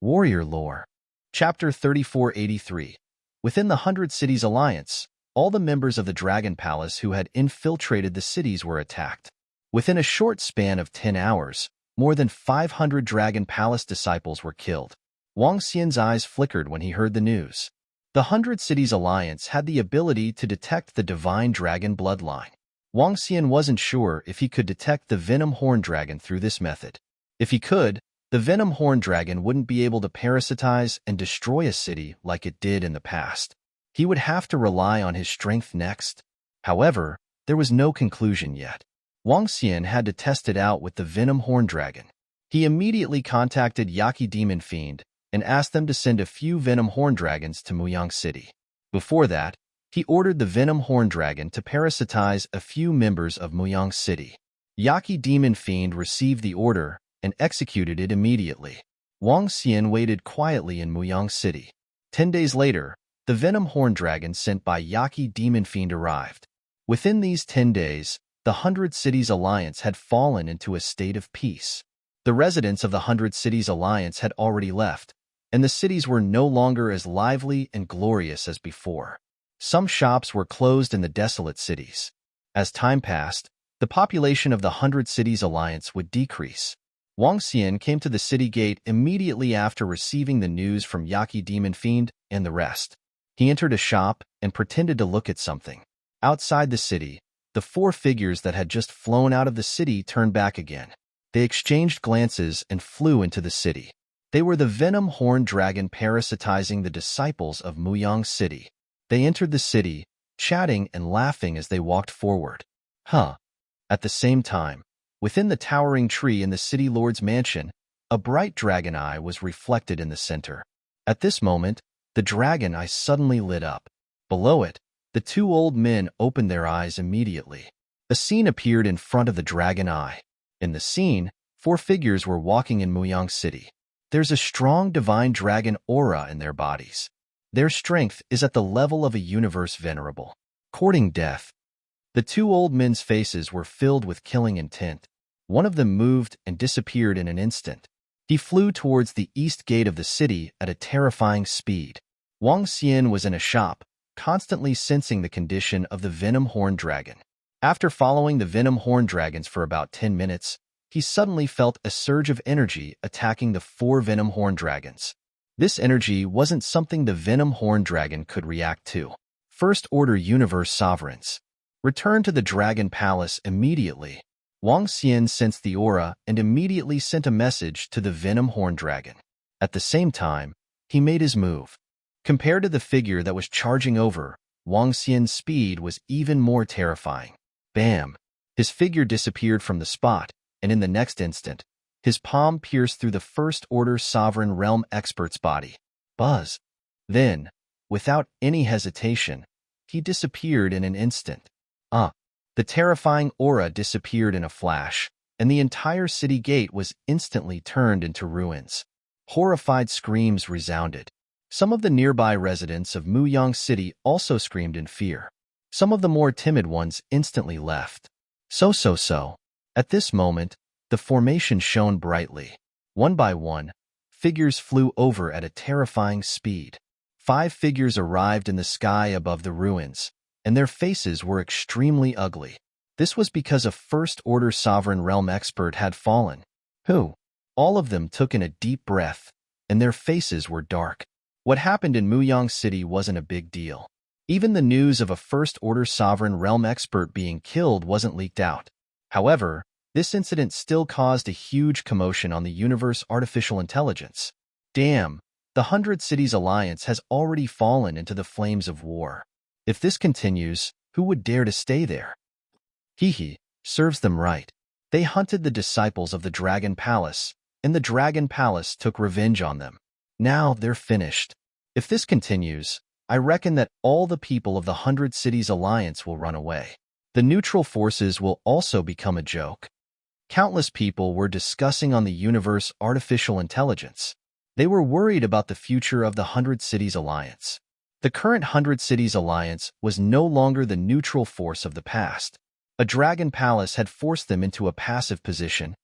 Warrior Lore. Chapter 3483. Within the 100 Cities Alliance, all the members of the Dragon Palace who had infiltrated the cities were attacked. Within a short span of 10 hours, more than 500 Dragon Palace disciples were killed. Wang Xian's eyes flickered when he heard the news. The 100 Cities Alliance had the ability to detect the divine dragon bloodline. Wang Xian wasn't sure if he could detect the venom horn dragon through this method. If he could, the venom horn dragon wouldn't be able to parasitize and destroy a city like it did in the past. He would have to rely on his strength next. However, there was no conclusion yet. Wang Xian had to test it out with the venom horn dragon. He immediately contacted Yaqi Demon Fiend and asked them to send a few venom horn dragons to Muyang City. Before that, he ordered the venom horn dragon to parasitize a few members of Muyang City. Yaqi Demon Fiend received the order and executed it immediately. Wang Xian waited quietly in Muyang City. 10 days later, the venom horn dragon sent by Yaqi Demon Fiend arrived. Within these 10 days, the 100 Cities Alliance had fallen into a state of peace. The residents of the 100 Cities Alliance had already left, and the cities were no longer as lively and glorious as before. Some shops were closed in the desolate cities. As time passed, the population of the 100 Cities Alliance would decrease. Wang Xian came to the city gate immediately after receiving the news from Yaqi Demon Fiend and the rest. He entered a shop and pretended to look at something. Outside the city, the 4 figures that had just flown out of the city turned back again. They exchanged glances and flew into the city. They were the venom horn dragon parasitizing the disciples of Muyang City. They entered the city, chatting and laughing as they walked forward. At the same time, within the towering tree in the city lord's mansion, a bright dragon eye was reflected in the center. At this moment, the dragon eye suddenly lit up. Below it, the 2 old men opened their eyes immediately. A scene appeared in front of the dragon eye. In the scene, 4 figures were walking in Muyang City. There's a strong divine dragon aura in their bodies. Their strength is at the level of a universe venerable. Courting death. The 2 old men's faces were filled with killing intent. One of them moved and disappeared in an instant. He flew towards the east gate of the city at a terrifying speed. Wang Xian was in a shop, constantly sensing the condition of the venom horn dragon. After following the venom horn dragons for about 10 minutes, he suddenly felt a surge of energy attacking the 4 venom horn dragons. This energy wasn't something the venom horn dragon could react to. First Order Universe Sovereigns. Return to the Dragon Palace immediately. Wang Xian sensed the aura and immediately sent a message to the venom horn dragon. At the same time, he made his move. Compared to the figure that was charging over, Wang Xian's speed was even more terrifying. Bam! His figure disappeared from the spot, and in the next instant, his palm pierced through the First Order Sovereign Realm expert's body. Buzz! Then, without any hesitation, he disappeared in an instant. The terrifying aura disappeared in a flash, and the entire city gate was instantly turned into ruins. Horrified screams resounded. Some of the nearby residents of Muyang City also screamed in fear. Some of the more timid ones instantly left. At this moment, the formation shone brightly. One by one, figures flew over at a terrifying speed. 5 figures arrived in the sky above the ruins, and their faces were extremely ugly. This was because a First Order Sovereign Realm expert had fallen. All of them took in a deep breath, and their faces were dark. What happened in Muyang City wasn't a big deal. Even the news of a First Order Sovereign Realm expert being killed wasn't leaked out. However, this incident still caused a huge commotion on the universe artificial intelligence. Damn, the 100 Cities Alliance has already fallen into the flames of war. If this continues, who would dare to stay there? Serves them right. They hunted the disciples of the Dragon Palace, and the Dragon Palace took revenge on them. Now they're finished. If this continues, I reckon that all the people of the 100 Cities Alliance will run away. The neutral forces will also become a joke. Countless people were discussing on the universe artificial intelligence. They were worried about the future of the 100 Cities Alliance. The current 100 Cities Alliance was no longer the neutral force of the past. A Dragon Palace had forced them into a passive position,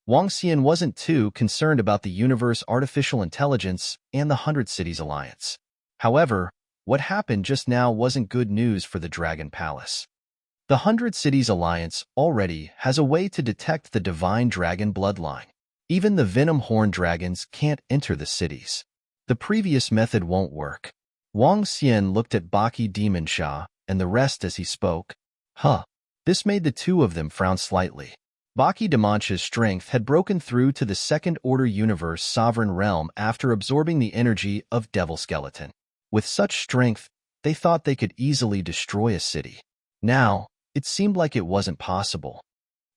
Wang Xian wasn't too concerned about the universe artificial intelligence and the Hundred Cities Alliance. However, what happened just now wasn't good news for the Dragon Palace. The Hundred Cities Alliance already has a way to detect the divine dragon bloodline. Even the venom horn dragons can't enter the cities. The previous method won't work. Wang Xian looked at Baki Demon Sha and the rest as he spoke. This made the two of them frown slightly. Baki Demon strength had broken through to the second-order universe sovereign realm after absorbing the energy of Devil Skeleton. With such strength, they thought they could easily destroy a city. Now, it seemed like it wasn't possible.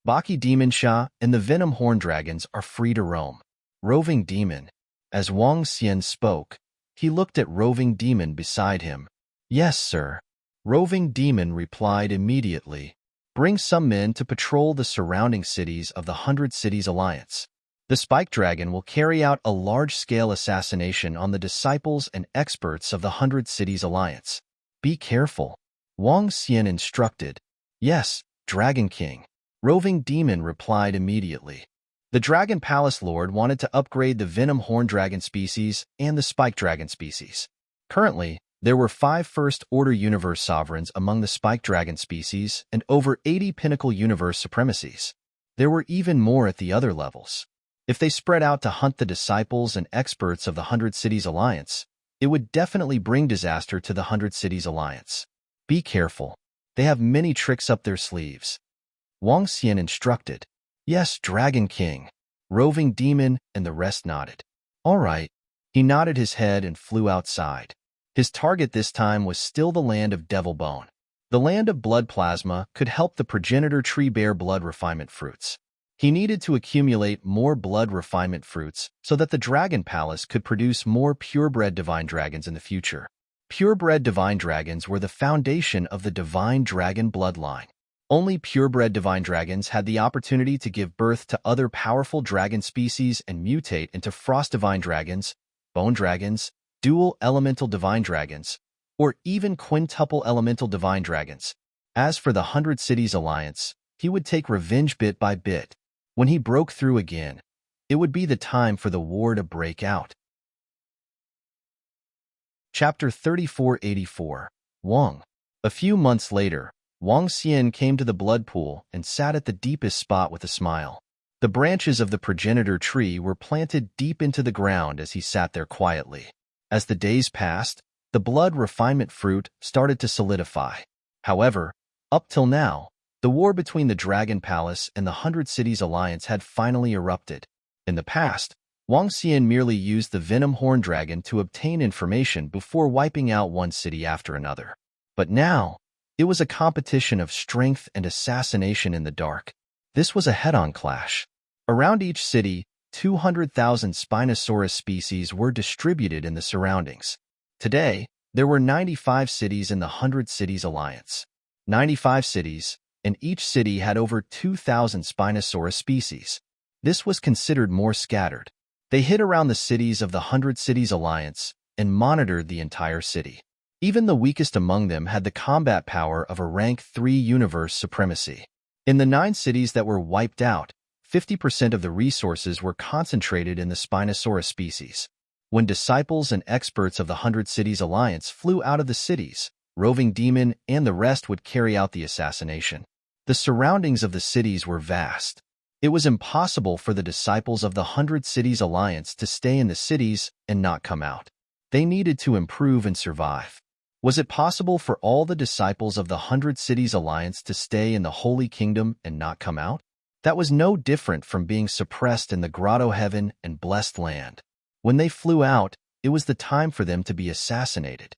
Baki Demon Sha and the Venom Horn Dragons are free to roam. Roving Demon. As Wang Xian spoke, he looked at Roving Demon beside him. Yes, sir. Roving Demon replied immediately. Bring some men to patrol the surrounding cities of the Hundred Cities Alliance. The Spike Dragon will carry out a large-scale assassination on the disciples and experts of the Hundred Cities Alliance. Be careful. Wang Xian instructed. Yes, Dragon King. Roving Demon replied immediately. The Dragon Palace Lord wanted to upgrade the Venom Horn Dragon species and the Spike Dragon species. Currently, there were 5 First-Order Universe Sovereigns among the Spike Dragon species and over 80 Pinnacle Universe Supremacies. There were even more at the other levels. If they spread out to hunt the disciples and experts of the Hundred Cities Alliance, it would definitely bring disaster to the Hundred Cities Alliance. Be careful. They have many tricks up their sleeves. Wang Xian instructed. Yes, Dragon King. Roving Demon and the rest nodded. All right. He nodded his head and flew outside. His target this time was still the land of Devil Bone. The land of blood plasma could help the progenitor tree bear blood refinement fruits. He needed to accumulate more blood refinement fruits so that the Dragon Palace could produce more purebred divine dragons in the future. Purebred divine dragons were the foundation of the divine dragon bloodline. Only purebred divine dragons had the opportunity to give birth to other powerful dragon species and mutate into frost divine dragons, bone dragons, dual elemental divine dragons, or even quintuple elemental divine dragons. As for the Hundred Cities Alliance, he would take revenge bit by bit. When he broke through again, it would be the time for the war to break out. Chapter 3484. Wang. A few months later, Wang Xian came to the blood pool and sat at the deepest spot with a smile. The branches of the progenitor tree were planted deep into the ground as he sat there quietly. As the days passed, the blood refinement fruit started to solidify. However, up till now, the war between the Dragon Palace and the Hundred Cities Alliance had finally erupted. In the past, Wang Xian merely used the Venom Horn Dragon to obtain information before wiping out one city after another. But now, it was a competition of strength and assassination in the dark. This was a head-on clash. Around each city, 200,000 Spinosaurus species were distributed in the surroundings. Today, there were 95 cities in the Hundred Cities Alliance. 95 cities, and each city had over 2,000 Spinosaurus species. This was considered more scattered. They hid around the cities of the Hundred Cities Alliance and monitored the entire city. Even the weakest among them had the combat power of a rank 3 universe supremacy. In the 9 cities that were wiped out, 50% of the resources were concentrated in the Spinosaurus species. When disciples and experts of the Hundred Cities Alliance flew out of the cities, Roving Demon and the rest would carry out the assassination. The surroundings of the cities were vast. It was impossible for the disciples of the Hundred Cities Alliance to stay in the cities and not come out. They needed to improve and survive. Was it possible for all the disciples of the Hundred Cities Alliance to stay in the Holy Kingdom and not come out? That was no different from being suppressed in the Grotto Heaven and Blessed Land. When they flew out, it was the time for them to be assassinated.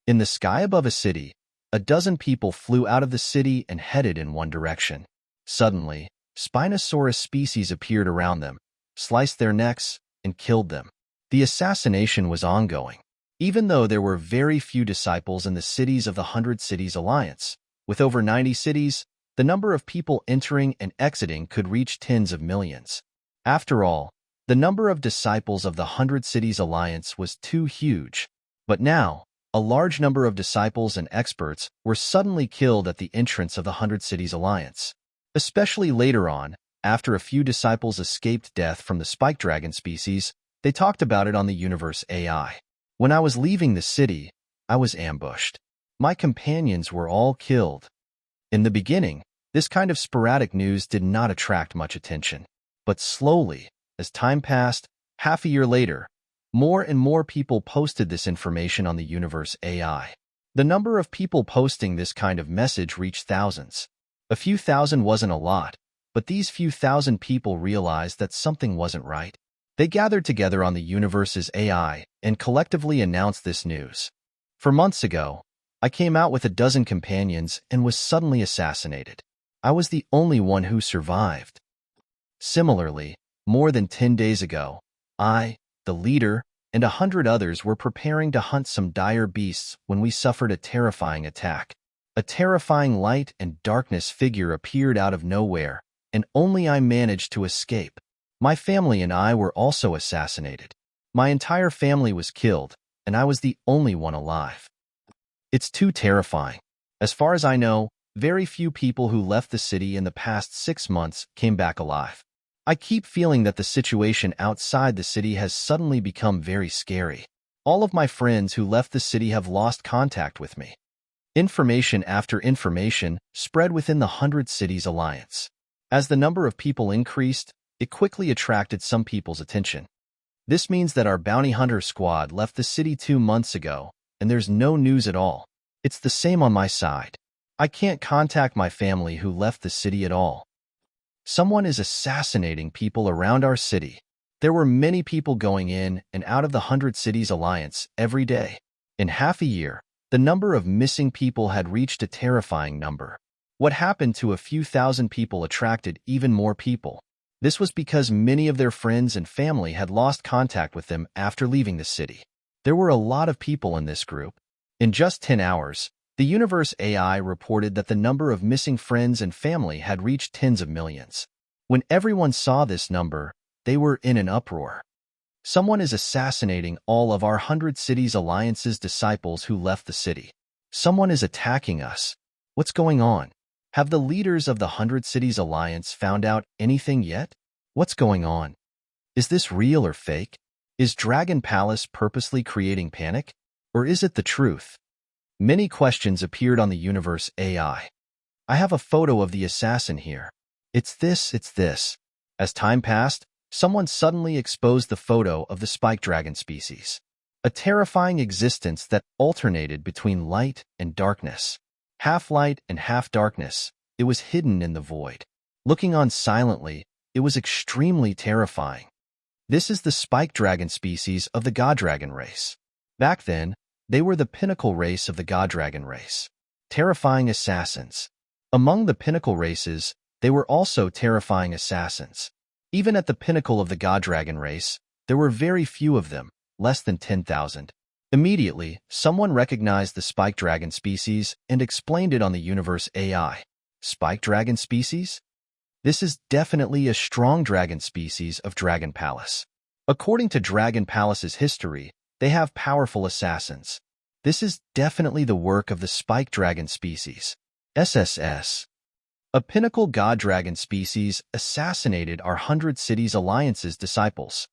In the sky above a city, a dozen people flew out of the city and headed in one direction. Suddenly, Spinosaurus species appeared around them, sliced their necks, and killed them. The assassination was ongoing. Even though there were very few disciples in the cities of the Hundred Cities Alliance, with over 90 cities, the number of people entering and exiting could reach tens of millions. After all, the number of disciples of the Hundred Cities Alliance was too huge. But now, a large number of disciples and experts were suddenly killed at the entrance of the Hundred Cities Alliance. Especially later on, After a few disciples escaped death from the spike dragon species, they talked about it on the universe AI. When I was leaving the city, I was ambushed. My companions were all killed. In the beginning, this kind of sporadic news did not attract much attention. But slowly, as time passed, half a year later, more and more people posted this information on the universe AI. The number of people posting this kind of message reached thousands. A few thousand wasn't a lot, but these few thousand people realized that something wasn't right. They gathered together on the universe's AI and collectively announced this news. For months ago, I came out with a dozen companions and was suddenly assassinated. I was the only one who survived. Similarly, more than 10 days ago, I, the leader, and 100 others were preparing to hunt some dire beasts when we suffered a terrifying attack. A terrifying light and darkness figure appeared out of nowhere, and only I managed to escape. My family and I were also assassinated. My entire family was killed, and I was the only one alive. It's too terrifying. As far as I know, very few people who left the city in the past 6 months came back alive. I keep feeling that the situation outside the city has suddenly become very scary. All of my friends who left the city have lost contact with me. Information after information spread within the 100 Cities Alliance. As the number of people increased, it quickly attracted some people's attention. This means that our bounty hunter squad left the city 2 months ago, and there's no news at all. It's the same on my side. I can't contact my family who left the city at all. Someone is assassinating people around our city. There were many people going in and out of the 100 Cities Alliance every day. In half a year, the number of missing people had reached a terrifying number. What happened to a few thousand people attracted even more people. This was because many of their friends and family had lost contact with them after leaving the city. There were a lot of people in this group. In just 10 hours, the Universe AI reported that the number of missing friends and family had reached tens of millions. When everyone saw this number, they were in an uproar. Someone is assassinating all of our 100 Cities Alliance's disciples who left the city. Someone is attacking us. What's going on? Have the leaders of the 100 Cities Alliance found out anything yet? What's going on? Is this real or fake? Is Dragon Palace purposely creating panic? Or is it the truth? Many questions appeared on the Universe AI. I have a photo of the assassin here. It's this. As time passed, someone suddenly exposed the photo of the spike dragon species. A terrifying existence that alternated between light and darkness. Half light and half darkness, it was hidden in the void. Looking on silently, it was extremely terrifying. This is the spike dragon species of the god dragon race. Back then, they were the pinnacle race of the god dragon race. Terrifying assassins. Among the pinnacle races, they were also terrifying assassins. Even at the pinnacle of the god dragon race, there were very few of them, less than 10,000. Immediately, someone recognized the spike dragon species and explained it on the Universe AI. Spike dragon species? This is definitely a strong dragon species of Dragon Palace. According to Dragon Palace's history, they have powerful assassins. This is definitely the work of the spike dragon species. SSS. A pinnacle god dragon species assassinated our 100 Cities Alliance's disciples.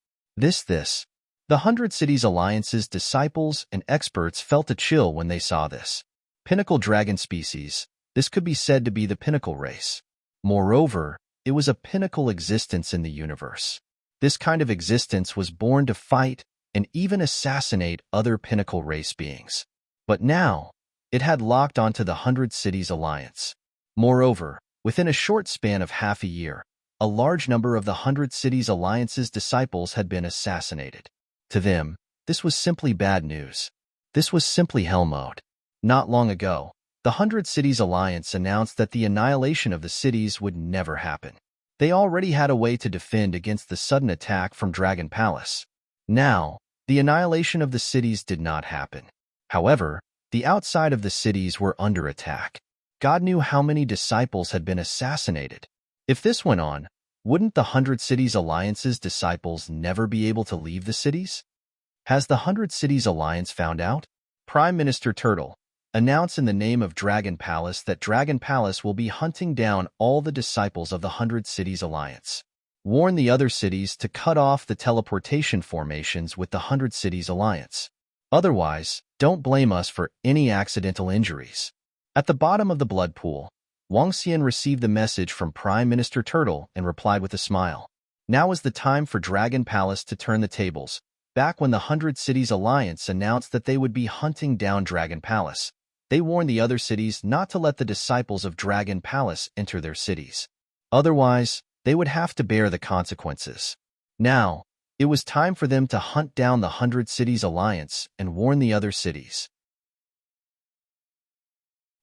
The 100 Cities Alliance's disciples and experts felt a chill when they saw this. Pinnacle dragon species, this could be said to be the pinnacle race. Moreover, it was a pinnacle existence in the universe. This kind of existence was born to fight and even assassinate other pinnacle race beings. But now, it had locked onto the 100 Cities Alliance. Moreover, within a short span of half a year, a large number of the 100 Cities Alliance's disciples had been assassinated. To them, this was simply bad news. This was simply hell mode. Not long ago, the 100 Cities Alliance announced that the annihilation of the cities would never happen. They already had a way to defend against the sudden attack from Dragon Palace. Now, the annihilation of the cities did not happen. However, the outside of the cities were under attack. God knew how many disciples had been assassinated. If this went on, wouldn't the 100 Cities Alliance's disciples never be able to leave the cities? Has the 100 Cities Alliance found out? Prime Minister Turtle, Announce in the name of Dragon Palace that Dragon Palace will be hunting down all the disciples of the 100 Cities Alliance. Warn the other cities to cut off the teleportation formations with the 100 Cities Alliance. Otherwise, don't blame us for any accidental injuries. At the bottom of the blood pool, Wang Xian received the message from Prime Minister Turtle and replied with a smile. Now is the time for Dragon Palace to turn the tables. Back when the 100 Cities Alliance announced that they would be hunting down Dragon Palace, they warned the other cities not to let the disciples of Dragon Palace enter their cities. Otherwise, they would have to bear the consequences. Now, it was time for them to hunt down the 100 Cities Alliance and warn the other cities.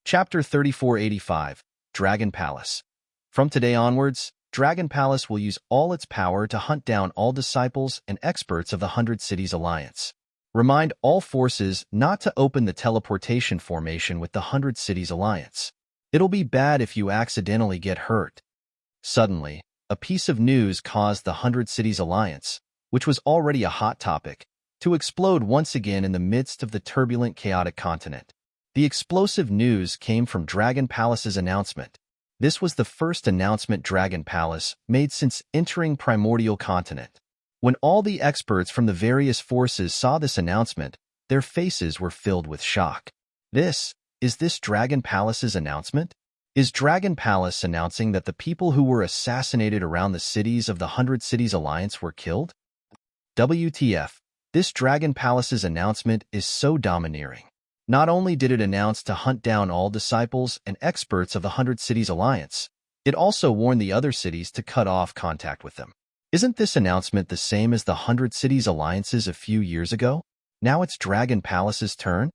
Chapter 3485, Dragon Palace. From today onwards, Dragon Palace will use all its power to hunt down all disciples and experts of the 100 Cities Alliance. Remind all forces not to open the teleportation formation with the 100 Cities Alliance. It'll be bad if you accidentally get hurt. Suddenly, a piece of news caused the 100 Cities Alliance, which was already a hot topic, to explode once again in the midst of the turbulent, chaotic continent. The explosive news came from Dragon Palace's announcement. This was the first announcement Dragon Palace made since entering Primordial Continent. When all the experts from the various forces saw this announcement, their faces were filled with shock. Is this Dragon Palace's announcement? Is Dragon Palace announcing that the people who were assassinated around the cities of the 100 Cities Alliance were killed? WTF, this Dragon Palace's announcement is so domineering. Not only did it announce to hunt down all disciples and experts of the 100 Cities Alliance, it also warned the other cities to cut off contact with them. Isn't this announcement the same as the 100 Cities Alliances a few years ago? Now it's Dragon Palace's turn?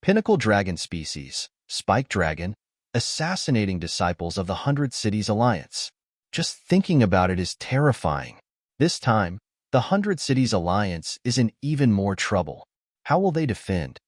Pinnacle Dragon Species, Spike Dragon, assassinating disciples of the 100 Cities Alliance. Just thinking about it is terrifying. This time, the 100 Cities Alliance is in even more trouble. How will they defend?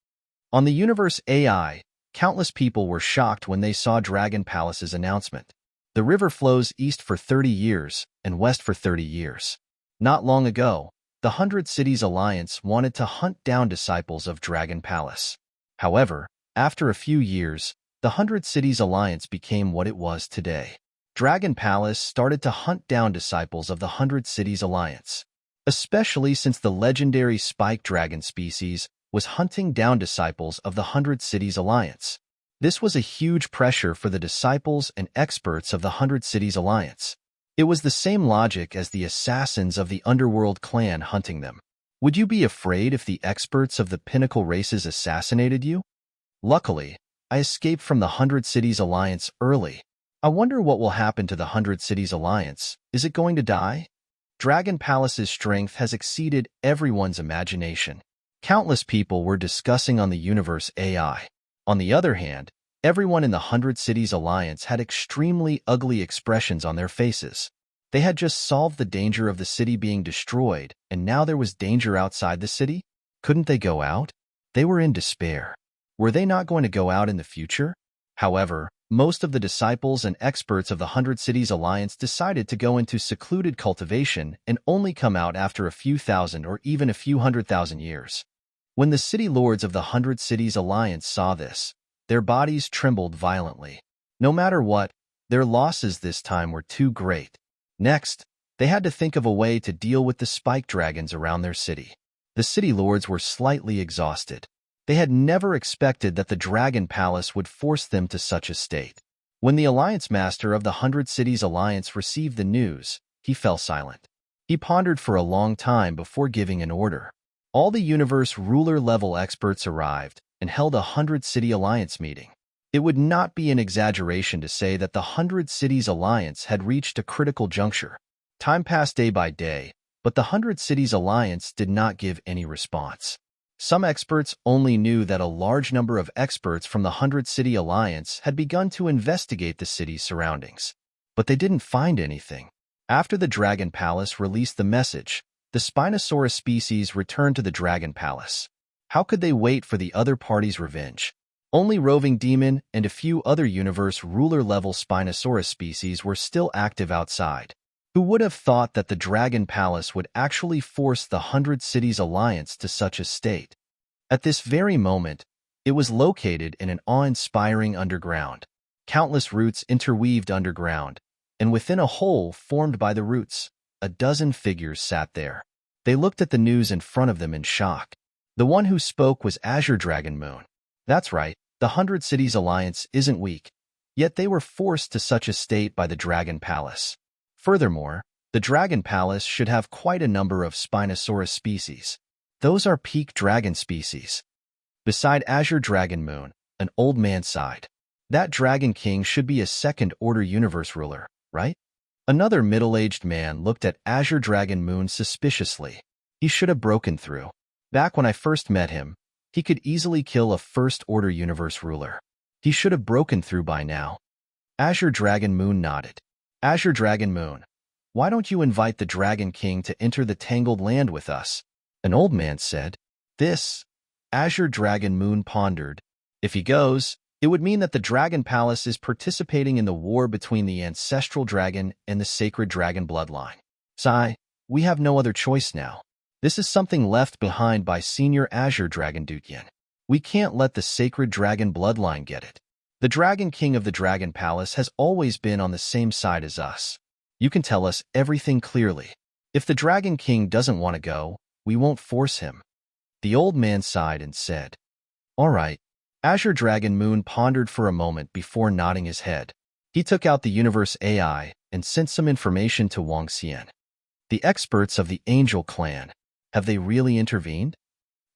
On the Universe AI, countless people were shocked when they saw Dragon Palace's announcement. The river flows east for 30 years and west for 30 years. Not long ago, the 100 Cities Alliance wanted to hunt down disciples of Dragon Palace. However, after a few years, the 100 Cities Alliance became what it was today. Dragon Palace started to hunt down disciples of the 100 Cities Alliance, especially since the legendary Spike Dragon species was hunting down disciples of the 100 Cities Alliance. This was a huge pressure for the disciples and experts of the 100 Cities Alliance. It was the same logic as the assassins of the Underworld clan hunting them. Would you be afraid if the experts of the Pinnacle races assassinated you? Luckily, I escaped from the 100 Cities Alliance early. I wonder what will happen to the 100 Cities Alliance. Is it going to die? Dragon Palace's strength has exceeded everyone's imagination. Countless people were discussing on the Universe AI. On the other hand, everyone in the 100 Cities Alliance had extremely ugly expressions on their faces. They had just solved the danger of the city being destroyed, and now there was danger outside the city? Couldn't they go out? They were in despair. Were they not going to go out in the future? However, most of the disciples and experts of the 100 Cities Alliance decided to go into secluded cultivation and only come out after a few thousand or even a few 100,000 years. When the city lords of the 100 Cities Alliance saw this, their bodies trembled violently. No matter what, their losses this time were too great. Next, they had to think of a way to deal with the spike dragons around their city. The city lords were slightly exhausted. They had never expected that the Dragon Palace would force them to such a state. When the Alliance Master of the 100 Cities Alliance received the news, he fell silent. He pondered for a long time before giving an order. All the universe ruler-level experts arrived and held a 100 City Alliance meeting. It would not be an exaggeration to say that the 100 Cities Alliance had reached a critical juncture. Time passed day by day, but the 100 Cities Alliance did not give any response. Some experts only knew that a large number of experts from the 100 City Alliance had begun to investigate the city's surroundings, but they didn't find anything. After the Dragon Palace released the message, the Spinosaurus species returned to the Dragon Palace. How could they wait for the other party's revenge? Only Roving Demon and a few other universe ruler-level Spinosaurus species were still active outside. Who would have thought that the Dragon Palace would actually force the 100 Cities Alliance to such a state? At this very moment, It was located in an awe-inspiring underground. Countless roots interweaved underground, and within a hole formed by the roots, a dozen figures sat there. They looked at the news in front of them in shock. The one who spoke was Azure Dragon Moon. That's right, the 100 Cities Alliance isn't weak, yet they were forced to such a state by the Dragon Palace. Furthermore, the Dragon Palace should have quite a number of Spinosaurus species. Those are peak dragon species. Beside Azure Dragon Moon, an old man sighed. That Dragon King should be a second-order universe ruler, right? Another middle-aged man looked at Azure Dragon Moon suspiciously. He should have broken through. Back when I first met him, he could easily kill a first-order universe ruler. He should have broken through by now. Azure Dragon Moon nodded. Azure Dragon Moon, why don't you invite the Dragon King to enter the Tangled Land with us? An old man said. This, Azure Dragon Moon pondered. If he goes, it would mean that the Dragon Palace is participating in the war between the Ancestral Dragon and the Sacred Dragon bloodline. Sigh, we have no other choice now. This is something left behind by Senior Azure Dragon Dutyan. We can't let the Sacred Dragon bloodline get it. The Dragon King of the Dragon Palace has always been on the same side as us. You can tell us everything clearly. If the Dragon King doesn't want to go, we won't force him. The old man sighed and said, All right. Azure Dragon Moon pondered for a moment before nodding his head. He took out the Universe AI and sent some information to Wang Xian. The experts of the Angel Clan. Have they really intervened?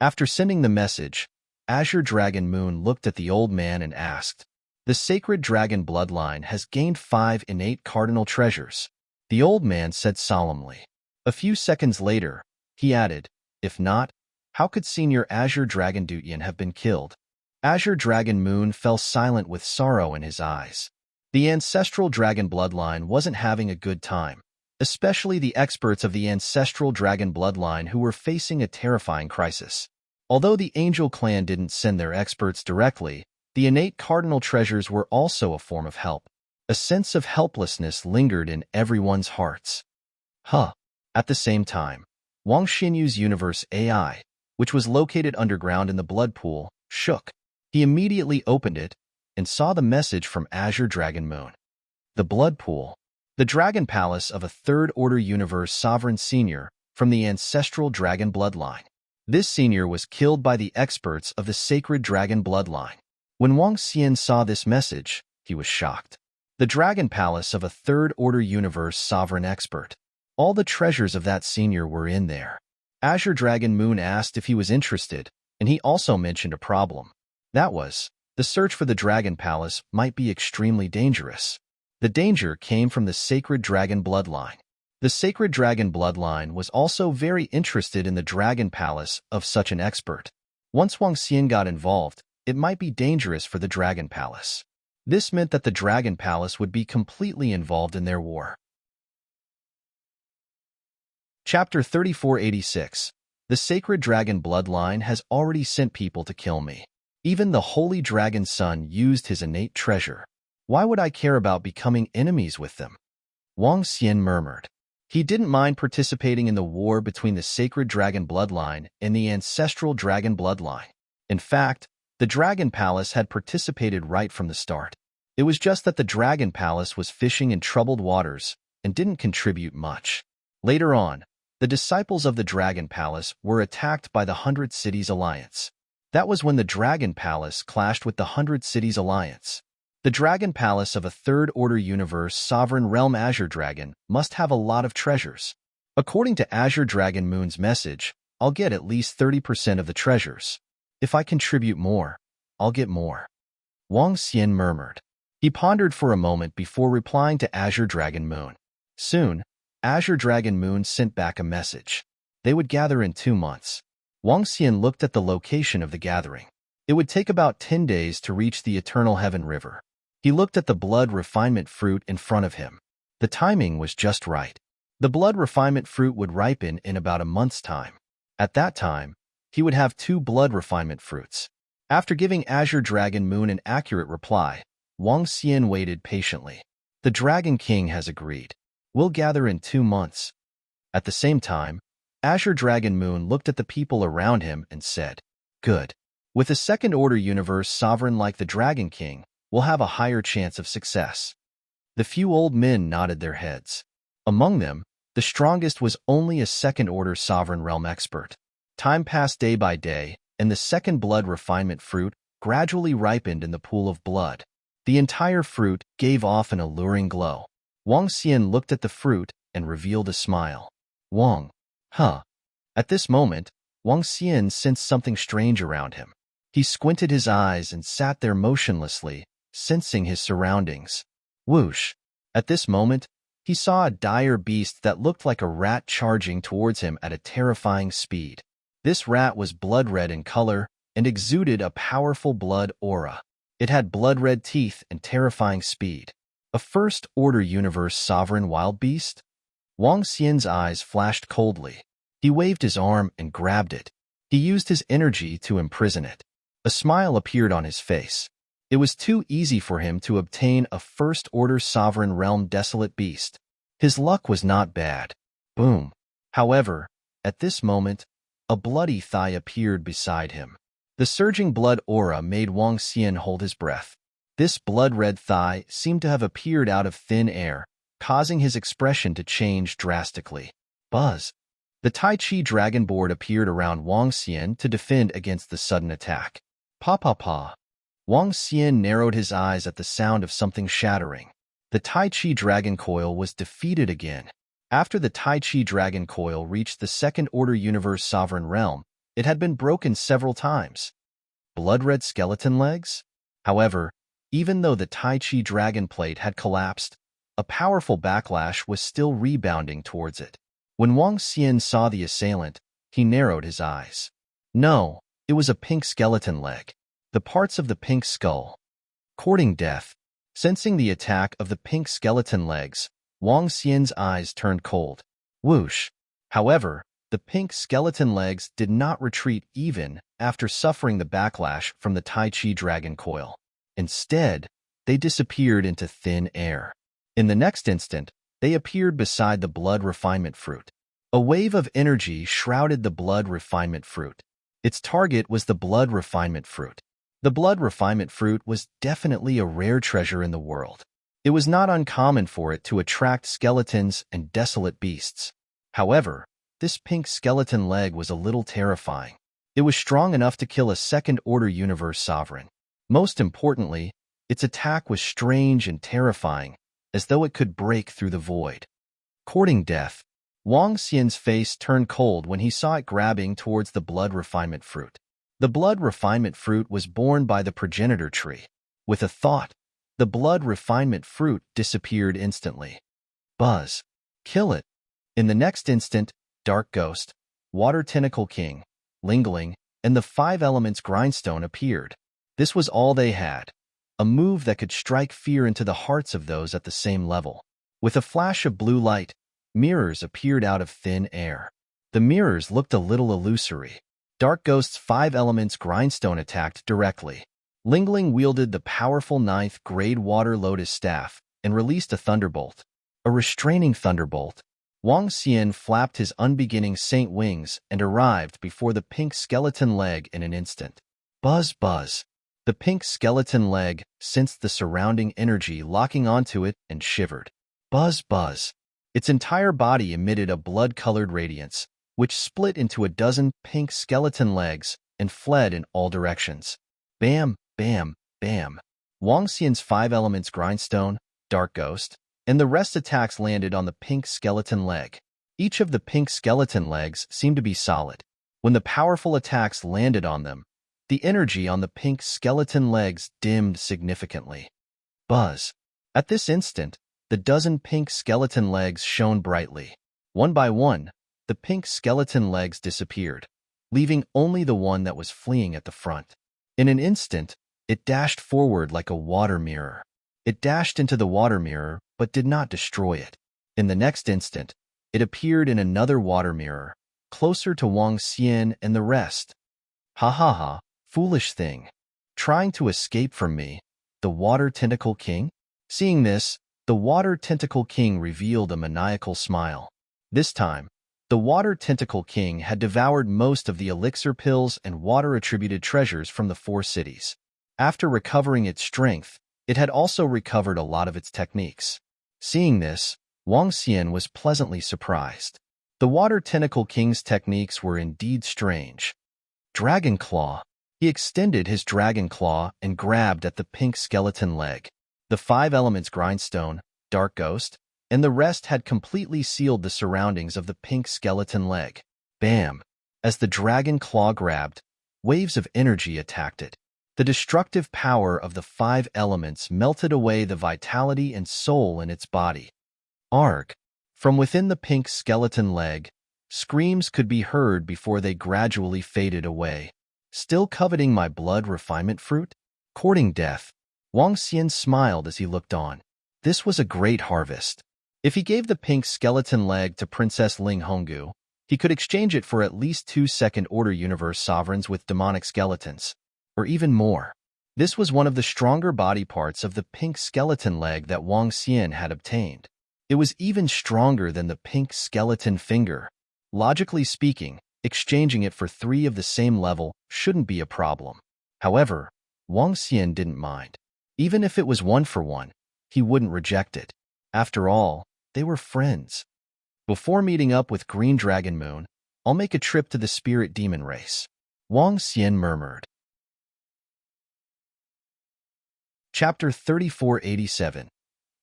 After sending the message, Azure Dragon Moon looked at the old man and asked, The Sacred Dragon bloodline has gained 5 innate cardinal treasures. The old man said solemnly. A few seconds later, he added, If not, how could Senior Azure Dragon Dutyan have been killed? Azure Dragon Moon fell silent with sorrow in his eyes. The Ancestral Dragon bloodline wasn't having a good time, especially the experts of the Ancestral Dragon bloodline who were facing a terrifying crisis. Although the Angel Clan didn't send their experts directly, the innate cardinal treasures were also a form of help. A sense of helplessness lingered in everyone's hearts. At the same time, Wang Xinyu's Universe AI, which was located underground in the blood pool, shook. He immediately opened it and saw the message from Azure Dragon Moon. The blood pool. The Dragon Palace of a third-order universe sovereign senior from the Ancestral Dragon bloodline. This senior was killed by the experts of the Sacred Dragon bloodline. When Wang Xian saw this message, he was shocked. The Dragon Palace of a third-order universe sovereign expert. All the treasures of that senior were in there. Azure Dragon Moon asked if he was interested, and he also mentioned a problem. That was, the search for the Dragon Palace might be extremely dangerous. The danger came from the Sacred Dragon bloodline. The Sacred Dragon bloodline was also very interested in the Dragon Palace of such an expert. Once Wang Xian got involved, it might be dangerous for the Dragon Palace. This meant that the Dragon Palace would be completely involved in their war. Chapter 3486. The Sacred Dragon bloodline has already sent people to kill me. Even the Holy Dragon Son used his innate treasure. Why would I care about becoming enemies with them? Wang Xian murmured. He didn't mind participating in the war between the Sacred Dragon bloodline and the Ancestral Dragon bloodline. In fact, the Dragon Palace had participated right from the start. It was just that the Dragon Palace was fishing in troubled waters and didn't contribute much. Later on, the disciples of the Dragon Palace were attacked by the 100 Cities Alliance. That was when the Dragon Palace clashed with the 100 Cities Alliance. The Dragon Palace of a third-order universe sovereign realm Azure Dragon must have a lot of treasures. According to Azure Dragon Moon's message, I'll get at least 30% of the treasures. If I contribute more, I'll get more. Wang Xian murmured. He pondered for a moment before replying to Azure Dragon Moon. Soon, Azure Dragon Moon sent back a message. They would gather in 2 months. Wang Xian looked at the location of the gathering. It would take about 10 days to reach the Eternal Heaven River. He looked at the blood refinement fruit in front of him. The timing was just right. The blood refinement fruit would ripen in about a month's time. At that time, he would have 2 blood refinement fruits. After giving Azure Dragon Moon an accurate reply, Wang Xian waited patiently. The Dragon King has agreed. We'll gather in 2 months. At the same time, Azure Dragon Moon looked at the people around him and said, Good. With a second-order universe sovereign like the Dragon King, we'll have a higher chance of success. The few old men nodded their heads. Among them, the strongest was only a second-order sovereign realm expert. Time passed day by day, and the second blood refinement fruit gradually ripened in the pool of blood. The entire fruit gave off an alluring glow. Wang Xian looked at the fruit and revealed a smile. Wang. Huh. At this moment, Wang Xian sensed something strange around him. He squinted his eyes and sat there motionlessly, sensing his surroundings. Whoosh! At this moment, he saw a dire beast that looked like a rat charging towards him at a terrifying speed. This rat was blood-red in color and exuded a powerful blood aura. It had blood-red teeth and terrifying speed. A first-order universe sovereign wild beast? Wang Xian's eyes flashed coldly. He waved his arm and grabbed it. He used his energy to imprison it. A smile appeared on his face. It was too easy for him to obtain a first-order sovereign realm desolate beast. His luck was not bad. Boom. However, at this moment, a bloody thigh appeared beside him. The surging blood aura made Wang Xian hold his breath. This blood-red thigh seemed to have appeared out of thin air, causing his expression to change drastically. Buzz. The Tai Chi dragon board appeared around Wang Xian to defend against the sudden attack. Pa pa pa. Wang Xian narrowed his eyes at the sound of something shattering. The Tai Chi dragon coil was defeated again. After the Tai Chi dragon coil reached the second-order universe sovereign realm, it had been broken several times. Blood-red skeleton legs? However, even though the Tai Chi dragon plate had collapsed, a powerful backlash was still rebounding towards it. When Wang Xian saw the assailant, he narrowed his eyes. No, it was a pink skeleton leg. The parts of the pink skull. Courting death. Sensing the attack of the pink skeleton legs, Wang Xian's eyes turned cold. Whoosh! However, the pink skeleton legs did not retreat even after suffering the backlash from the Tai Chi dragon coil. Instead, they disappeared into thin air. In the next instant, they appeared beside the blood refinement fruit. A wave of energy shrouded the blood refinement fruit. Its target was the blood refinement fruit. The blood refinement fruit was definitely a rare treasure in the world. It was not uncommon for it to attract skeletons and desolate beasts. However, this pink skeleton leg was a little terrifying. It was strong enough to kill a second-order universe sovereign. Most importantly, its attack was strange and terrifying, as though it could break through the void. Courting death, Wang Xian's face turned cold when he saw it grabbing towards the blood refinement fruit. The blood refinement fruit was born by the progenitor tree. With a thought, the blood refinement fruit disappeared instantly. Buzz. Kill it. In the next instant, Dark Ghost, Water Tentacle King, Lingling, and the 5 Elements Grindstone appeared. This was all they had. A move that could strike fear into the hearts of those at the same level. With a flash of blue light, mirrors appeared out of thin air. The mirrors looked a little illusory. Dark Ghost's 5 Elements Grindstone attacked directly. Lingling wielded the powerful 9th grade Water Lotus Staff and released a thunderbolt. A restraining thunderbolt. Wang Xian flapped his unbeginning saint wings and arrived before the pink skeleton leg in an instant. Buzz buzz. The pink skeleton leg sensed the surrounding energy locking onto it and shivered. Buzz buzz. Its entire body emitted a blood-colored radiance, which split into a dozen pink skeleton legs and fled in all directions. Bam, bam, bam. Wang Xian's 5 Elements Grindstone, Dark Ghost, and the rest attacks landed on the pink skeleton leg. Each of the pink skeleton legs seemed to be solid. When the powerful attacks landed on them, the energy on the pink skeleton legs dimmed significantly. Buzz. At this instant, the dozen pink skeleton legs shone brightly. One by one, the pink skeleton legs disappeared, leaving only the one that was fleeing at the front. In an instant, it dashed forward like a water mirror. It dashed into the water mirror, but did not destroy it. In the next instant, it appeared in another water mirror, closer to Wang Xian and the rest. Ha ha ha, foolish thing. Trying to escape from me, the Water Tentacle King? Seeing this, the Water Tentacle King revealed a maniacal smile. This time, The Water Tentacle King had devoured most of the elixir pills and water-attributed treasures from the 4 cities. After recovering its strength, it had also recovered a lot of its techniques. Seeing this, Wang Xian was pleasantly surprised. The Water Tentacle King's techniques were indeed strange. Dragon Claw. He extended his dragon claw and grabbed at the pink skeleton leg. The 5 elements grindstone, dark ghost, and the rest had completely sealed the surroundings of the pink skeleton leg. Bam! As the dragon claw grabbed, waves of energy attacked it. The destructive power of the 5 elements melted away the vitality and soul in its body. Arg! From within the pink skeleton leg, screams could be heard before they gradually faded away. Still coveting my blood refinement fruit? Courting death. Wang Xian smiled as he looked on. This was a great harvest. If he gave the pink skeleton leg to Princess Ling Honggu, he could exchange it for at least 2 second-order universe sovereigns with demonic skeletons, or even more. This was one of the stronger body parts of the pink skeleton leg that Wang Xian had obtained. It was even stronger than the pink skeleton finger. Logically speaking, exchanging it for 3 of the same level shouldn't be a problem. However, Wang Xian didn't mind. Even if it was 1 for 1, he wouldn't reject it. After all, they were friends. Before meeting up with Green Dragon Moon, I'll make a trip to the Spirit Demon race. Wang Xian murmured. Chapter 3487.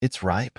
It's ripe.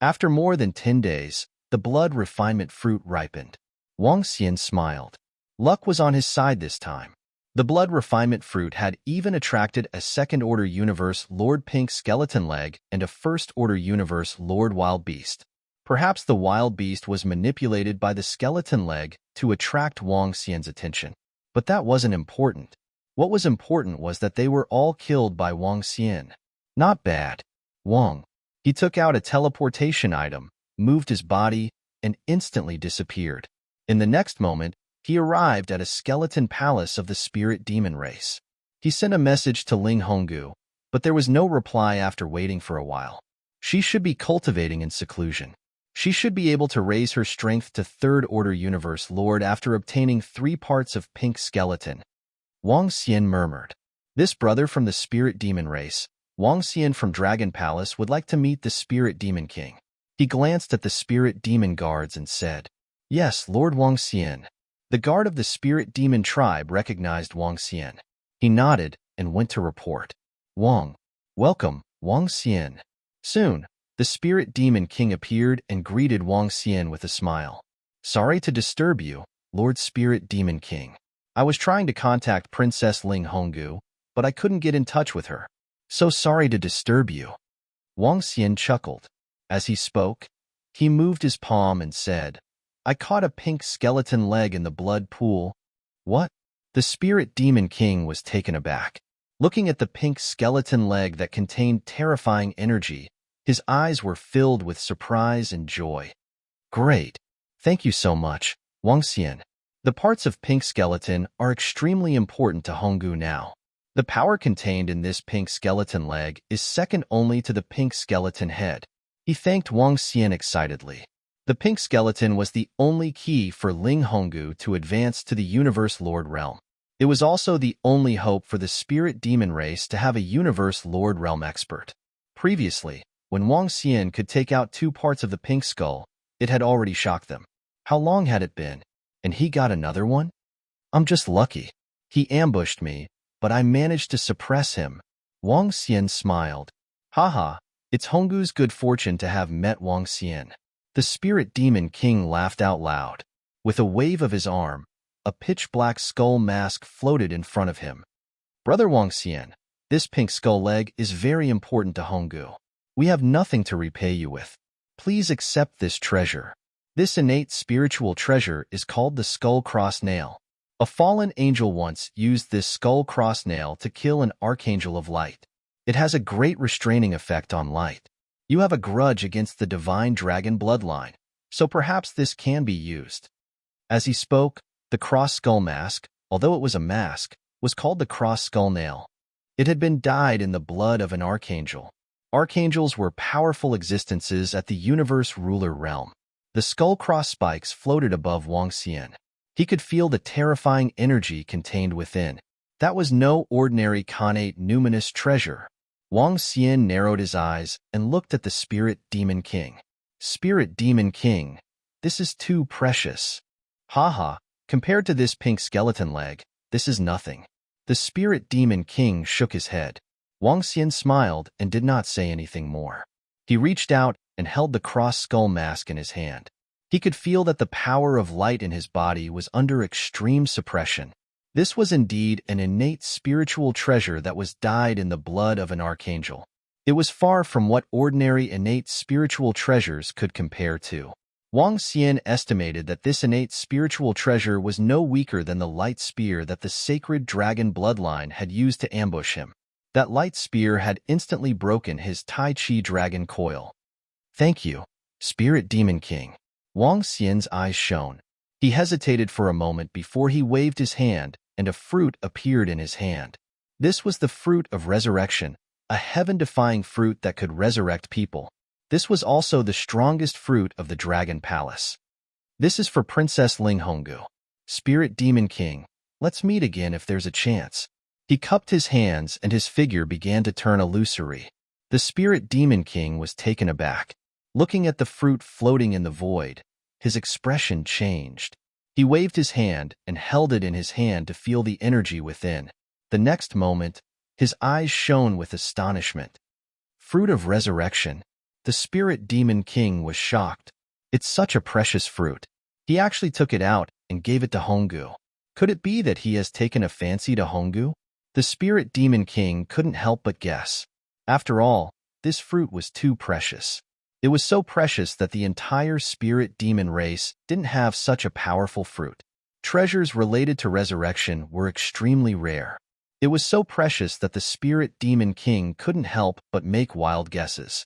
After more than 10 days, the blood refinement fruit ripened. Wang Xian smiled. Luck was on his side this time. The blood refinement fruit had even attracted a second-order universe Lord Pink Skeleton Leg and a first-order universe Lord Wild Beast. Perhaps the Wild Beast was manipulated by the Skeleton Leg to attract Wang Xian's attention. But that wasn't important. What was important was that they were all killed by Wang Xian. Not bad. Wang. He took out a teleportation item, moved his body, and instantly disappeared. In the next moment, he arrived at a skeleton palace of the spirit demon race. He sent a message to Ling Honggu, but there was no reply after waiting for a while. She should be cultivating in seclusion. She should be able to raise her strength to 3rd-order universe lord after obtaining 3 parts of pink skeleton. Wang Xian murmured. This brother from the spirit demon race, Wang Xian from Dragon Palace, would like to meet the Spirit Demon King. He glanced at the Spirit Demon guards and said, "Yes, Lord Wang Xian." The guard of the Spirit Demon tribe recognized Wang Xian. He nodded and went to report. Wang. Welcome, Wang Xian. Soon, the Spirit Demon King appeared and greeted Wang Xian with a smile. Sorry to disturb you, Lord Spirit Demon King. I was trying to contact Princess Ling Honggu, but I couldn't get in touch with her. So sorry to disturb you. Wang Xian chuckled. As he spoke, he moved his palm and said, I caught a pink skeleton leg in the blood pool. What? The Spirit Demon King was taken aback. Looking at the pink skeleton leg that contained terrifying energy, his eyes were filled with surprise and joy. Great. Thank you so much, Wang Xian. The parts of pink skeleton are extremely important to Honggu now. The power contained in this pink skeleton leg is second only to the pink skeleton head. He thanked Wang Xian excitedly. The pink skeleton was the only key for Ling Honggu to advance to the Universe Lord realm. It was also the only hope for the Spirit Demon race to have a Universe Lord realm expert. Previously, when Wang Xian could take out 2 parts of the pink skull, it had already shocked them. How long had it been? And he got another one? I'm just lucky. He ambushed me, but I managed to suppress him. Wang Xian smiled. Haha, it's Honggu's good fortune to have met Wang Xian. The Spirit Demon King laughed out loud. With a wave of his arm, a pitch-black skull mask floated in front of him. Brother Wang Xian, this pink skull leg is very important to Honggu. We have nothing to repay you with. Please accept this treasure. This innate spiritual treasure is called the Skull Cross Nail. A fallen angel once used this Skull Cross Nail to kill an archangel of light. It has a great restraining effect on light. You have a grudge against the divine dragon bloodline, so perhaps this can be used. As he spoke, the cross skull mask, although it was a mask, was called the Cross Skull Nail. It had been dyed in the blood of an archangel. Archangels were powerful existences at the universe ruler realm. The skull-cross spikes floated above Wang Xian. He could feel the terrifying energy contained within. That was no ordinary connate numinous treasure. Wang Xian narrowed his eyes and looked at the Spirit Demon King. Spirit Demon King, this is too precious. Haha, compared to this pink skeleton leg, this is nothing. The Spirit Demon King shook his head. Wang Xian smiled and did not say anything more. He reached out and held the cross-skull mask in his hand. He could feel that the power of light in his body was under extreme suppression. This was indeed an innate spiritual treasure that was dyed in the blood of an archangel. It was far from what ordinary innate spiritual treasures could compare to. Wang Xian estimated that this innate spiritual treasure was no weaker than the light spear that the sacred dragon bloodline had used to ambush him. That light spear had instantly broken his Tai Chi dragon coil. Thank you, Spirit Demon King. Wang Xian's eyes shone. He hesitated for a moment before he waved his hand, and a fruit appeared in his hand. This was the fruit of resurrection, a heaven-defying fruit that could resurrect people. This was also the strongest fruit of the Dragon Palace. This is for Princess Ling Honggu. Spirit Demon King, let's meet again if there's a chance. He cupped his hands and his figure began to turn illusory. The Spirit Demon King was taken aback. Looking at the fruit floating in the void, his expression changed. He waved his hand and held it in his hand to feel the energy within. The next moment, his eyes shone with astonishment. Fruit of resurrection. The Spirit Demon King was shocked. It's such a precious fruit. He actually took it out and gave it to Honggu. Could it be that he has taken a fancy to Honggu? The Spirit Demon King couldn't help but guess. After all, this fruit was too precious. It was so precious that the entire spirit demon race didn't have such a powerful fruit. Treasures related to resurrection were extremely rare. It was so precious that the Spirit Demon King couldn't help but make wild guesses.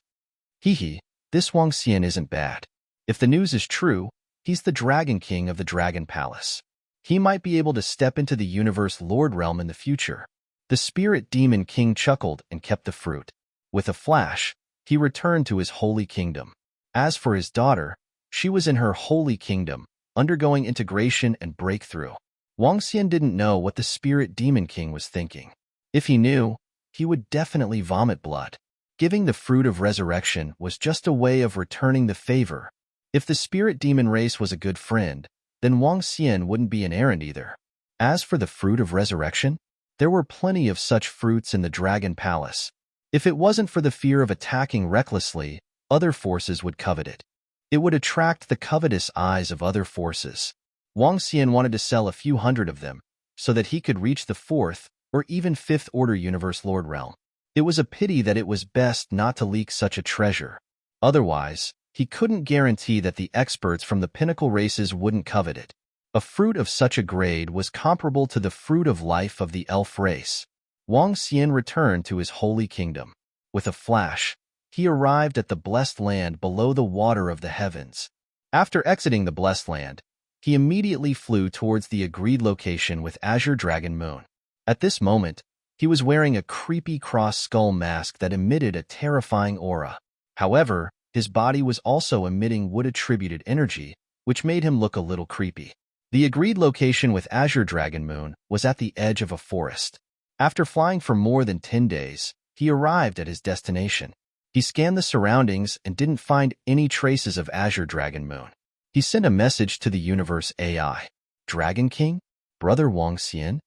Hee, this Wang Xian isn't bad. If the news is true, he's the Dragon King of the Dragon Palace. He might be able to step into the Universe Lord realm in the future. The Spirit Demon King chuckled and kept the fruit. With a flash, he returned to his holy kingdom. As for his daughter, she was in her holy kingdom, undergoing integration and breakthrough. Wang Xian didn't know what the Spirit Demon King was thinking. If he knew, he would definitely vomit blood. Giving the fruit of resurrection was just a way of returning the favor. If the spirit demon race was a good friend, then Wang Xian wouldn't be an errand either. As for the fruit of resurrection, there were plenty of such fruits in the Dragon Palace. If it wasn't for the fear of attacking recklessly, other forces would covet it. It would attract the covetous eyes of other forces. Wang Xian wanted to sell a few hundred of them, so that he could reach the 4th or even 5th Order Universe Lord realm. It was a pity that it was best not to leak such a treasure. Otherwise, he couldn't guarantee that the experts from the pinnacle races wouldn't covet it. A fruit of such a grade was comparable to the fruit of life of the elf race. Wang Xian returned to his holy kingdom. With a flash, he arrived at the blessed land below the water of the heavens. After exiting the blessed land, he immediately flew towards the agreed location with Azure Dragon Moon. At this moment, he was wearing a creepy cross-skull mask that emitted a terrifying aura. However, his body was also emitting wood-attributed energy, which made him look a little creepy. The agreed location with Azure Dragon Moon was at the edge of a forest. After flying for more than 10 days, he arrived at his destination. He scanned the surroundings and didn't find any traces of Azure Dragon Moon. He sent a message to the universe AI. Dragon King? Brother Wang Xian?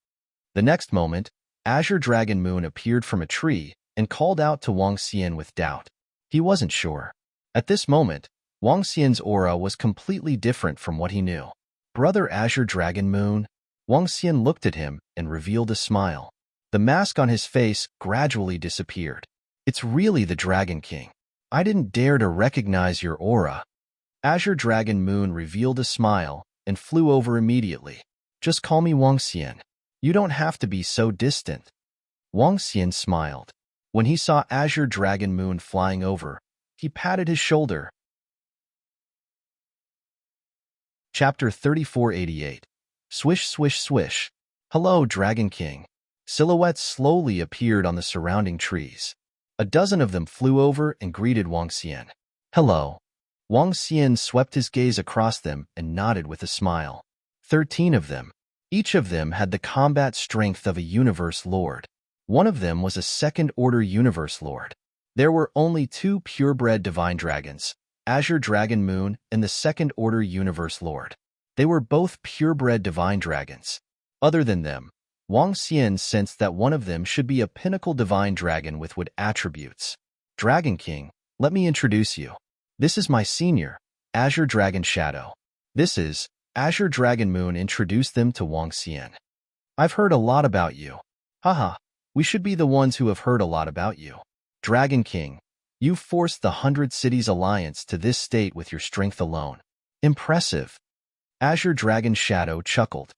The next moment, Azure Dragon Moon appeared from a tree and called out to Wang Xian with doubt. He wasn't sure. At this moment, Wang Xian's aura was completely different from what he knew. Brother Azure Dragon Moon? Wang Xian looked at him and revealed a smile. The mask on his face gradually disappeared. It's really the Dragon King. I didn't dare to recognize your aura. Azure Dragon Moon revealed a smile and flew over immediately. Just call me Wang Xian. You don't have to be so distant. Wang Xian smiled. When he saw Azure Dragon Moon flying over, he patted his shoulder. Chapter 3488. Swish, swish, swish. Hello, Dragon King. Silhouettes slowly appeared on the surrounding trees. A dozen of them flew over and greeted Wang Xian. Hello. Wang Xian swept his gaze across them and nodded with a smile. 13 of them. Each of them had the combat strength of a universe lord. One of them was a second-order universe lord. There were only 2 purebred divine dragons, Azure Dragon Moon and the second-order universe lord. They were both purebred divine dragons. Other than them, Wang Xian sensed that one of them should be a pinnacle divine dragon with what attributes. Dragon King, let me introduce you. This is my senior, Azure Dragon Shadow. This is Azure Dragon Moon. Introduced them to Wang Xian. I've heard a lot about you. Haha, we should be the ones who have heard a lot about you. Dragon King, you forced the 100 Cities Alliance to this state with your strength alone. Impressive. Azure Dragon Shadow chuckled.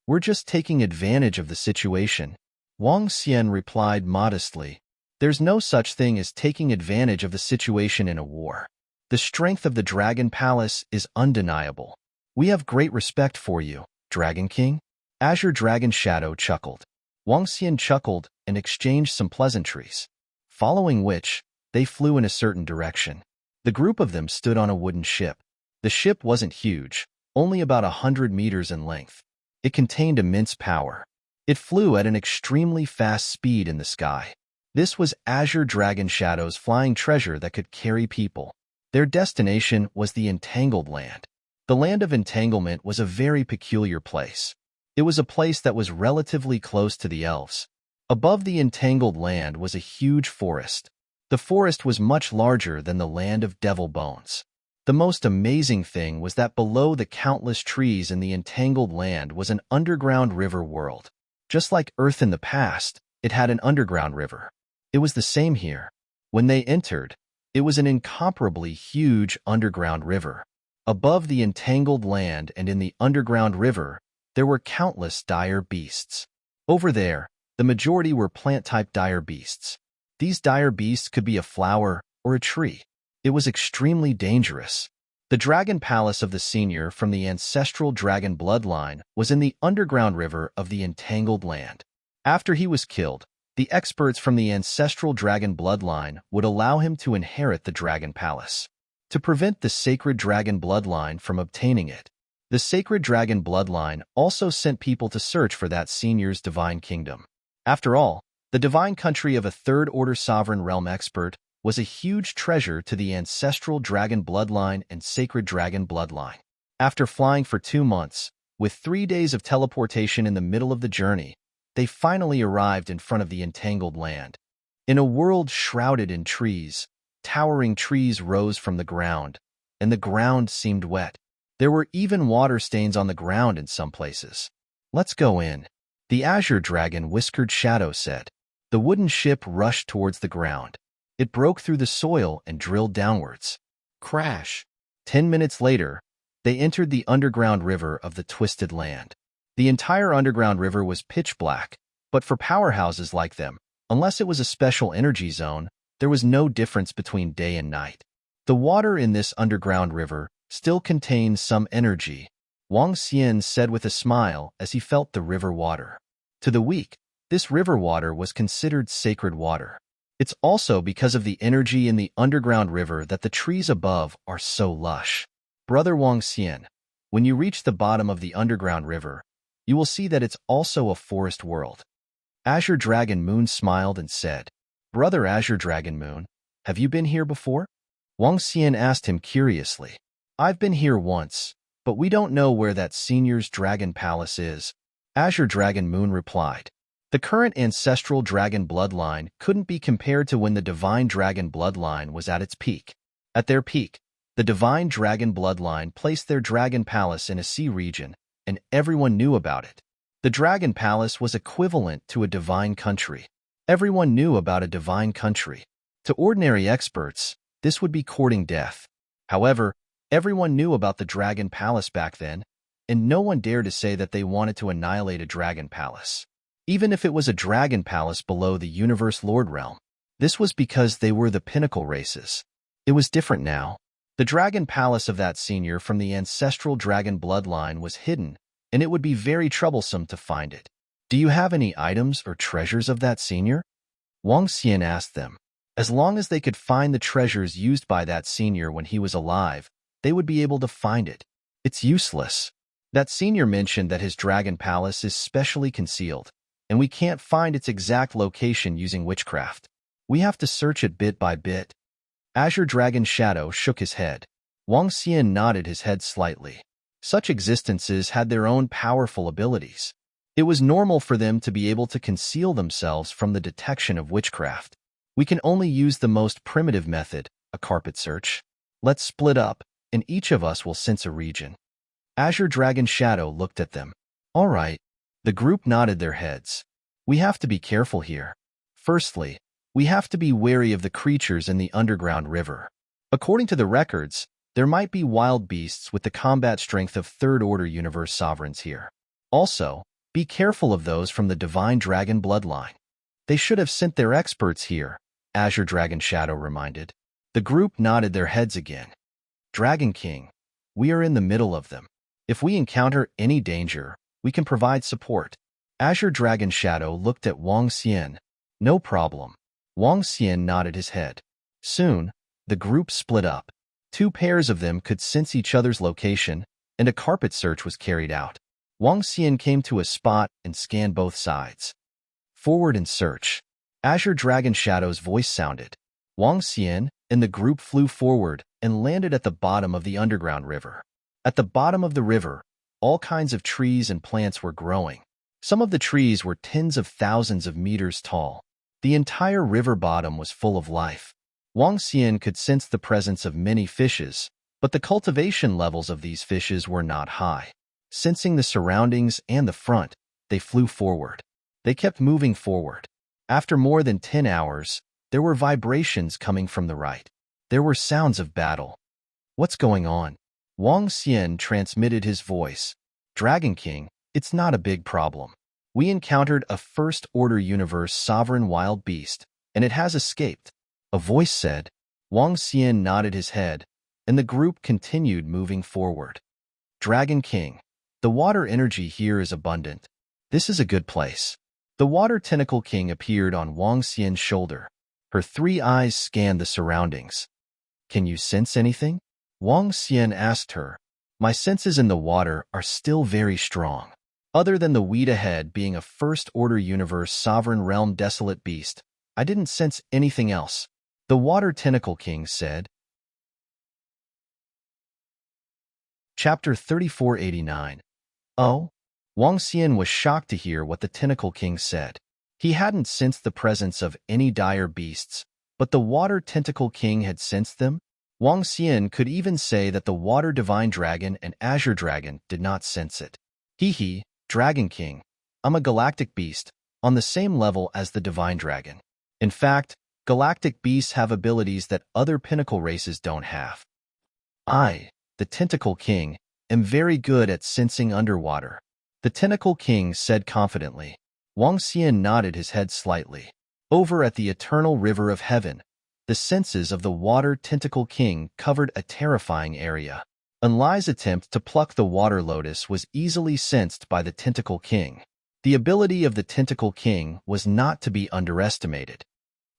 We're just taking advantage of the situation. Wang Xian replied modestly. There's no such thing as taking advantage of the situation in a war. The strength of the Dragon Palace is undeniable. We have great respect for you, Dragon King. Azure Dragon Shadow chuckled. Wang Xian chuckled and exchanged some pleasantries, following which they flew in a certain direction. The group of them stood on a wooden ship. The ship wasn't huge, only about 100 meters in length. It contained immense power. It flew at an extremely fast speed in the sky. This was Azure Dragon Shadow's flying treasure that could carry people. Their destination was the Entangled Land. The Land of Entanglement was a very peculiar place. It was a place that was relatively close to the elves. Above the Entangled Land was a huge forest. The forest was much larger than the Land of Devil Bones. The most amazing thing was that below the countless trees in the Entangled Land was an underground river world. Just like Earth in the past, it had an underground river. It was the same here. When they entered, it was an incomparably huge underground river. Above the Entangled Land and in the underground river, there were countless dire beasts. Over there, the majority were plant-type dire beasts. These dire beasts could be a flower or a tree. It was extremely dangerous. The Dragon Palace of the Senior from the ancestral dragon bloodline was in the underground river of the Entangled Land. After he was killed, the experts from the ancestral dragon bloodline would allow him to inherit the Dragon Palace. To prevent the sacred dragon bloodline from obtaining it, the sacred dragon bloodline also sent people to search for that senior's divine kingdom. After all, the divine country of a third-order sovereign realm expert was a huge treasure to the ancestral dragon bloodline and sacred dragon bloodline. After flying for 2 months, with 3 days of teleportation in the middle of the journey, they finally arrived in front of the Entangled Land. In a world shrouded in trees, towering trees rose from the ground, and the ground seemed wet. There were even water stains on the ground in some places. Let's go in, the Azure Dragon Whiskered Shadow said. The wooden ship rushed towards the ground. It broke through the soil and drilled downwards. Crash! 10 minutes later, they entered the underground river of the Twisted Land. The entire underground river was pitch black, but for powerhouses like them, unless it was a special energy zone, there was no difference between day and night. The water in this underground river still contains some energy, Wang Xian said with a smile as he felt the river water. To the weak, this river water was considered sacred water. It's also because of the energy in the underground river that the trees above are so lush. Brother Wang Xian, when you reach the bottom of the underground river, you will see that it's also a forest world. Azure Dragon Moon smiled and said, Brother Azure Dragon Moon, have you been here before? Wang Xian asked him curiously. I've been here once, but we don't know where that senior's dragon palace is. Azure Dragon Moon replied. The current ancestral dragon bloodline couldn't be compared to when the divine dragon bloodline was at its peak. At their peak, the divine dragon bloodline placed their dragon palace in a sea region, and everyone knew about it. The Dragon Palace was equivalent to a divine country. Everyone knew about a divine country. To ordinary experts, this would be courting death. However, everyone knew about the Dragon Palace back then, and no one dared to say that they wanted to annihilate a Dragon Palace. Even if it was a Dragon Palace below the Universe Lord realm, this was because they were the pinnacle races. It was different now. The Dragon Palace of that senior from the ancestral dragon bloodline was hidden, and it would be very troublesome to find it. Do you have any items or treasures of that senior? Wang Xian asked them. As long as they could find the treasures used by that senior when he was alive, they would be able to find it. It's useless. That senior mentioned that his dragon palace is specially concealed, and we can't find its exact location using witchcraft. We have to search it bit by bit. Azure Dragon Shadow shook his head. Wang Xian nodded his head slightly. Such existences had their own powerful abilities. It was normal for them to be able to conceal themselves from the detection of witchcraft. We can only use the most primitive method, a carpet search. Let's split up, and each of us will sense a region. Azure Dragon Shadow looked at them. All right. The group nodded their heads. We have to be careful here. Firstly, we have to be wary of the creatures in the underground river. According to the records, there might be wild beasts with the combat strength of Third-Order Universe sovereigns here. Also, be careful of those from the Divine Dragon bloodline. They should have sent their experts here, Azure Dragon Shadow reminded. The group nodded their heads again. Dragon King, we are in the middle of them. If we encounter any danger, we can provide support. Azure Dragon Shadow looked at Wang Xian. No problem. Wang Xian nodded his head. Soon, the group split up. 2 pairs of them could sense each other's location, and a carpet search was carried out. Wang Xian came to a spot and scanned both sides. Forward and search. Azure Dragon Shadow's voice sounded. Wang Xian and the group flew forward and landed at the bottom of the underground river. At the bottom of the river, all kinds of trees and plants were growing. Some of the trees were tens of thousands of meters tall. The entire river bottom was full of life. Wang Xian could sense the presence of many fishes, but the cultivation levels of these fishes were not high. Sensing the surroundings and the front, they flew forward. They kept moving forward. After more than 10 hours, there were vibrations coming from the right. There were sounds of battle. What's going on? Wang Xian transmitted his voice. Dragon King, it's not a big problem. We encountered a First-Order Universe sovereign wild beast, and it has escaped. A voice said. Wang Xian nodded his head, and the group continued moving forward. Dragon King, the water energy here is abundant. This is a good place. The Water Tentacle King appeared on Wang Xian's shoulder. Her 3 eyes scanned the surroundings. Can you sense anything? Wang Xian asked her. My senses in the water are still very strong. Other than the weed ahead being a First-Order Universe sovereign realm desolate beast, I didn't sense anything else. The Water Tentacle King said. Chapter 3489. Oh? Wang Xian was shocked to hear what the Tentacle King said. He hadn't sensed the presence of any dire beasts, but the Water Tentacle King had sensed them. Wang Xian could even say that the Water Divine Dragon and Azure Dragon did not sense it. Hee, Dragon King, I'm a galactic beast, on the same level as the Divine Dragon. In fact, galactic beasts have abilities that other pinnacle races don't have. I, the Tentacle King, am very good at sensing underwater. The Tentacle King said confidently. Wang Xian nodded his head slightly. Over at the Eternal River of Heaven, the senses of the Water Tentacle King covered a terrifying area. Enlai's attempt to pluck the water lotus was easily sensed by the Tentacle King. The ability of the Tentacle King was not to be underestimated.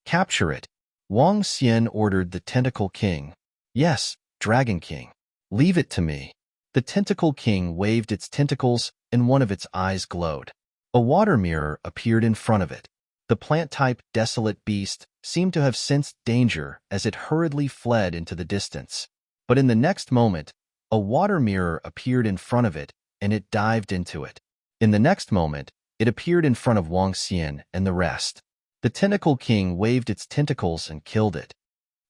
Capture it. Wang Xian ordered the Tentacle King. Yes, Dragon King. Leave it to me. The Tentacle King waved its tentacles, and one of its eyes glowed. A water mirror appeared in front of it. The plant-type desolate beast seemed to have sensed danger as it hurriedly fled into the distance. But in the next moment, a water mirror appeared in front of it, and it dived into it. In the next moment, it appeared in front of Wang Xian and the rest. The Tentacle King waved its tentacles and killed it.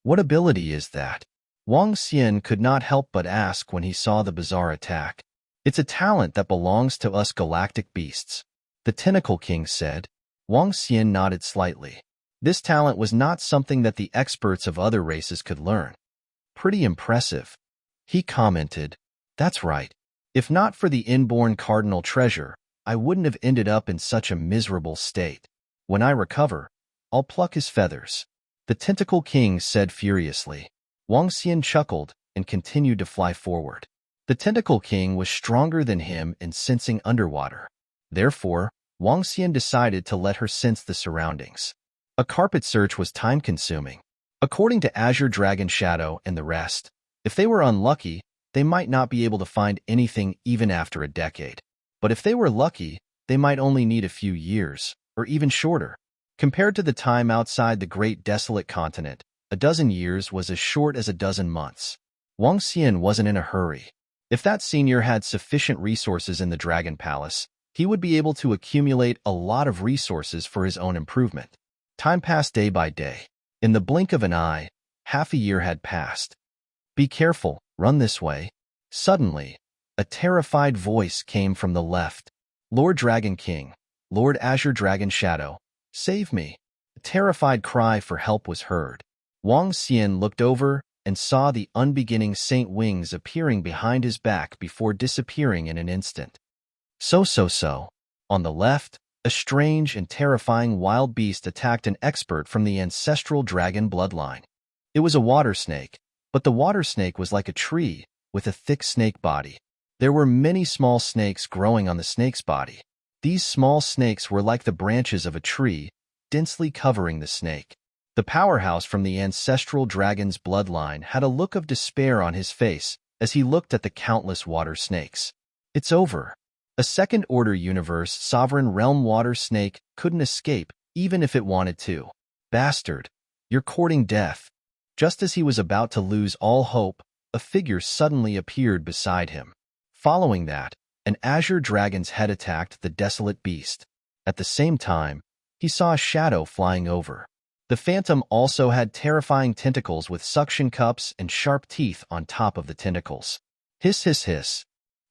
What ability is that? Wang Xian could not help but ask when he saw the bizarre attack. It's a talent that belongs to us galactic beasts, the Tentacle King said. Wang Xian nodded slightly. This talent was not something that the experts of other races could learn. Pretty impressive. He commented. That's right. If not for the inborn cardinal treasure, I wouldn't have ended up in such a miserable state. When I recover, I'll pluck his feathers. The Tentacle King said furiously. Wang Xian chuckled and continued to fly forward. The Tentacle King was stronger than him in sensing underwater. Therefore, Wang Xian decided to let her sense the surroundings. A carpet search was time-consuming. According to Azure Dragon Shadow and the rest, If they were unlucky, they might not be able to find anything even after a decade. But if they were lucky, they might only need a few years, or even shorter. Compared to the time outside the great desolate continent, a dozen years was as short as a dozen months. Wang Xian wasn't in a hurry. If that senior had sufficient resources in the Dragon Palace, he would be able to accumulate a lot of resources for his own improvement. Time passed day by day. In the blink of an eye, half a year had passed. Be careful, run this way. Suddenly, a terrified voice came from the left. Lord Dragon King, Lord Azure Dragon Shadow, save me. A terrified cry for help was heard. Wang Xian looked over and saw the unbeginning saint wings appearing behind his back before disappearing in an instant. So. On the left, a strange and terrifying wild beast attacked an expert from the ancestral dragon bloodline. It was a water snake, but the water snake was like a tree with a thick snake body. There were many small snakes growing on the snake's body. These small snakes were like the branches of a tree, densely covering the snake. The powerhouse from the ancestral dragon's bloodline had a look of despair on his face as he looked at the countless water snakes. It's over. A second-order universe sovereign realm water snake couldn't escape even if it wanted to. Bastard, you're courting death. Just as he was about to lose all hope, a figure suddenly appeared beside him. Following that, an azure dragon's head attacked the desolate beast. At the same time, he saw a shadow flying over. The phantom also had terrifying tentacles with suction cups and sharp teeth on top of the tentacles. Hiss, hiss, hiss.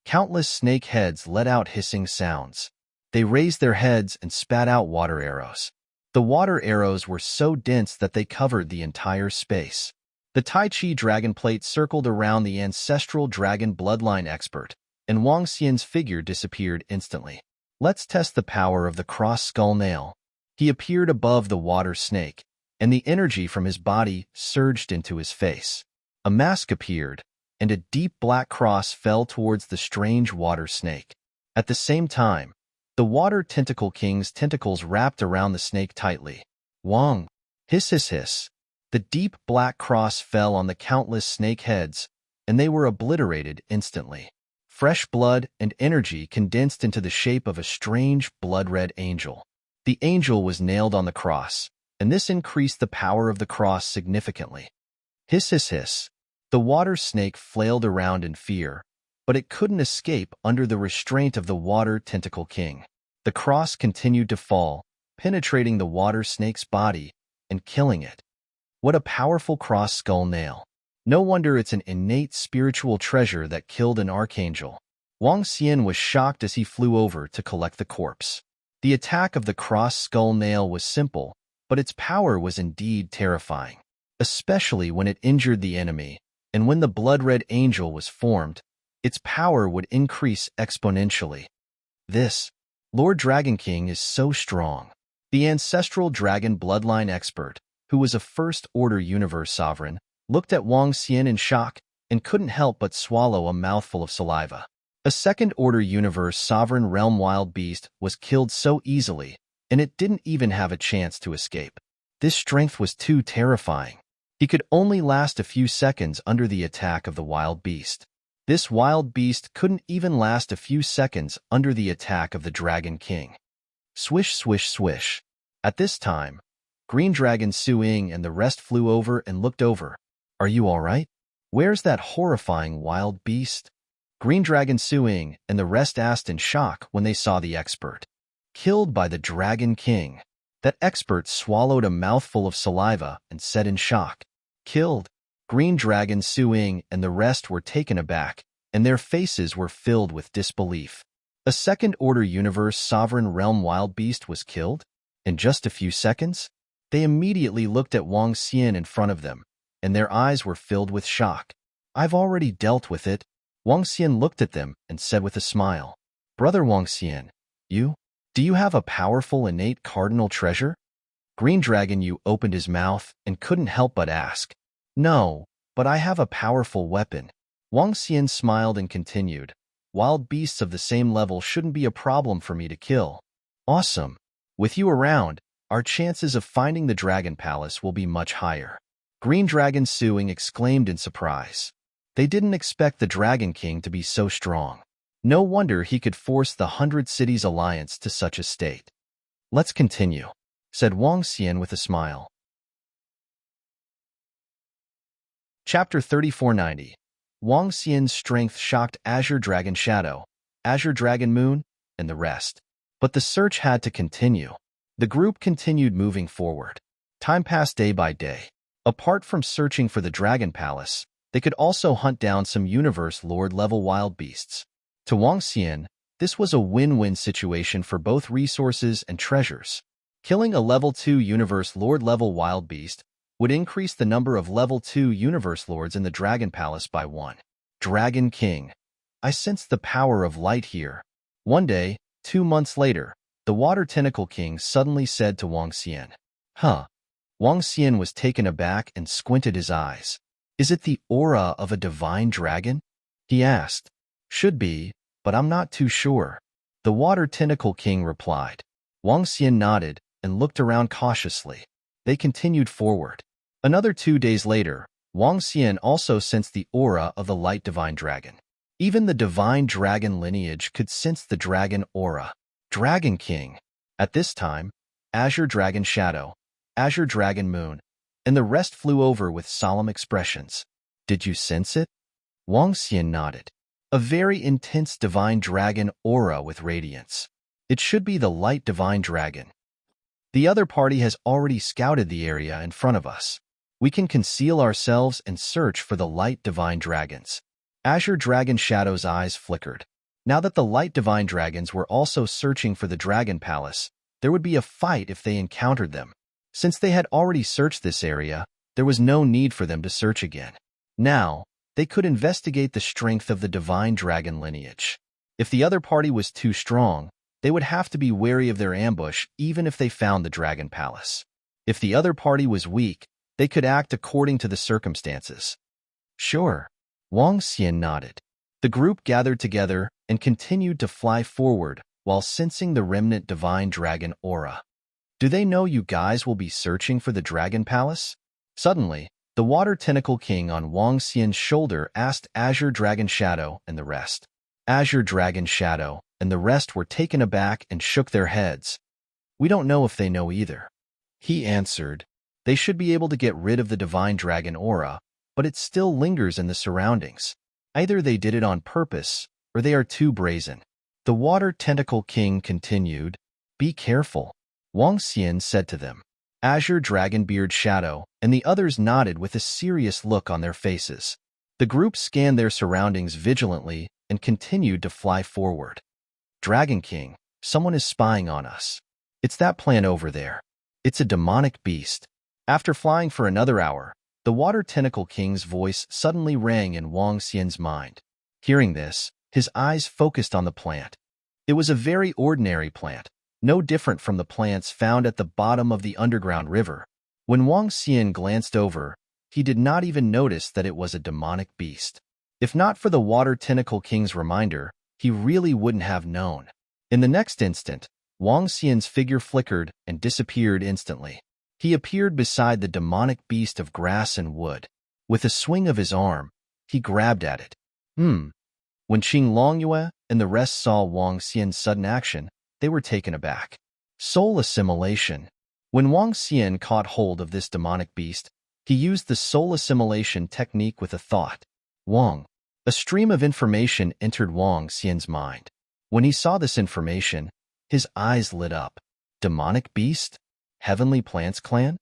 Countless snake heads let out hissing sounds. They raised their heads and spat out water arrows. The water arrows were so dense that they covered the entire space. The Tai Chi dragon plate circled around the ancestral dragon bloodline expert, and Wang Xian's figure disappeared instantly. Let's test the power of the cross-skull nail. He appeared above the water snake, and the energy from his body surged into his face. A mask appeared, and a deep black cross fell towards the strange water snake. At the same time, the water tentacle king's tentacles wrapped around the snake tightly. Wang! Hiss, hiss, hiss. The deep black cross fell on the countless snake heads, and they were obliterated instantly. Fresh blood and energy condensed into the shape of a strange blood-red angel. The angel was nailed on the cross, and this increased the power of the cross significantly. Hiss, hiss, hiss. The water snake flailed around in fear, but it couldn't escape under the restraint of the water tentacle king. The cross continued to fall, penetrating the water snake's body and killing it. What a powerful cross-skull nail. No wonder it's an innate spiritual treasure that killed an archangel. Wang Xian was shocked as he flew over to collect the corpse. The attack of the cross-skull nail was simple, but its power was indeed terrifying, especially when it injured the enemy, and when the blood-red angel was formed, its power would increase exponentially. This, Lord Dragon King, is so strong. The ancestral dragon bloodline expert, who was a first-order universe sovereign, looked at Wang Xian in shock and couldn't help but swallow a mouthful of saliva. A second-order universe sovereign realm wild beast was killed so easily, and it didn't even have a chance to escape. This strength was too terrifying. He could only last a few seconds under the attack of the wild beast. This wild beast couldn't even last a few seconds under the attack of the Dragon King. Swish, swish, swish. At this time, Green Dragon Su-Ying and the rest flew over and looked over. Are you all right? Where's that horrifying wild beast? Green Dragon Su-Ying and the rest asked in shock when they saw the expert. Killed by the Dragon King. That expert swallowed a mouthful of saliva and said in shock. Killed. Green Dragon Su-Ying and the rest were taken aback, and their faces were filled with disbelief. A second-order universe sovereign realm wild beast was killed? In just a few seconds? They immediately looked at Wang Xian in front of them, and their eyes were filled with shock. I've already dealt with it. Wang Xian looked at them and said with a smile. Brother Wang Xian, do you have a powerful innate cardinal treasure? Green Dragon Yu opened his mouth and couldn't help but ask. No, but I have a powerful weapon. Wang Xian smiled and continued. Wild beasts of the same level shouldn't be a problem for me to kill. Awesome. With you around, our chances of finding the Dragon Palace will be much higher. Green Dragon Su-Ying exclaimed in surprise. They didn't expect the Dragon King to be so strong. No wonder he could force the 100 Cities Alliance to such a state. Let's continue, said Wang Xian with a smile. Chapter 3490. Wang Xian's strength shocked Azure Dragon Shadow, Azure Dragon Moon, and the rest. But the search had to continue. The group continued moving forward. Time passed day by day. Apart from searching for the Dragon Palace, they could also hunt down some Universe Lord-level wild beasts. To Wang Xian, this was a win-win situation for both resources and treasures. Killing a Level 2 Universe Lord-level wild beast would increase the number of Level 2 Universe Lords in the Dragon Palace by 1. Dragon King. I sensed the power of light here. One day, 2 months later, the Water Tentacle King suddenly said to Wang Xian. Huh. Wang Xian was taken aback and squinted his eyes. Is it the aura of a divine dragon? He asked. Should be, but I'm not too sure. The Water Tentacle King replied. Wang Xian nodded and looked around cautiously. They continued forward. Another 2 days later, Wang Xian also sensed the aura of the light divine dragon. Even the divine dragon lineage could sense the dragon aura. Dragon King. At this time, Azure Dragon Shadow, Azure Dragon Moon, and the rest flew over with solemn expressions. Did you sense it? Wang Xian nodded. A very intense divine dragon aura with radiance. It should be the light divine dragon. The other party has already scouted the area in front of us. We can conceal ourselves and search for the light divine dragons. Azure Dragon Shadow's eyes flickered. Now that the light divine dragons were also searching for the Dragon Palace, there would be a fight if they encountered them. Since they had already searched this area, there was no need for them to search again. Now, they could investigate the strength of the divine dragon lineage. If the other party was too strong, they would have to be wary of their ambush even if they found the Dragon Palace. If the other party was weak, they could act according to the circumstances. Sure. Wang Xian nodded. The group gathered together and continued to fly forward while sensing the remnant divine dragon aura. Do they know you guys will be searching for the Dragon Palace? Suddenly, the Water Tentacle King on Wang Xian's shoulder asked Azure Dragon Shadow and the rest. Azure Dragon Shadow and the rest were taken aback and shook their heads. We don't know if they know either. He answered. They should be able to get rid of the divine dragon aura, but it still lingers in the surroundings. Either they did it on purpose, or they are too brazen. The Water Tentacle King continued. Be careful. Wang Xian said to them. Azure Dragonbeard Shadow and the others nodded with a serious look on their faces. The group scanned their surroundings vigilantly and continued to fly forward. Dragon King, someone is spying on us. It's that plant over there. It's a demonic beast. After flying for another hour, the Water Tentacle King's voice suddenly rang in Wang Xian's mind. Hearing this, his eyes focused on the plant. It was a very ordinary plant, no different from the plants found at the bottom of the underground river. When Wang Xian glanced over, he did not even notice that it was a demonic beast. If not for the Water Tentacle King's reminder, he really wouldn't have known. In the next instant, Wang Xian's figure flickered and disappeared instantly. He appeared beside the demonic beast of grass and wood. With a swing of his arm, he grabbed at it. When Qing Longyue and the rest saw Wang Xian's sudden action, they were taken aback. Soul assimilation. When Wang Xian caught hold of this demonic beast, he used the soul assimilation technique with a thought. Wang. A stream of information entered Wang Xian's mind. When he saw this information, his eyes lit up. Demonic beast? Heavenly Plants Clan?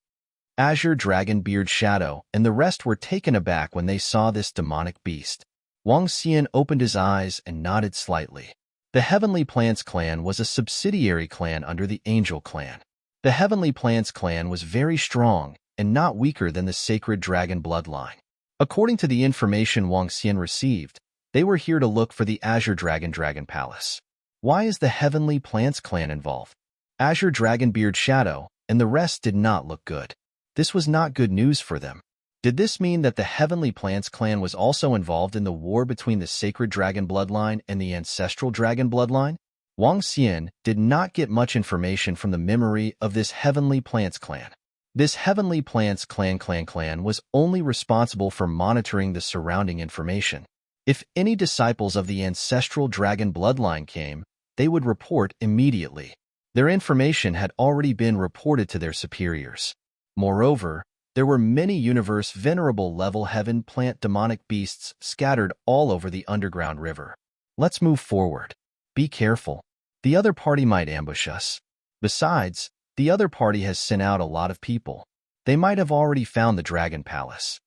Azure Dragonbeard Shadow and the rest were taken aback when they saw this demonic beast. Wang Xian opened his eyes and nodded slightly. The Heavenly Plants Clan was a subsidiary clan under the Angel Clan. The Heavenly Plants Clan was very strong and not weaker than the Sacred Dragon bloodline. According to the information Wang Xian received, they were here to look for the Azure Dragon Palace. Why is the Heavenly Plants Clan involved? Azure Dragonbeard Shadow and the rest did not look good. This was not good news for them. Did this mean that the Heavenly Plants Clan was also involved in the war between the Sacred Dragon bloodline and the Ancestral Dragon bloodline? Wang Xian did not get much information from the memory of this Heavenly Plants Clan. This heavenly plants clan was only responsible for monitoring the surrounding information. If any disciples of the ancestral dragon bloodline came, they would report immediately. Their information had already been reported to their superiors. Moreover, there were many universe-venerable level heaven plant demonic beasts scattered all over the underground river. Let's move forward. Be careful. The other party might ambush us. Besides, the other party has sent out a lot of people. They might have already found the Dragon Palace,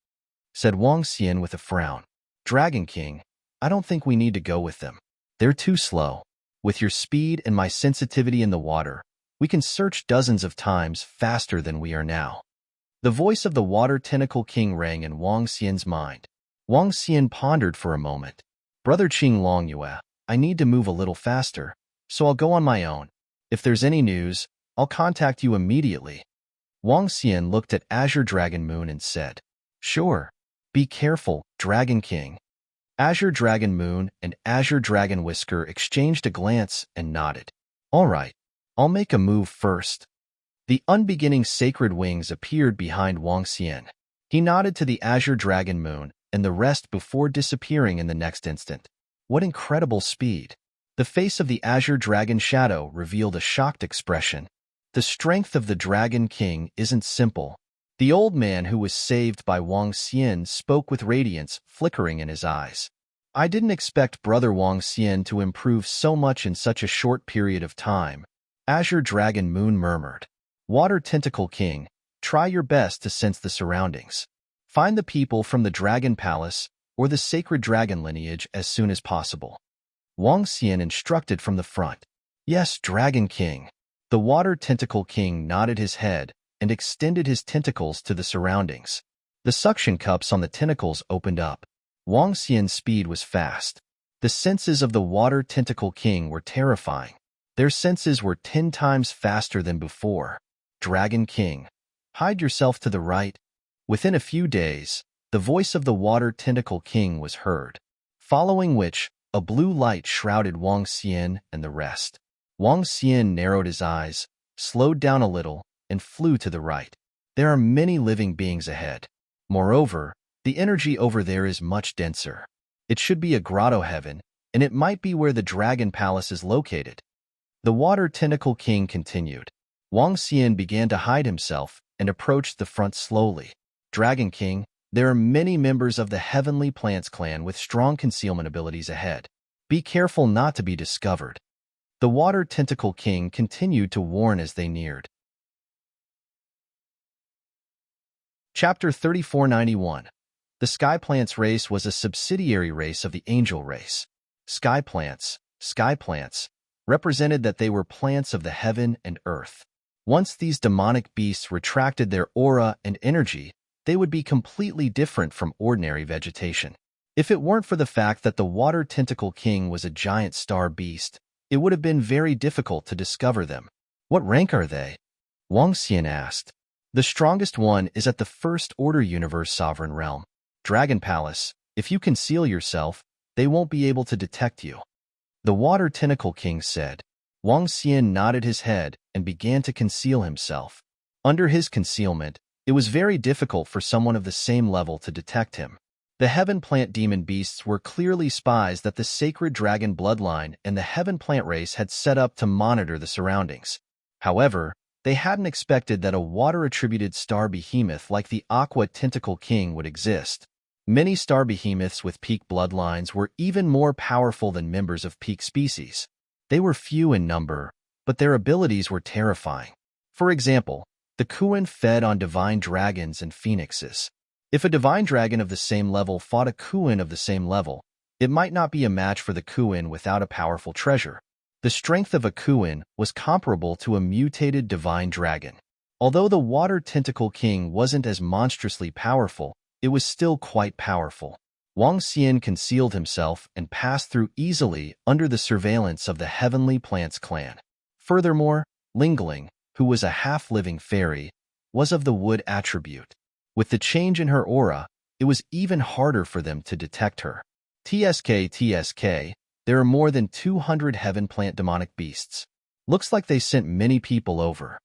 said Wang Xian with a frown. Dragon King, I don't think we need to go with them. They're too slow. With your speed and my sensitivity in the water, we can search dozens of times faster than we are now. The voice of the Water Tentacle King rang in Wang Xian's mind. Wang Xian pondered for a moment. Brother Qing Longyue, I need to move a little faster, so I'll go on my own. If there's any news, I'll contact you immediately. Wang Xian looked at Azure Dragon Moon and said, Sure. Be careful, Dragon King. Azure Dragon Moon and Azure Dragon Whisker exchanged a glance and nodded. All right, I'll make a move first. The unbeginning sacred wings appeared behind Wang Xian. He nodded to the Azure Dragon Moon and the rest before disappearing in the next instant. What incredible speed! The face of the Azure Dragon Shadow revealed a shocked expression. The strength of the Dragon King isn't simple. The old man who was saved by Wang Xian spoke with radiance flickering in his eyes. I didn't expect Brother Wang Xian to improve so much in such a short period of time, Azure Dragon Moon murmured. Water Tentacle King, try your best to sense the surroundings. Find the people from the Dragon Palace or the sacred dragon lineage as soon as possible. Wang Xian instructed from the front. Yes, Dragon King. The Water Tentacle King nodded his head and extended his tentacles to the surroundings. The suction cups on the tentacles opened up. Wang Xian's speed was fast. The senses of the Water Tentacle King were terrifying. Their senses were 10 times faster than before. Dragon King, hide yourself to the right. Within a few days, the voice of the Water Tentacle King was heard, following which a blue light shrouded Wang Xian and the rest. Wang Xian narrowed his eyes, slowed down a little, and flew to the right. There are many living beings ahead. Moreover, the energy over there is much denser. It should be a grotto heaven, and it might be where the Dragon Palace is located. The Water Tentacle King continued. Wang Xian began to hide himself and approached the front slowly. Dragon King, there are many members of the Heavenly Plants clan with strong concealment abilities ahead. Be careful not to be discovered. The Water Tentacle King continued to warn as they neared. Chapter 3491. The Sky Plants race was a subsidiary race of the Angel race. Sky Plants, represented that they were plants of the heaven and earth. Once these demonic beasts retracted their aura and energy, they would be completely different from ordinary vegetation. If it weren't for the fact that the Water Tentacle King was a giant star beast, it would have been very difficult to discover them. What rank are they? Wang Xian asked. The strongest one is at the First Order Universe Sovereign Realm. Dragon Palace, if you conceal yourself, they won't be able to detect you. The Water Tentacle King said. Wang Xian nodded his head and began to conceal himself. Under his concealment, it was very difficult for someone of the same level to detect him. The Heaven Plant Demon Beasts were clearly spies that the Sacred Dragon Bloodline and the Heaven Plant race had set up to monitor the surroundings. However, they hadn't expected that a water-attributed star behemoth like the Aqua Tentacle King would exist. Many star behemoths with peak bloodlines were even more powerful than members of peak species. They were few in number, but their abilities were terrifying. For example, the Kuan fed on divine dragons and phoenixes. If a divine dragon of the same level fought a Kuan of the same level, it might not be a match for the Kuan without a powerful treasure. The strength of a Kuan was comparable to a mutated divine dragon. Although the Water Tentacle King wasn't as monstrously powerful, it was still quite powerful. Wang Xian concealed himself and passed through easily under the surveillance of the Heavenly Plants clan. Furthermore, Lingling, who was a half-living fairy, was of the wood attribute. With the change in her aura, it was even harder for them to detect her. TSK, there are more than 200 Heaven Plant demonic beasts. Looks like they sent many people over.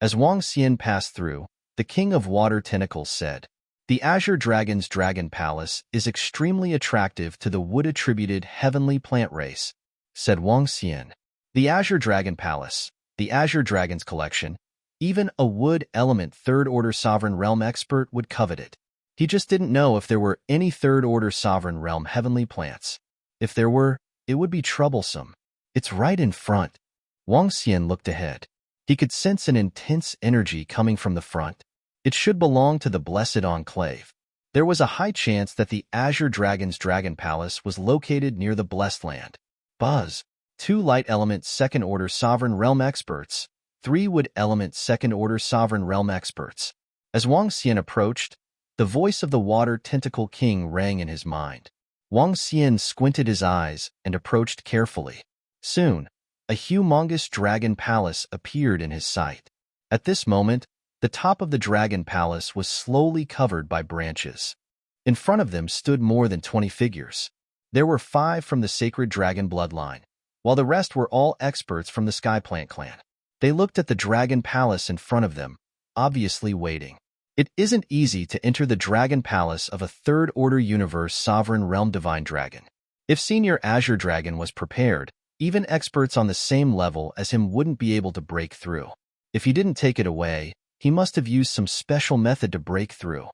As Wang Xian passed through, the King of Water Tentacles said. The Azure Dragon's Dragon Palace is extremely attractive to the wood-attributed heavenly plant race, said Wang Xian. The Azure Dragon Palace, the Azure Dragon's collection, even a wood element third-order sovereign realm expert would covet it. He just didn't know if there were any third-order sovereign realm heavenly plants. If there were, it would be troublesome. It's right in front. Wang Xian looked ahead. He could sense an intense energy coming from the front. It should belong to the Blessed Enclave. There was a high chance that the Azure Dragon's Dragon Palace was located near the Blessed Land. Buzz. 2 light element second-order sovereign realm experts, 3 wood element second-order sovereign realm experts. As Wang Xian approached, the voice of the Water Tentacle King rang in his mind. Wang Xian squinted his eyes and approached carefully. Soon, a humongous dragon palace appeared in his sight. At this moment, the top of the dragon palace was slowly covered by branches. In front of them stood more than 20 figures. There were 5 from the sacred dragon bloodline, while the rest were all experts from the Skyplant clan. They looked at the dragon palace in front of them, obviously waiting. It isn't easy to enter the dragon palace of a third-order universe sovereign realm divine dragon. If Senior Azure Dragon was prepared, even experts on the same level as him wouldn't be able to break through. If he didn't take it away, he must have used some special method to break through.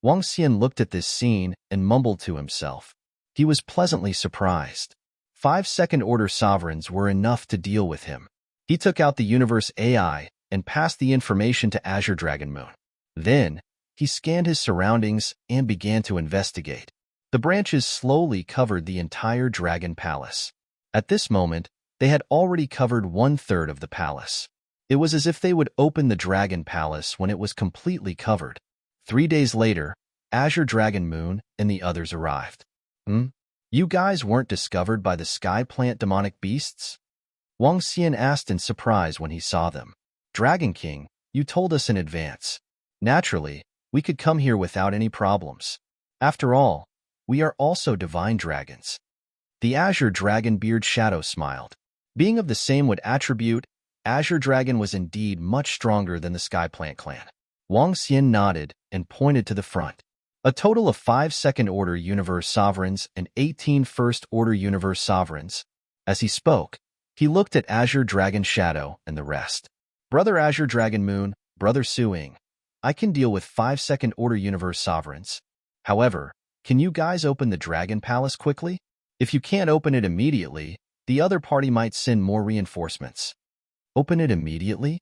Wang Xian looked at this scene and mumbled to himself. He was pleasantly surprised. 5 second-order sovereigns were enough to deal with him. He took out the universe AI and passed the information to Azure Dragon Moon. Then, he scanned his surroundings and began to investigate. The branches slowly covered the entire dragon palace. At this moment, they had already covered 1/3 of the palace. It was as if they would open the dragon palace when it was completely covered. 3 days later, Azure Dragon Moon and the others arrived. You guys weren't discovered by the sky plant demonic beasts? Wang Xian asked in surprise when he saw them. Dragon King, you told us in advance. Naturally, we could come here without any problems. After all, we are also divine dragons. The Azure Dragon Beard Shadow smiled. Being of the same wood attribute, Azure Dragon was indeed much stronger than the Skyplant clan. Wang Xian nodded and pointed to the front. A total of 5 second-order universe sovereigns and 18 first-order universe sovereigns. As he spoke, he looked at Azure Dragon Shadow and the rest. Brother Azure Dragon Moon, Brother Suing, I can deal with 5 second-order universe sovereigns. However, can you guys open the Dragon Palace quickly? If you can't open it immediately, the other party might send more reinforcements. Open it immediately?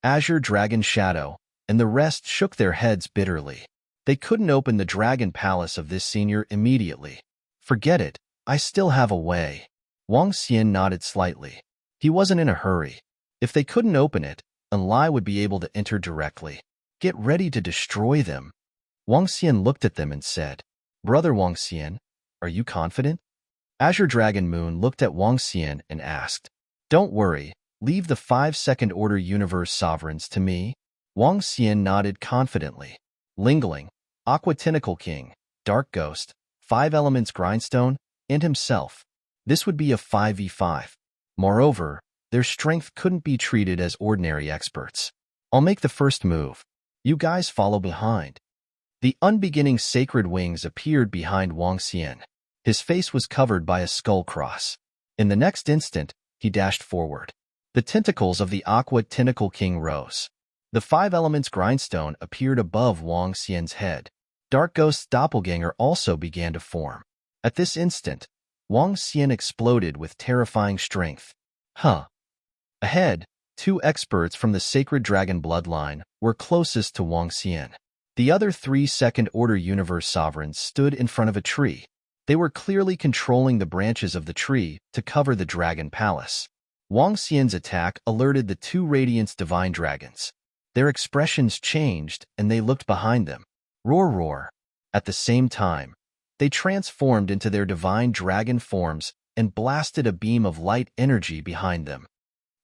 Azure Dragon Shadow and the rest shook their heads bitterly. They couldn't open the Dragon Palace of this senior immediately. Forget it, I still have a way. Wang Xian nodded slightly. He wasn't in a hurry. If they couldn't open it, Enlai would be able to enter directly. Get ready to destroy them. Wang Xian looked at them and said, Brother Wang Xian, are you confident? Azure Dragon Moon looked at Wang Xian and asked, Don't worry, leave the 5 second-order universe sovereigns to me. Wang Xian nodded confidently. Lingling, Aqua Tentacle King, Dark Ghost, 5 Elements Grindstone, and himself. This would be a 5v5. Moreover, their strength couldn't be treated as ordinary experts. I'll make the first move. You guys follow behind. The unbeginning sacred wings appeared behind Wang Xian. His face was covered by a skull cross. In the next instant, he dashed forward. The tentacles of the Aqua Tentacle King rose. The 5 Elements Grindstone appeared above Wang Xian's head. Dark Ghost's doppelganger also began to form. At this instant, Wang Xian exploded with terrifying strength. Ahead, 2 experts from the sacred dragon bloodline were closest to Wang Xian. The other 3 second-order universe sovereigns stood in front of a tree. They were clearly controlling the branches of the tree to cover the dragon palace. Wang Xian's attack alerted the 2 Radiance divine dragons. Their expressions changed and they looked behind them. Roar, roar. At the same time, they transformed into their divine dragon forms and blasted a beam of light energy behind them.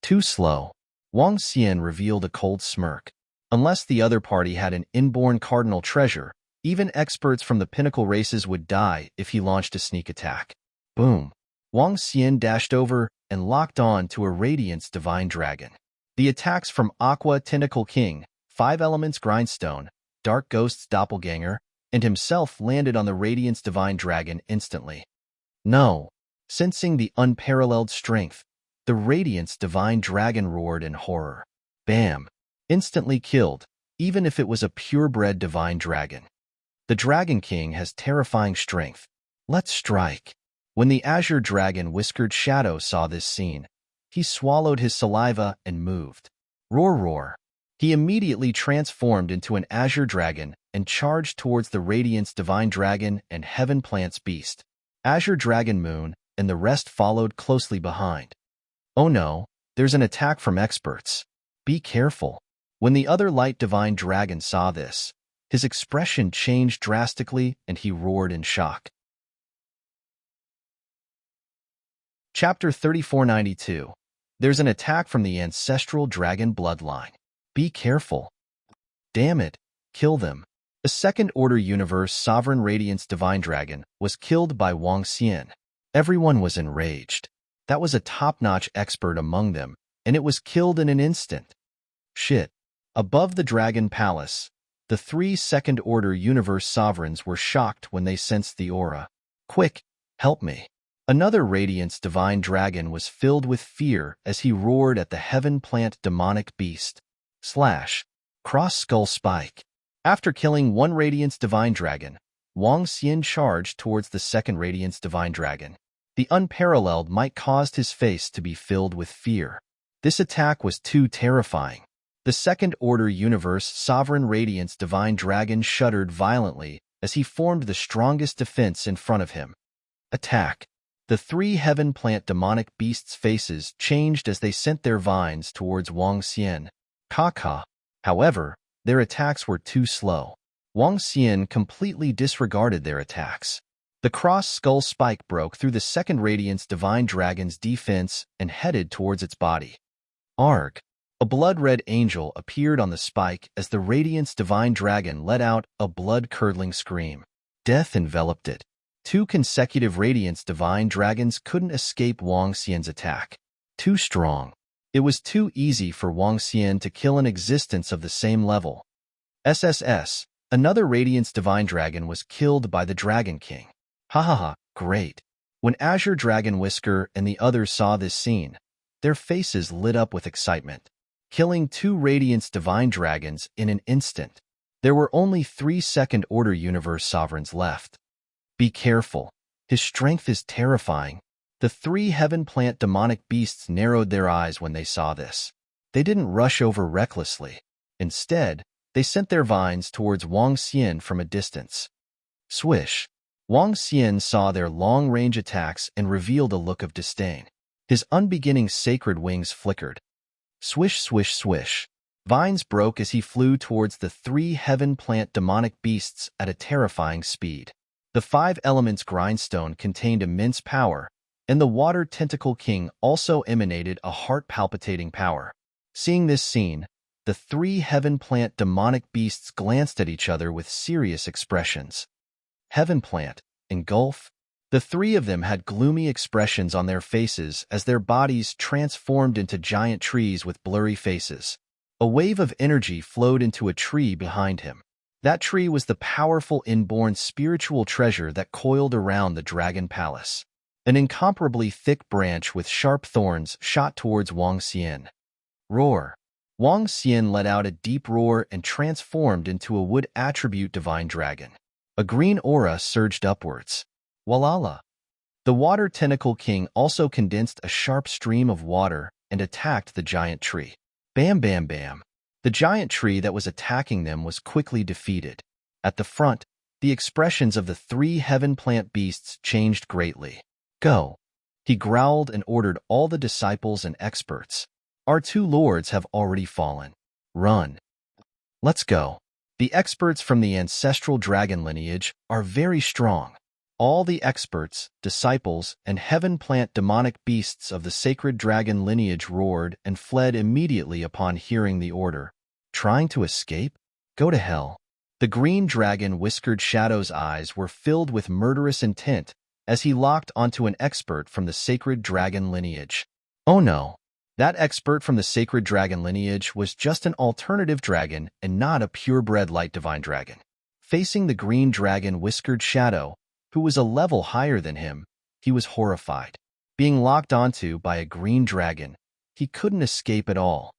Too slow. Wang Xian revealed a cold smirk. Unless the other party had an inborn cardinal treasure, even experts from the pinnacle races would die if he launched a sneak attack. Boom. Wang Xian dashed over and locked on to a Radiance divine dragon. The attacks from Aqua Tentacle King, five elements grindstone, dark ghost's doppelganger, and himself landed on the Radiant's divine dragon instantly. No. Sensing the unparalleled strength, the Radiant's divine dragon roared in horror. Bam! Instantly killed, even if it was a purebred divine dragon. The Dragon King has terrifying strength. Let's strike. When the Azure Dragon Whiskered Shadow saw this scene, he swallowed his saliva and moved. Roar, roar. He immediately transformed into an Azure Dragon and charged towards the Radiant's divine dragon and Heaven Plant's beast. Azure Dragon Moon and the rest followed closely behind. Oh no, there's an attack from experts. Be careful. When the other light divine dragon saw this, his expression changed drastically and he roared in shock. Chapter 3492. There's an attack from the ancestral dragon bloodline. Be careful. Damn it, kill them. The second-order universe sovereign Radiant's divine dragon was killed by Wang Xian. Everyone was enraged. That was a top-notch expert among them, and it was killed in an instant. Shit. Above the Dragon Palace, the three second-order universe sovereigns were shocked when they sensed the aura. Quick, help me. Another Radiant's divine dragon was filled with fear as he roared at the Heaven Plant demonic beast. Slash. Cross Skull Spike. After killing one Radiant's divine dragon, Wang Xian charged towards the second Radiant's divine dragon. The unparalleled might caused his face to be filled with fear. This attack was too terrifying. The second-order universe sovereign Radiant's divine dragon shuddered violently as he formed the strongest defense in front of him. Attack. The three Heaven Plant demonic beasts' faces changed as they sent their vines towards Wang Xian. Ka. However, their attacks were too slow. Wang Xian completely disregarded their attacks. The cross-skull spike broke through the second Radiant's divine dragon's defense and headed towards its body. Arg! A blood-red angel appeared on the spike as the Radiant's divine dragon let out a blood-curdling scream. Death enveloped it. Two consecutive Radiant's divine dragons couldn't escape Wang Xian's attack. Too strong. It was too easy for Wang Xian to kill an existence of the same level. SSS, another Radiant's divine dragon was killed by the Dragon King. Ha, great. When Azure Dragon Whisker and the others saw this scene, their faces lit up with excitement. Killing two Radiant's divine dragons in an instant. There were only 3 second-order universe sovereigns left. Be careful. His strength is terrifying. The 3 Heaven Plant demonic beasts narrowed their eyes when they saw this. They didn't rush over recklessly. Instead, they sent their vines towards Wang Xian from a distance. Swish. Wang Xian saw their long-range attacks and revealed a look of disdain. His unbeginning sacred wings flickered. Swish, swish, swish. Vines broke as he flew towards the 3 Heaven Plant demonic beasts at a terrifying speed. The 5 elements grindstone contained immense power, and the Water Tentacle King also emanated a heart-palpitating power. Seeing this scene, the 3 Heaven Plant demonic beasts glanced at each other with serious expressions. Heaven Plant, engulf. The 3 of them had gloomy expressions on their faces as their bodies transformed into giant trees with blurry faces. A wave of energy flowed into a tree behind him. That tree was the powerful inborn spiritual treasure that coiled around the Dragon Palace. An incomparably thick branch with sharp thorns shot towards Wang Xian. Roar. Wang Xian let out a deep roar and transformed into a wood attribute divine dragon. A green aura surged upwards. Walala. The Water Tentacle King also condensed a sharp stream of water and attacked the giant tree. Bam, bam, bam. The giant tree that was attacking them was quickly defeated. At the front, the expressions of the 3 Heaven Plant beasts changed greatly. Go. He growled and ordered all the disciples and experts. Our 2 lords have already fallen. Run. Let's go. The experts from the ancestral dragon lineage are very strong. All the experts, disciples, and Heaven Plant demonic beasts of the sacred dragon lineage roared and fled immediately upon hearing the order. Trying to escape? Go to hell. The green dragon Whiskered Shadow's eyes were filled with murderous intent as he locked onto an expert from the sacred dragon lineage. Oh no. That expert from the sacred dragon lineage was just an alternative dragon and not a purebred light divine dragon. Facing the green dragon whiskered shadow, who was a level higher than him, he was horrified. Being locked onto by a green dragon, he couldn't escape at all.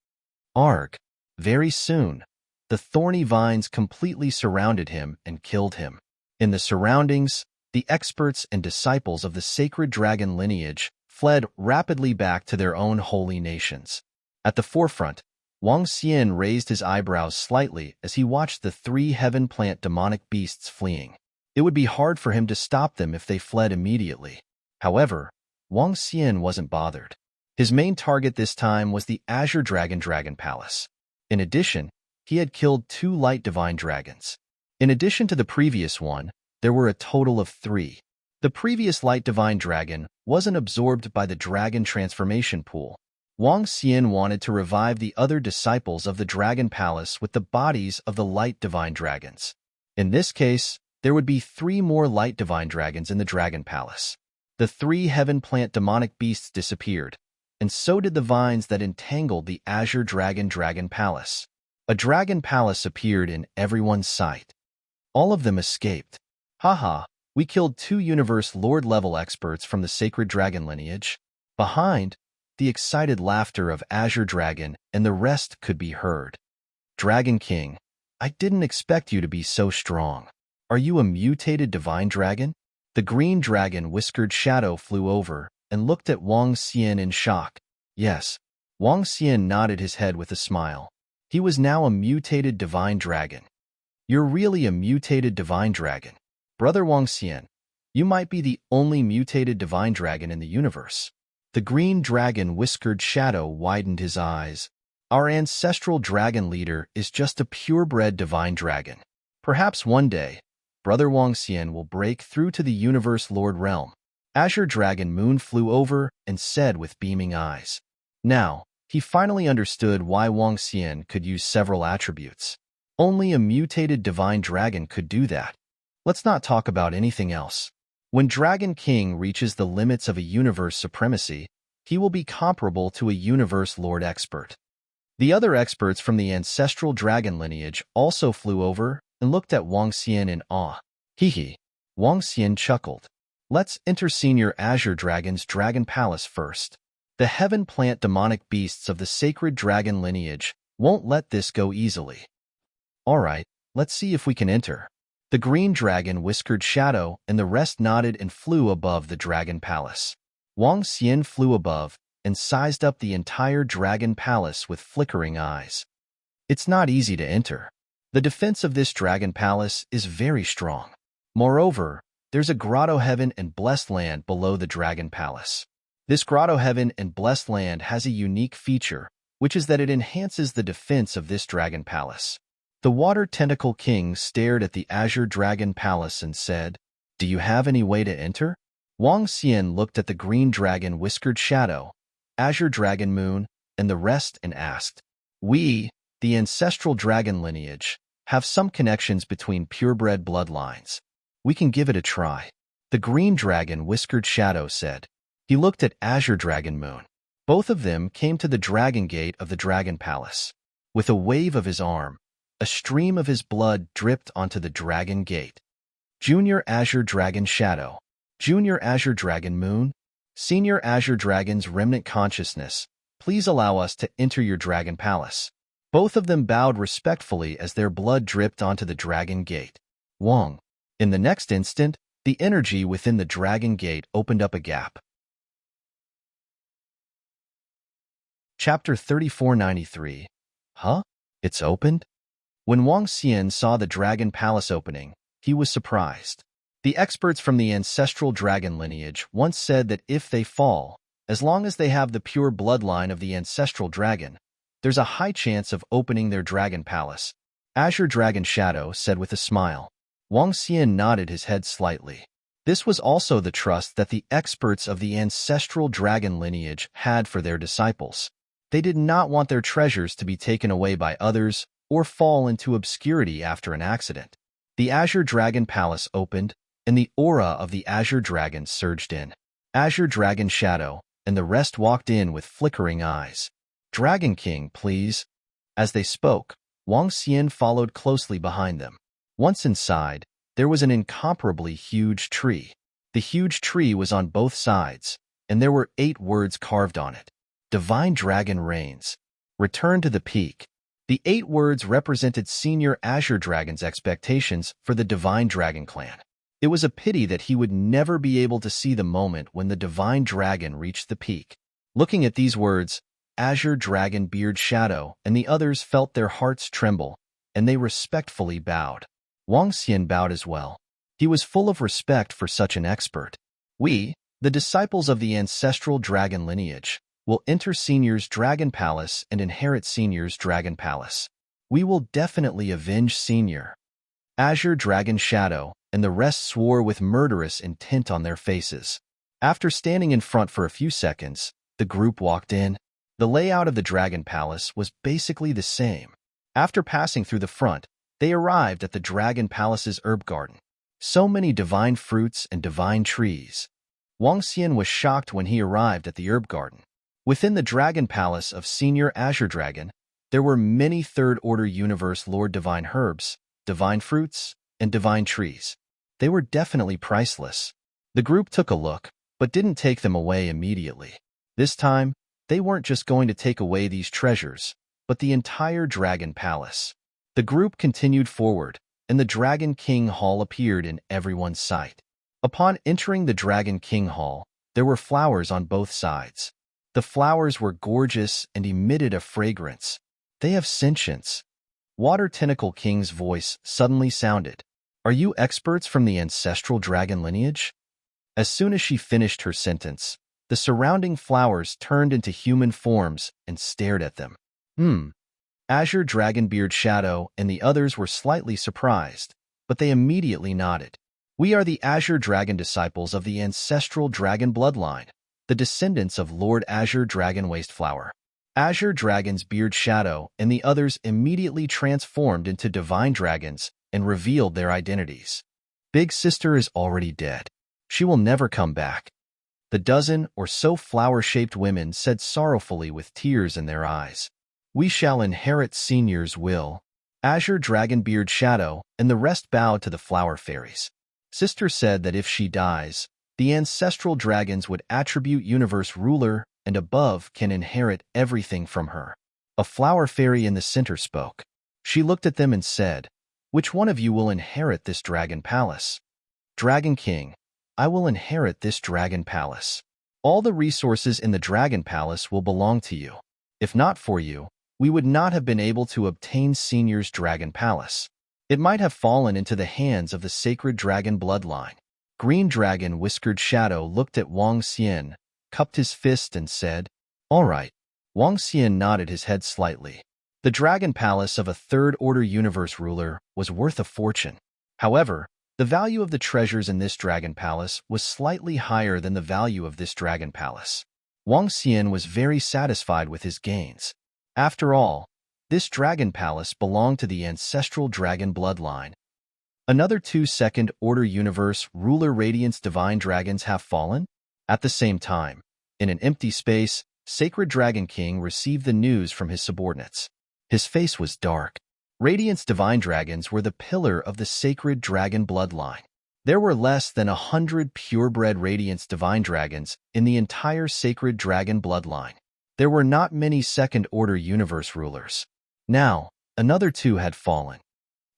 Arg. Very soon, the thorny vines completely surrounded him and killed him. In the surroundings, the experts and disciples of the sacred dragon lineage fled rapidly back to their own holy nations. At the forefront, Wang Xian raised his eyebrows slightly as he watched the 3 heaven plant demonic beasts fleeing. It would be hard for him to stop them if they fled immediately. However, Wang Xian wasn't bothered. His main target this time was the Azure Dragon Palace. In addition, he had killed 2 light divine dragons. In addition to the previous one, there were a total of 3. The previous light divine dragon wasn't absorbed by the dragon transformation pool. Wang Xian wanted to revive the other disciples of the Dragon Palace with the bodies of the light divine dragons. In this case, there would be 3 more light divine dragons in the Dragon Palace. The 3 heaven plant demonic beasts disappeared, and so did the vines that entangled the Azure Dragon Palace. A dragon palace appeared in everyone's sight. All of them escaped. Haha, we killed 2 Universe Lord-level experts from the sacred dragon lineage. Behind, the excited laughter of Azure Dragon and the rest could be heard. Dragon King, I didn't expect you to be so strong. Are you a mutated divine dragon? The green dragon whiskered shadow flew over and looked at Wang Xian in shock. Yes, Wang Xian nodded his head with a smile. He was now a mutated divine dragon. You're really a mutated divine dragon. Brother Wang Xian, you might be the only mutated divine dragon in the universe. The green dragon whiskered shadow widened his eyes. Our ancestral dragon leader is just a purebred divine dragon. Perhaps one day, Brother Wang Xian will break through to the Universe Lord realm. Azure Dragon Moon flew over and said with beaming eyes. Now, he finally understood why Wang Xian could use several attributes. Only a mutated divine dragon could do that. Let's not talk about anything else. When Dragon King reaches the limits of a universe supremacy, he will be comparable to a Universe Lord expert. The other experts from the ancestral dragon lineage also flew over and looked at Wang Xian in awe. Hee. Wang Xian chuckled. Let's enter Senior Azure Dragon's Dragon Palace first. The heaven plant demonic beasts of the sacred dragon lineage won't let this go easily. Alright, let's see if we can enter. The green dragon whiskered shadow and the rest nodded and flew above the dragon palace. Wang Xian flew above and sized up the entire dragon palace with flickering eyes. It's not easy to enter. The defense of this dragon palace is very strong. Moreover, there's a grotto heaven and blessed land below the dragon palace. This grotto heaven and blessed land has a unique feature, which is that it enhances the defense of this dragon palace. The Water Tentacle King stared at the Azure Dragon Palace and said, Do you have any way to enter? Wang Xian looked at the green dragon whiskered shadow, Azure Dragon Moon, and the rest and asked, We, the ancestral dragon lineage, have some connections between purebred bloodlines. We can give it a try. The green dragon whiskered shadow said. He looked at Azure Dragon Moon. Both of them came to the dragon gate of the dragon palace. With a wave of his arm, a stream of his blood dripped onto the dragon gate. Junior Azure Dragon Shadow, Junior Azure Dragon Moon, Senior Azure Dragon's Remnant Consciousness, please allow us to enter your dragon palace. Both of them bowed respectfully as their blood dripped onto the dragon gate. Wang. In the next instant, the energy within the dragon gate opened up a gap. Chapter 3493. Huh? It's opened? When Wang Xian saw the dragon palace opening, he was surprised. The experts from the ancestral dragon lineage once said that if they fall, as long as they have the pure bloodline of the ancestral dragon, there's a high chance of opening their dragon palace. Azure Dragon Shadow said with a smile. Wang Xian nodded his head slightly. This was also the trust that the experts of the ancestral dragon lineage had for their disciples. They did not want their treasures to be taken away by others or fall into obscurity after an accident. The Azure Dragon Palace opened, and the aura of the Azure Dragon surged in. Azure Dragon Shadow and the rest walked in with flickering eyes. "Dragon King, please." As they spoke, Wang Xian followed closely behind them. Once inside, there was an incomparably huge tree. The huge tree was on both sides, and there were 8 words carved on it. "Divine Dragon reigns. Return to the peak." The 8 words represented Senior Azure Dragon's expectations for the Divine Dragon clan. It was a pity that he would never be able to see the moment when the Divine Dragon reached the peak. Looking at these words, Azure Dragon Beard Shadow and the others felt their hearts tremble, and they respectfully bowed. Wang Xian bowed as well. He was full of respect for such an expert. "We, the disciples of the ancestral dragon lineage, will enter Senior's Dragon Palace and inherit Senior's Dragon Palace. We will definitely avenge Senior." Azure Dragon Shadow and the rest swore with murderous intent on their faces. After standing in front for a few seconds, the group walked in. The layout of the Dragon Palace was basically the same. After passing through the front, they arrived at the Dragon Palace's herb garden. So many divine fruits and divine trees. Wang Xian was shocked when he arrived at the herb garden. Within the Dragon Palace of Senior Azure Dragon, there were many Third-Order Universe Lord Divine herbs, divine fruits, and divine trees. They were definitely priceless. The group took a look, but didn't take them away immediately. This time, they weren't just going to take away these treasures, but the entire Dragon Palace. The group continued forward, and the Dragon King Hall appeared in everyone's sight. Upon entering the Dragon King Hall, there were flowers on both sides. The flowers were gorgeous and emitted a fragrance. "They have sentience." Water Tentacle King's voice suddenly sounded. "Are you experts from the ancestral dragon lineage?" As soon as she finished her sentence, the surrounding flowers turned into human forms and stared at them. Azure Dragonbeard Shadow and the others were slightly surprised, but they immediately nodded. "We are the Azure Dragon disciples of the ancestral dragon bloodline, the descendants of Lord Azure Dragon Wasteflower." Azure Dragon's Beard Shadow and the others immediately transformed into divine dragons and revealed their identities. "Big Sister is already dead. She will never come back." The dozen or so flower-shaped women said sorrowfully with tears in their eyes. "We shall inherit Senior's will." Azure Dragonbeard Shadow and the rest bowed to the flower fairies. Sister said that if she dies, the ancestral dragons would attribute Universe Ruler and above can inherit everything from her. A flower fairy in the center spoke. She looked at them and said, "Which one of you will inherit this dragon palace?" "Dragon King, I will inherit this dragon palace. All the resources in the dragon palace will belong to you. If not for you, we would not have been able to obtain Senior's dragon palace. It might have fallen into the hands of the sacred dragon bloodline." Green Dragon Whiskered Shadow looked at Wang Xian, cupped his fist and said, "All right." Wang Xian nodded his head slightly. The dragon palace of a third-order universe ruler was worth a fortune. However, the value of the treasures in this dragon palace was slightly higher than the value of this dragon palace. Wang Xian was very satisfied with his gains. After all, this dragon palace belonged to the ancestral dragon bloodline. Another 2 second-order universe ruler Radiance divine dragons have fallen? At the same time, in an empty space, Sacred Dragon King received the news from his subordinates. His face was dark. Radiance divine dragons were the pillar of the sacred dragon bloodline. There were less than 100 purebred Radiance divine dragons in the entire sacred dragon bloodline. There were not many second-order universe rulers. Now, another 2 had fallen.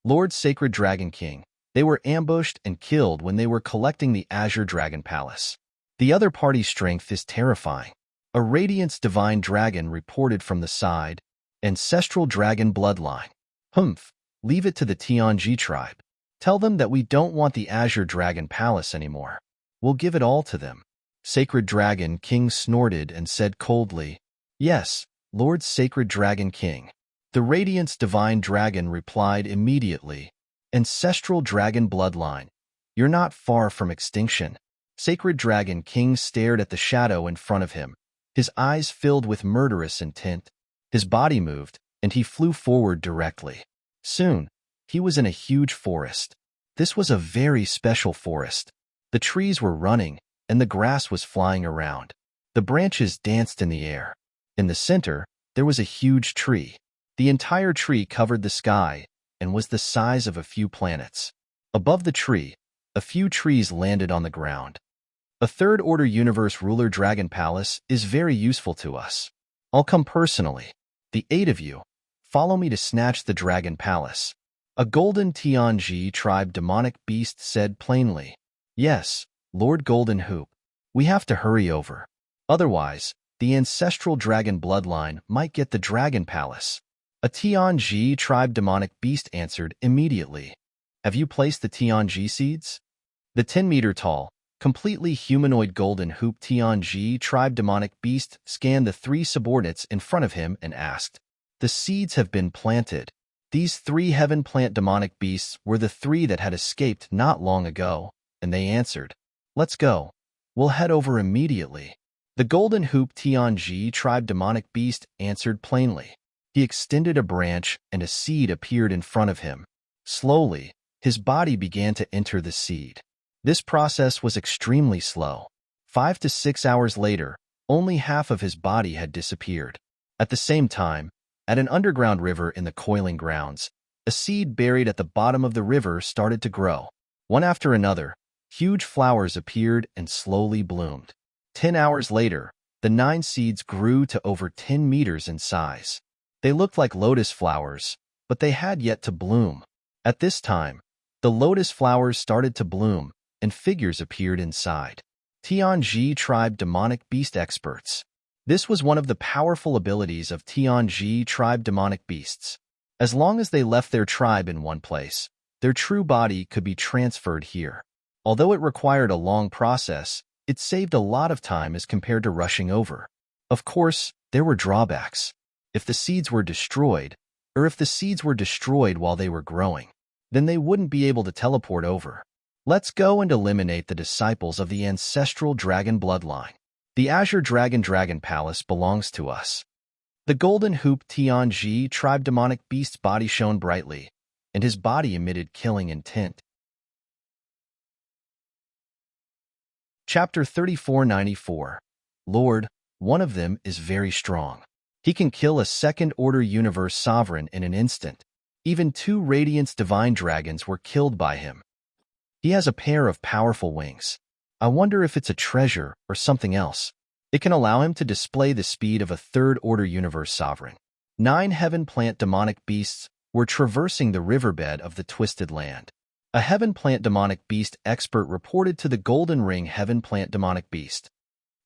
Lord Sacred Dragon King, they were ambushed and killed when they were collecting the Azure Dragon Palace. The other party's strength is terrifying. A Radiance divine dragon reported from the side, Ancestral Dragon Bloodline. Leave it to the Tianji tribe. Tell them that we don't want the Azure Dragon Palace anymore. We'll give it all to them." Sacred Dragon King snorted and said coldly, "Yes, Lord Sacred Dragon King." The Radiance Divine Dragon replied immediately, "Ancestral Dragon Bloodline, you're not far from extinction." Sacred Dragon King stared at the shadow in front of him, his eyes filled with murderous intent. His body moved, and he flew forward directly. Soon, he was in a huge forest. This was a very special forest. The trees were running, and the grass was flying around. The branches danced in the air. In the center, there was a huge tree. The entire tree covered the sky and was the size of a few planets. Above the tree, a few trees landed on the ground. A third-order universe ruler dragon palace is very useful to us. I'll come personally. The 8 of you, follow me to snatch the dragon palace. A golden Tianji tribe demonic beast said plainly. Yes, Lord Golden Hoop. We have to hurry over. Otherwise, the ancestral dragon bloodline might get the dragon palace. A Tianji tribe demonic beast answered immediately. Have you placed the Tianji seeds? The 10-meter-tall, completely humanoid golden hoop Tianji tribe demonic beast scanned the 3 subordinates in front of him and asked. The seeds have been planted. These 3 heaven plant demonic beasts were the 3 that had escaped not long ago, and they answered. Let's go. We'll head over immediately. The golden hoop Tianji tribe demonic beast answered plainly. He extended a branch and a seed appeared in front of him. Slowly, his body began to enter the seed. This process was extremely slow. 5 to 6 hours later, only half of his body had disappeared. At the same time, at an underground river in the coiling grounds, a seed buried at the bottom of the river started to grow. One after another, huge flowers appeared and slowly bloomed. 10 hours later, the 9 seeds grew to over 10 meters in size. They looked like lotus flowers, but they had yet to bloom. At this time, the lotus flowers started to bloom, and figures appeared inside. Tianji tribe demonic beast experts. This was one of the powerful abilities of Tianji tribe demonic beasts. As long as they left their tribe in one place, their true body could be transferred here. Although it required a long process, it saved a lot of time as compared to rushing over. Of course, there were drawbacks. If the seeds were destroyed, or if the seeds were destroyed while they were growing, then they wouldn't be able to teleport over. Let's go and eliminate the disciples of the ancestral dragon bloodline. The Azure Dragon Palace belongs to us. The golden hoop Tianji tribe demonic beast's body shone brightly, and his body emitted killing intent. Chapter 3494. Lord, one of them is very strong. He can kill a second-order universe sovereign in an instant. Even 2 Radiance divine dragons were killed by him. He has a pair of powerful wings. I wonder if it's a treasure or something else. It can allow him to display the speed of a third-order universe sovereign. 9 heaven plant demonic beasts were traversing the riverbed of the Twisted Land. A heaven plant demonic beast expert reported to the Golden Ring heaven plant demonic beast.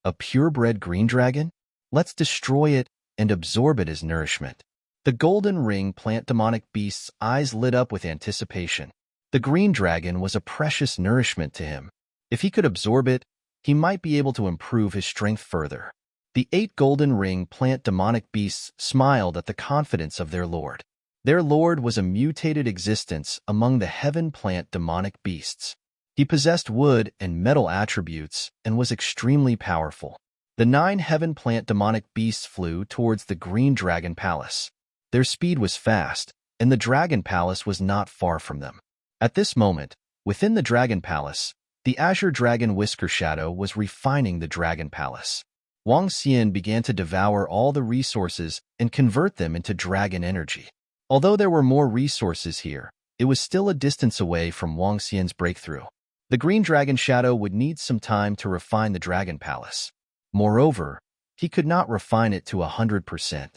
A purebred green dragon? Let's destroy it and absorb it as nourishment. The Golden Ring plant demonic beast's eyes lit up with anticipation. The green dragon was a precious nourishment to him. If he could absorb it, he might be able to improve his strength further. The 8 Golden Ring plant demonic beasts smiled at the confidence of their lord. Their lord was a mutated existence among the heaven plant demonic beasts. He possessed wood and metal attributes and was extremely powerful. The 9 heaven plant demonic beasts flew towards the Green Dragon Palace. Their speed was fast, and the Dragon Palace was not far from them. At this moment, within the Dragon Palace, the Azure Dragon Whisker Shadow was refining the Dragon Palace. Wang Xian began to devour all the resources and convert them into dragon energy. Although there were more resources here, it was still a distance away from Wang Xian's breakthrough. The Green Dragon Shadow would need some time to refine the Dragon Palace. Moreover, he could not refine it to 100%.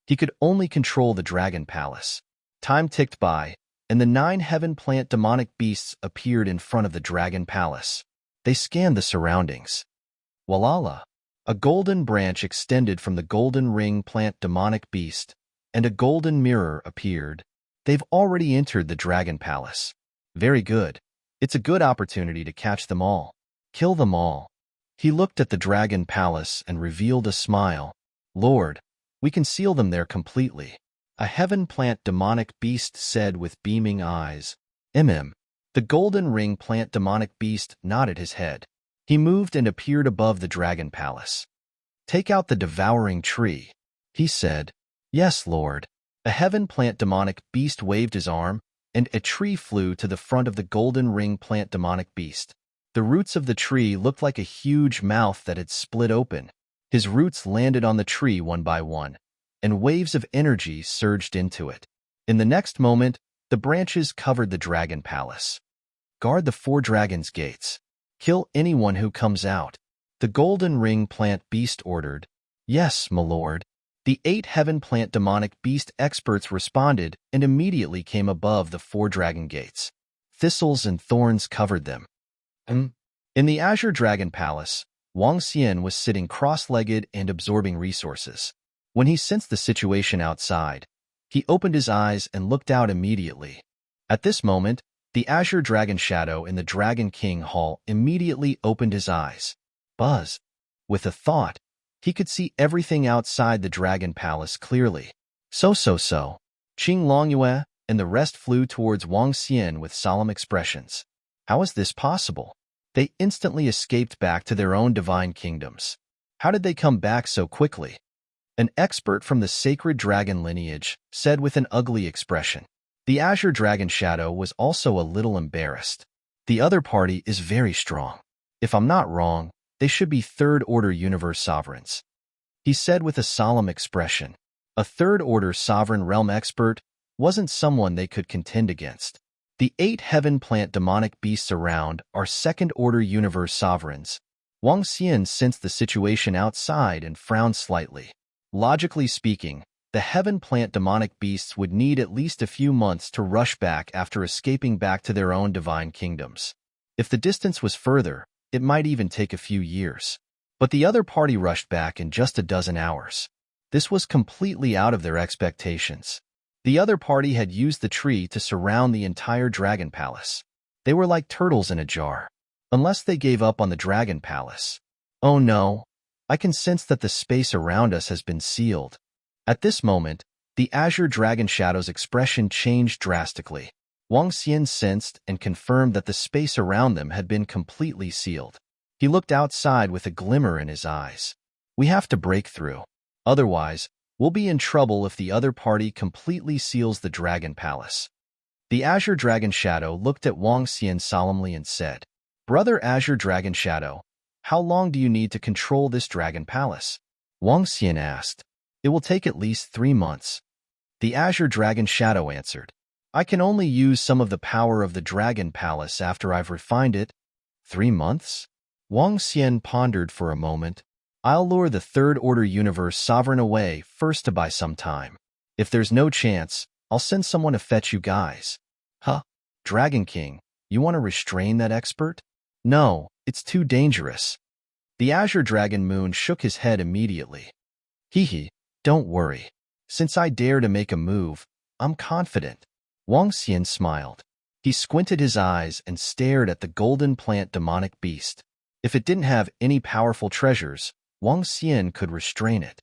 He could only control the Dragon Palace. Time ticked by, and the 9 heaven plant demonic beasts appeared in front of the Dragon Palace. They scanned the surroundings. Walala! A golden branch extended from the Golden Ring plant demonic beast, and a golden mirror appeared. They've already entered the Dragon Palace. Very good. It's a good opportunity to catch them all. Kill them all. He looked at the Dragon Palace and revealed a smile. Lord, we can seal them there completely. A heaven plant demonic beast said with beaming eyes. The Golden Ring plant demonic beast nodded his head. He moved and appeared above the Dragon Palace. Take out the devouring tree, he said. Yes, Lord. A heaven plant demonic beast waved his arm, and a tree flew to the front of the Golden Ring plant demonic beast. The roots of the tree looked like a huge mouth that had split open. His roots landed on the tree one by one, and waves of energy surged into it. In the next moment, the branches covered the dragon palace. Guard the 4 dragons' gates. Kill anyone who comes out. The golden ring plant beast ordered. Yes, my lord. The 8 heaven plant demonic beast experts responded and immediately came above the 4 dragon gates. Thistles and thorns covered them. In the Azure Dragon Palace, Wang Xian was sitting cross-legged and absorbing resources. When he sensed the situation outside, he opened his eyes and looked out immediately. At this moment, the Azure Dragon Shadow in the Dragon King Hall immediately opened his eyes. Buzz. With a thought, he could see everything outside the Dragon Palace clearly. So. Qing Longyue and the rest flew towards Wang Xian with solemn expressions. How is this possible? They instantly escaped back to their own divine kingdoms. How did they come back so quickly? An expert from the sacred dragon lineage said with an ugly expression. The Azure Dragon Shadow was also a little embarrassed. The other party is very strong. If I'm not wrong, they should be third-order universe sovereigns. He said with a solemn expression. A third-order sovereign realm expert wasn't someone they could contend against. The 8 heaven plant demonic beasts around are second-order universe sovereigns. Wang Xian sensed the situation outside and frowned slightly. Logically speaking, the heaven plant demonic beasts would need at least a few months to rush back after escaping back to their own divine kingdoms. If the distance was further, it might even take a few years. But the other party rushed back in just a dozen hours. This was completely out of their expectations. The other party had used the tree to surround the entire dragon palace. They were like turtles in a jar. Unless they gave up on the dragon palace. Oh no, I can sense that the space around us has been sealed. At this moment, the Azure Dragon Shadow's expression changed drastically. Wang Xian sensed and confirmed that the space around them had been completely sealed. He looked outside with a glimmer in his eyes. We have to break through. Otherwise, we'll be in trouble if the other party completely seals the Dragon Palace. The Azure Dragon Shadow looked at Wang Xian solemnly and said, Brother Azure Dragon Shadow, how long do you need to control this Dragon Palace? Wang Xian asked. It will take at least 3 months. The Azure Dragon Shadow answered. I can only use some of the power of the Dragon Palace after I've refined it. 3 months? Wang Xian pondered for a moment. I'll lure the third-order universe sovereign away first to buy some time. If there's no chance, I'll send someone to fetch you guys. Huh? Dragon King, you want to restrain that expert? No, it's too dangerous. The Azure Dragon Moon shook his head immediately. Hee, don't worry. Since I dare to make a move, I'm confident. Wang Xian smiled. He squinted his eyes and stared at the golden plant demonic beast. If it didn't have any powerful treasures, Wang Xian could restrain it.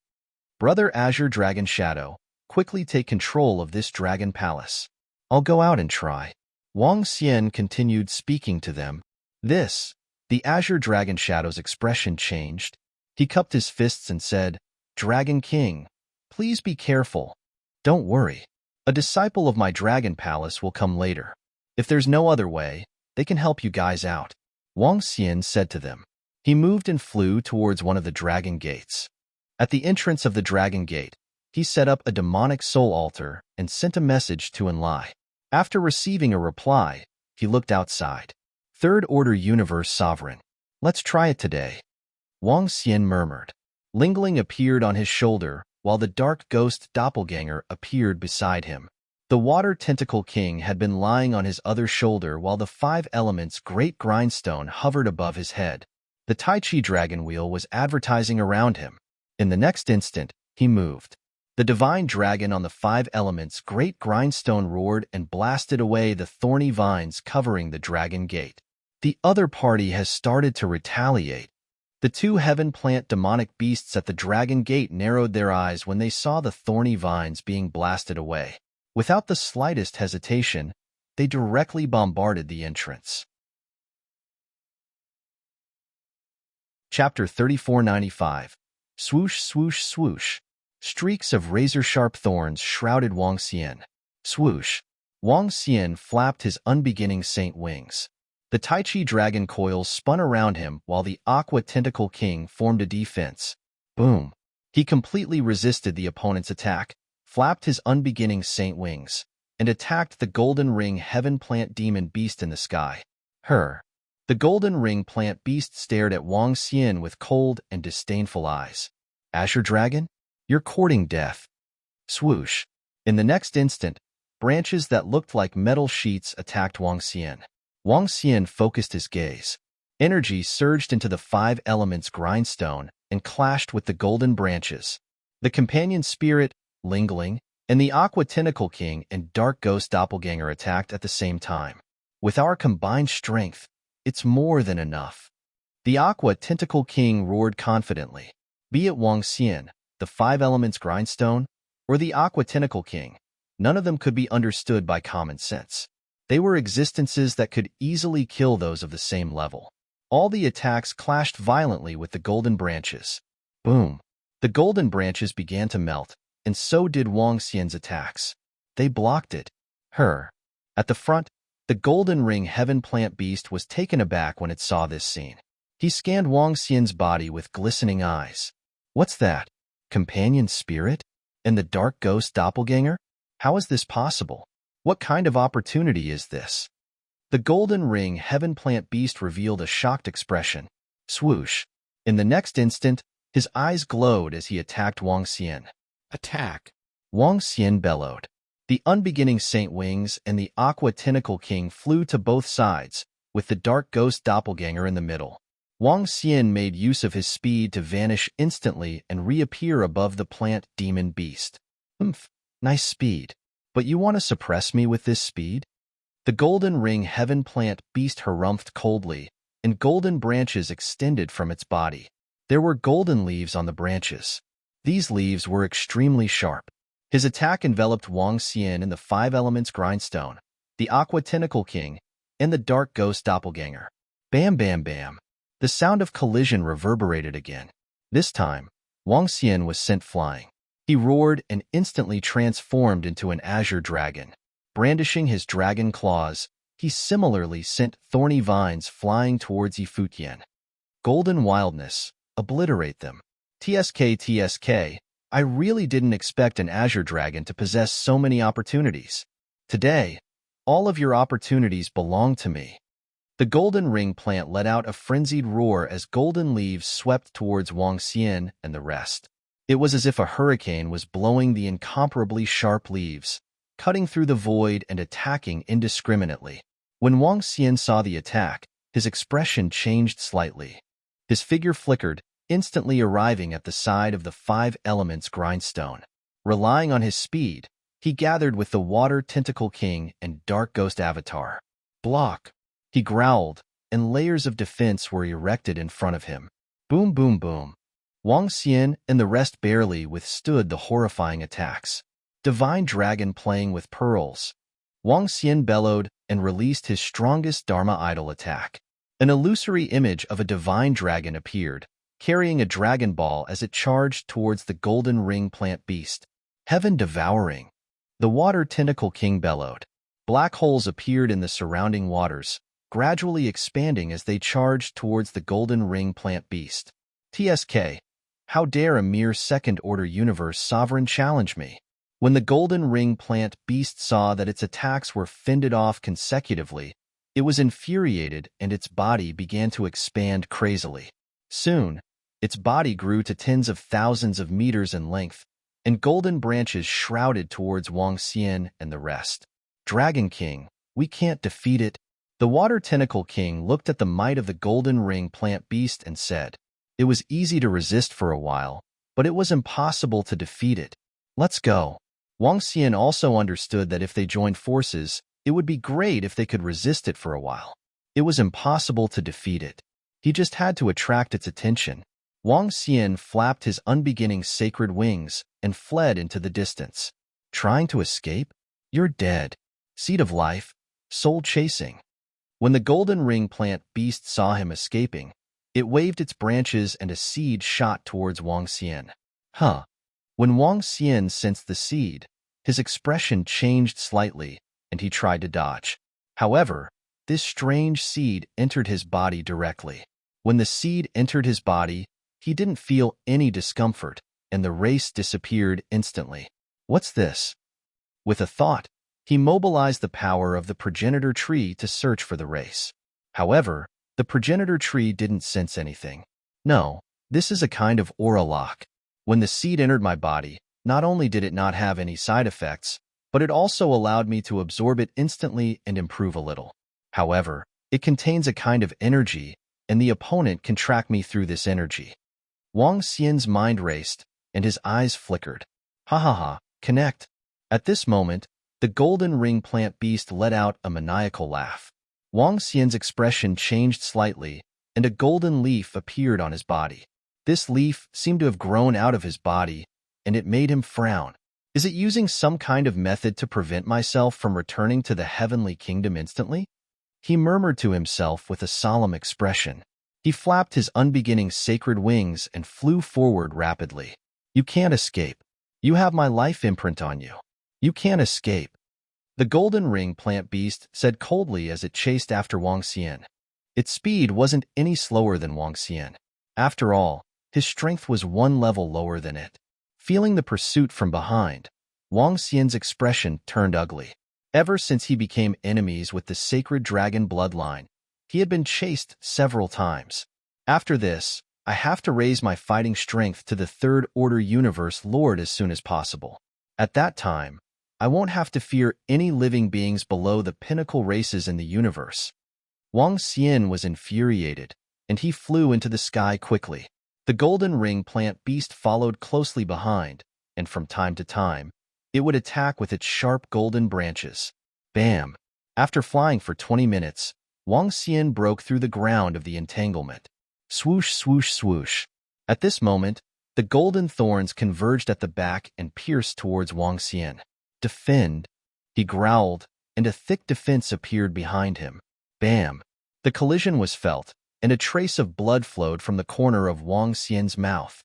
Brother Azure Dragon Shadow, quickly take control of this dragon palace. I'll go out and try. Wang Xian continued speaking to them. The Azure Dragon Shadow's expression changed. He cupped his fists and said, Dragon King, please be careful. Don't worry. A disciple of my dragon palace will come later. If there's no other way, they can help you guys out. Wang Xian said to them. He moved and flew towards one of the dragon gates. At the entrance of the dragon gate, he set up a demonic soul altar and sent a message to Enlai. After receiving a reply, he looked outside. Third-order universe sovereign. Let's try it today. Wang Xian murmured. Lingling appeared on his shoulder, while the dark ghost doppelganger appeared beside him. The water tentacle king had been lying on his other shoulder while the 5 elements great grindstone hovered above his head. The Tai Chi dragon wheel was advertising around him. In the next instant, he moved. The divine dragon on the 5 elements great grindstone roared and blasted away the thorny vines covering the dragon gate. The other party has started to retaliate. The 2 heaven plant demonic beasts at the dragon gate narrowed their eyes when they saw the thorny vines being blasted away. Without the slightest hesitation, they directly bombarded the entrance. Chapter 3495. Swoosh, swoosh, swoosh. Streaks of razor-sharp thorns shrouded Wang Xian. Swoosh. Wang Xian flapped his unbeginning saint wings. The Tai Chi dragon coils spun around him while the Aqua Tentacle King formed a defense. Boom. He completely resisted the opponent's attack, flapped his unbeginning saint wings, and attacked the golden ring heaven plant demon beast in the sky. Her. The golden ring plant beast stared at Wang Xian with cold and disdainful eyes. Azure Dragon? You're courting death. Swoosh. In the next instant, branches that looked like metal sheets attacked Wang Xian. Wang Xian focused his gaze. Energy surged into the five elements grindstone and clashed with the golden branches. The companion spirit, Lingling, and the Aqua Tentacle King and Dark Ghost Doppelganger attacked at the same time. With our combined strength, it's more than enough. The Aqua Tentacle King roared confidently. Be it Wang Xian, the five elements grindstone, or the Aqua Tentacle King, none of them could be understood by common sense. They were existences that could easily kill those of the same level. All the attacks clashed violently with the golden branches. Boom! The golden branches began to melt, and so did Wang Xian's attacks. They blocked it. Her. At the front, the golden ring heaven plant beast was taken aback when it saw this scene. He scanned Wang Xian's body with glistening eyes. What's that? Companion spirit? And the dark ghost doppelganger? How is this possible? What kind of opportunity is this? The golden ring heaven plant beast revealed a shocked expression. Swoosh. In the next instant, his eyes glowed as he attacked Wang Xian. Attack! Wang Xian bellowed. The unbeginning saint wings and the Aqua Tentacle King flew to both sides, with the dark ghost doppelganger in the middle. Wang Xian made use of his speed to vanish instantly and reappear above the plant demon beast. Nice speed. But you want to suppress me with this speed? The golden ring heaven plant beast harumphed coldly, and golden branches extended from its body. There were golden leaves on the branches. These leaves were extremely sharp. His attack enveloped Wang Xian in the five elements grindstone, the Aqua Tentacle King, and the dark ghost doppelganger. Bam, bam, bam. The sound of collision reverberated again. This time, Wang Xian was sent flying. He roared and instantly transformed into an azure dragon. Brandishing his dragon claws, he similarly sent thorny vines flying towards Yifutian. Golden wildness, obliterate them. TSK, I really didn't expect an azure dragon to possess so many opportunities. Today, all of your opportunities belong to me. The golden ring plant let out a frenzied roar as golden leaves swept towards Wang Xian and the rest. It was as if a hurricane was blowing the incomparably sharp leaves, cutting through the void and attacking indiscriminately. When Wang Xian saw the attack, his expression changed slightly. His figure flickered, instantly arriving at the side of the five elements grindstone. Relying on his speed, he gathered with the Water Tentacle King and Dark Ghost Avatar. Block! He growled, and layers of defense were erected in front of him. Boom, boom, boom. Wang Xian and the rest barely withstood the horrifying attacks. Divine Dragon playing with pearls. Wang Xian bellowed and released his strongest Dharma Idol attack. An illusory image of a divine dragon appeared, carrying a dragon ball as it charged towards the golden ring plant beast. Heaven devouring. The Water Tentacle King bellowed. Black holes appeared in the surrounding waters, gradually expanding as they charged towards the golden ring plant beast. TSK. How dare a mere second-order universe sovereign challenge me? When the golden ring plant beast saw that its attacks were fended off consecutively, it was infuriated and its body began to expand crazily. Soon, its body grew to tens of thousands of meters in length, and golden branches shrouded towards Wang Xian and the rest. Dragon King, we can't defeat it. The Water Tentacle King looked at the might of the golden ring plant beast and said, it was easy to resist for a while, but it was impossible to defeat it. Let's go. Wang Xian also understood that if they joined forces, it would be great if they could resist it for a while. It was impossible to defeat it. He just had to attract its attention. Wang Xian flapped his unbeginning sacred wings and fled into the distance. Trying to escape? You're dead. Seed of life, soul chasing. When the golden ring plant beast saw him escaping, it waved its branches and a seed shot towards Wang Xian. When Wang Xian sensed the seed, his expression changed slightly, and he tried to dodge. However, this strange seed entered his body directly. When the seed entered his body, he he didn't feel any discomfort, and the race disappeared instantly. What's this? With a thought, he mobilized the power of the progenitor tree to search for the race. However, the progenitor tree didn't sense anything. No, this is a kind of aura lock. When the seed entered my body, not only did it not have any side effects, but it also allowed me to absorb it instantly and improve a little. However, it contains a kind of energy, and the opponent can track me through this energy. Wang Xian's mind raced, and his eyes flickered. Ha ha ha, connect. At this moment, the golden ring plant beast let out a maniacal laugh. Wang Xian's expression changed slightly, and a golden leaf appeared on his body. This leaf seemed to have grown out of his body, and it made him frown. Is it using some kind of method to prevent myself from returning to the heavenly kingdom instantly? He murmured to himself with a solemn expression. He flapped his unbeginning sacred wings and flew forward rapidly. You can't escape. You have my life imprint on you. You can't escape. The golden ring plant beast said coldly as it chased after Wang Xian. Its speed wasn't any slower than Wang Xian. After all, his strength was one level lower than it. Feeling the pursuit from behind, Wang Xian's expression turned ugly. Ever since he became enemies with the sacred dragon bloodline, he had been chased several times. After this, I have to raise my fighting strength to the Third Order Universe Lord as soon as possible. At that time, I won't have to fear any living beings below the pinnacle races in the universe. Wang Xian was infuriated, and he flew into the sky quickly. The golden ring plant beast followed closely behind, and from time to time, it would attack with its sharp golden branches. Bam! After flying for 20 minutes, Wang Xian broke through the ground of the entanglement. Swoosh, swoosh, swoosh. At this moment, the golden thorns converged at the back and pierced towards Wang Xian. Defend! He growled, and a thick defense appeared behind him. Bam! The collision was felt, and a trace of blood flowed from the corner of Wang Xian's mouth.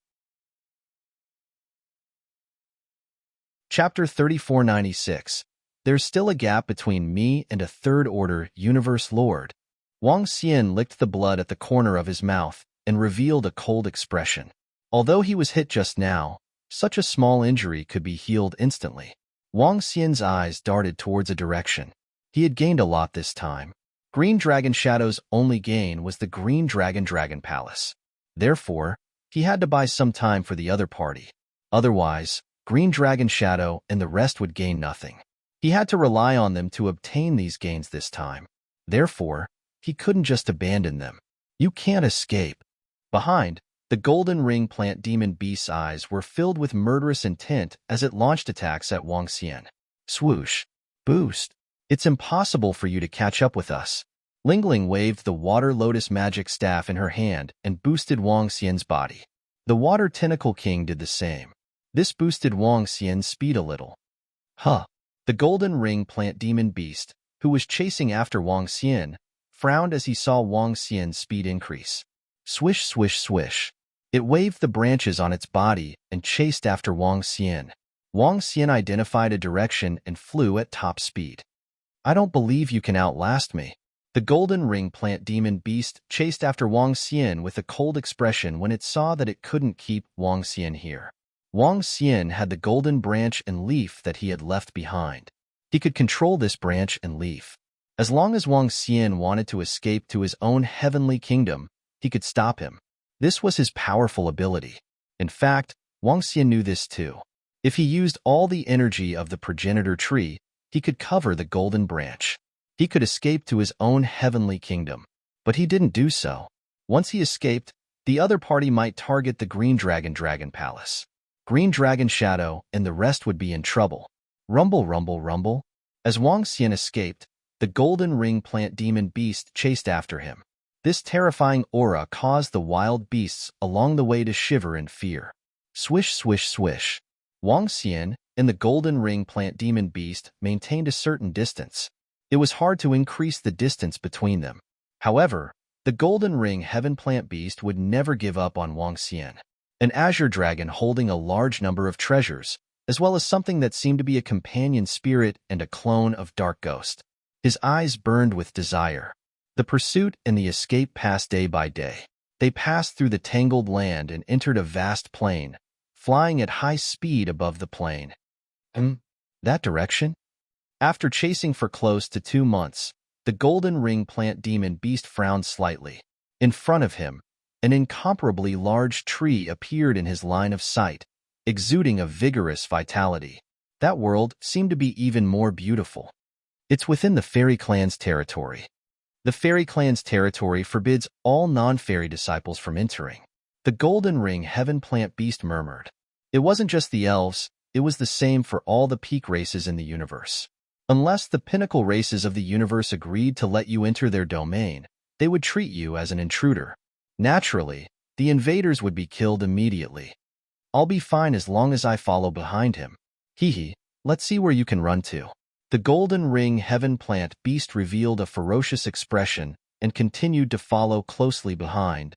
Chapter 3496. There's still a gap between me and a Third Order Universe Lord. Wang Xian licked the blood at the corner of his mouth and revealed a cold expression. Although he was hit just now, such a small injury could be healed instantly. Wang Xian's eyes darted towards a direction. He had gained a lot this time. Green Dragon Shadow's only gain was the Green Dragon Palace. Therefore, he had to buy some time for the other party. Otherwise, Green Dragon Shadow and the rest would gain nothing. He had to rely on them to obtain these gains this time. Therefore, he couldn't just abandon them. You can't escape. Behind, the golden ring plant demon beast's eyes were filled with murderous intent as it launched attacks at Wang Xian. Swoosh. Boost. It's impossible for you to catch up with us. Lingling waved the water lotus magic staff in her hand and boosted Wang Xian's body. The water tentacle king did the same. This boosted Wang Xian's speed a little. Huh. The golden ring plant demon beast, who was chasing after Wang Xian, frowned as he saw Wang Xian's speed increase. Swish, swish, swish. It waved the branches on its body and chased after Wang Xian. Wang Xian identified a direction and flew at top speed. I don't believe you can outlast me. The golden ring plant demon beast chased after Wang Xian with a cold expression when it saw that it couldn't keep Wang Xian here. Wang Xian had the golden branch and leaf that he had left behind. He could control this branch and leaf. As long as Wang Xian wanted to escape to his own heavenly kingdom, he could stop him. This was his powerful ability. In fact, Wang Xian knew this too. If he used all the energy of the progenitor tree, he could cover the golden branch. He could escape to his own heavenly kingdom. But he didn't do so. Once he escaped, the other party might target the Green Dragon Palace. Green Dragon Shadow and the rest would be in trouble. Rumble, rumble, rumble. As Wang Xian escaped, the golden ring plant demon beast chased after him. This terrifying aura caused the wild beasts along the way to shiver in fear. Swish, swish, swish. Wang Xian and the golden ring plant demon beast maintained a certain distance. It was hard to increase the distance between them. However, the golden ring heaven plant beast would never give up on Wang Xian. An azure dragon holding a large number of treasures, as well as something that seemed to be a companion spirit and a clone of Dark Ghost. His eyes burned with desire. The pursuit and the escape passed day by day. They passed through the tangled land and entered a vast plain, flying at high speed above the plain. That direction? After chasing for close to 2 months, the golden ring plant demon beast frowned slightly. In front of him, an incomparably large tree appeared in his line of sight, exuding a vigorous vitality. That world seemed to be even more beautiful. It's within the fairy clan's territory. The fairy clan's territory forbids all non-fairy disciples from entering. The golden ring heaven plant beast murmured. It wasn't just the elves, it was the same for all the peak races in the universe. Unless the pinnacle races of the universe agreed to let you enter their domain, they would treat you as an intruder. Naturally, the invaders would be killed immediately. I'll be fine as long as I follow behind him. Hee, let's see where you can run to. The golden ring heaven plant beast revealed a ferocious expression and continued to follow closely behind.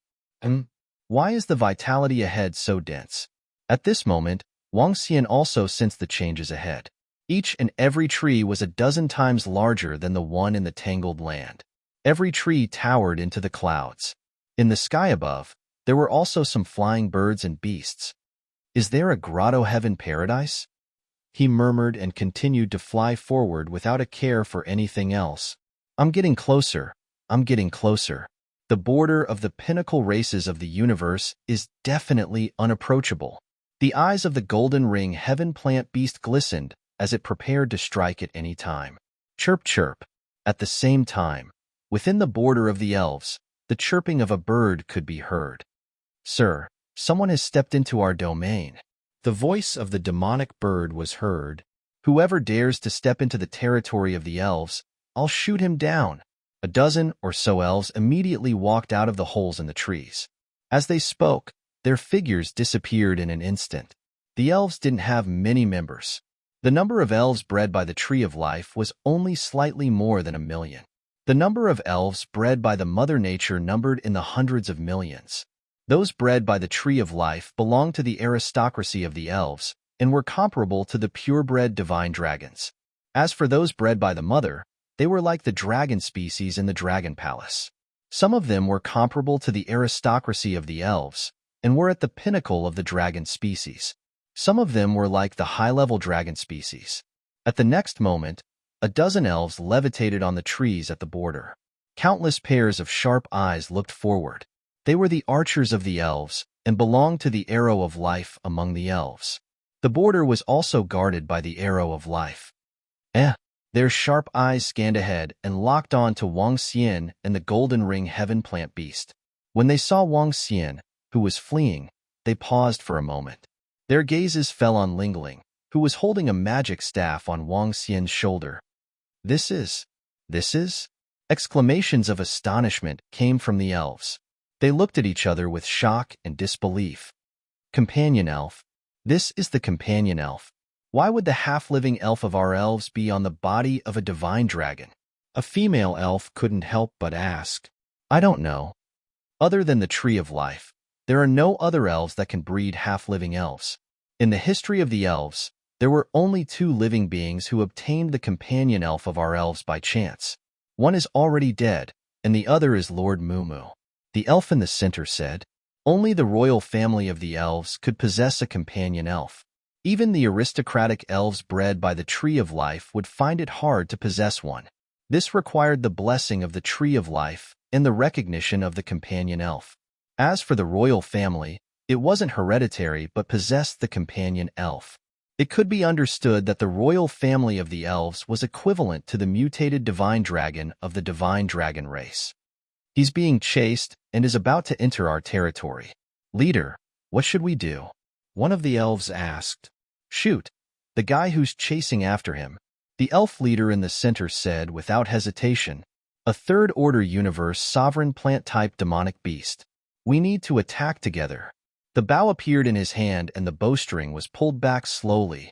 Why is the vitality ahead so dense? At this moment, Wang Xian also sensed the changes ahead. Each and every tree was a dozen times larger than the one in the tangled land. Every tree towered into the clouds. In the sky above, there were also some flying birds and beasts. Is there a grotto heaven paradise? He murmured and continued to fly forward without a care for anything else. I'm getting closer. I'm getting closer. The border of the pinnacle races of the universe is definitely unapproachable. The eyes of the golden ring heaven plant beast glistened as it prepared to strike at any time. Chirp, chirp. At the same time, within the border of the elves, the chirping of a bird could be heard. Sir, someone has stepped into our domain. The voice of the demonic bird was heard. Whoever dares to step into the territory of the elves, I'll shoot him down. A dozen or so elves immediately walked out of the holes in the trees. As they spoke, their figures disappeared in an instant. The elves didn't have many members. The number of elves bred by the Tree of Life was only slightly more than 1,000,000. The number of elves bred by the Mother Nature numbered in the hundreds of millions. Those bred by the Tree of Life belonged to the aristocracy of the elves and were comparable to the purebred divine dragons. As for those bred by the Mother, they were like the dragon species in the Dragon Palace. Some of them were comparable to the aristocracy of the elves and were at the pinnacle of the dragon species. Some of them were like the high-level dragon species. At the next moment, a dozen elves levitated on the trees at the border. Countless pairs of sharp eyes looked forward. They were the archers of the elves and belonged to the arrow of life among the elves. The border was also guarded by the arrow of life. Their sharp eyes scanned ahead and locked on to Wang Xian and the golden ring heaven plant beast. When they saw Wang Xian, who was fleeing, they paused for a moment. Their gazes fell on Lingling, who was holding a magic staff on Wang Xian's shoulder. This is... Exclamations of astonishment came from the elves. They looked at each other with shock and disbelief. Companion elf. This is the companion elf. Why would the half-living elf of our elves be on the body of a divine dragon? A female elf couldn't help but ask. I don't know. Other than the Tree of Life, there are no other elves that can breed half-living elves. In the history of the elves, there were only 2 living beings who obtained the companion elf of our elves by chance. One is already dead, and the other is Lord Mumu. The elf in the center said, only the royal family of the elves could possess a companion elf. Even the aristocratic elves bred by the Tree of Life would find it hard to possess one. This required the blessing of the Tree of Life and the recognition of the companion elf. As for the royal family, it wasn't hereditary but possessed the companion elf. It could be understood that the royal family of the elves was equivalent to the mutated divine dragon of the divine dragon race. He's being chased and is about to enter our territory. Leader, what should we do? One of the elves asked. Shoot, the guy who's chasing after him. The elf leader in the center said without hesitation, a third-order universe sovereign plant-type demonic beast. We need to attack together. The bow appeared in his hand and the bowstring was pulled back slowly.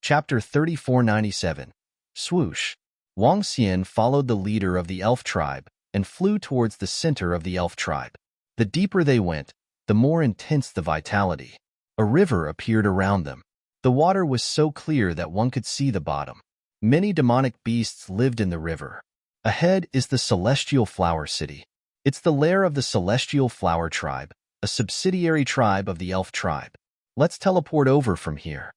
Chapter 3497. Swoosh. Wang Xian followed the leader of the elf tribe and flew towards the center of the elf tribe. The deeper they went, the more intense the vitality. A river appeared around them. The water was so clear that one could see the bottom. Many demonic beasts lived in the river. Ahead is the Celestial Flower City. It's the lair of the Celestial Flower Tribe, a subsidiary tribe of the Elf Tribe. Let's teleport over from here.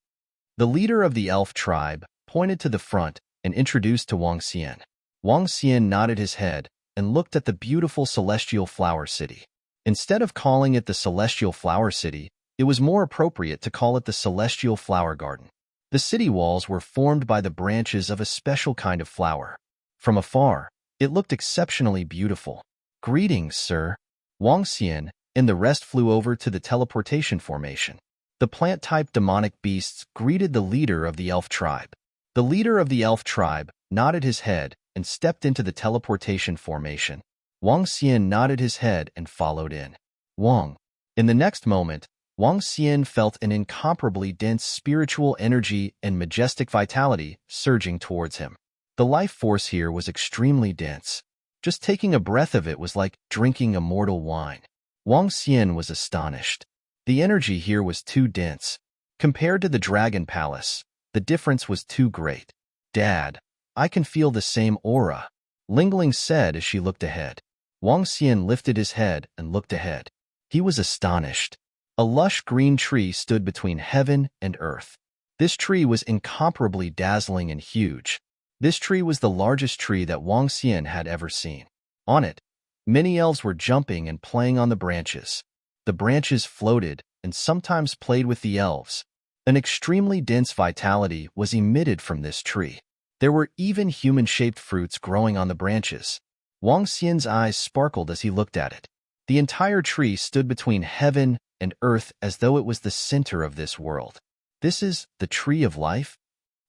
The leader of the Elf Tribe pointed to the front and introduced to Wang Xian. Wang Xian nodded his head and looked at the beautiful Celestial Flower City. Instead of calling it the Celestial Flower City, it was more appropriate to call it the Celestial Flower Garden. The city walls were formed by the branches of a special kind of flower. From afar, it looked exceptionally beautiful. "Greetings, sir." Wang Xian and the rest flew over to the teleportation formation. The plant-type demonic beasts greeted the leader of the Elf Tribe. The leader of the Elf Tribe nodded his head and stepped into the teleportation formation. Wang Xian nodded his head and followed in. Wang. In the next moment, Wang Xian felt an incomparably dense spiritual energy and majestic vitality surging towards him. The life force here was extremely dense. Just taking a breath of it was like drinking immortal wine. Wang Xian was astonished. The energy here was too dense. Compared to the Dragon Palace, the difference was too great. "Dad, I can feel the same aura," Lingling said as she looked ahead. Wang Xian lifted his head and looked ahead. He was astonished. A lush green tree stood between heaven and earth. This tree was incomparably dazzling and huge. This tree was the largest tree that Wang Xian had ever seen. On it, many elves were jumping and playing on the branches. The branches floated and sometimes played with the elves. An extremely dense vitality was emitted from this tree. There were even human-shaped fruits growing on the branches. Wang Xian's eyes sparkled as he looked at it. The entire tree stood between heaven and earth as though it was the center of this world. "This is the Tree of Life?"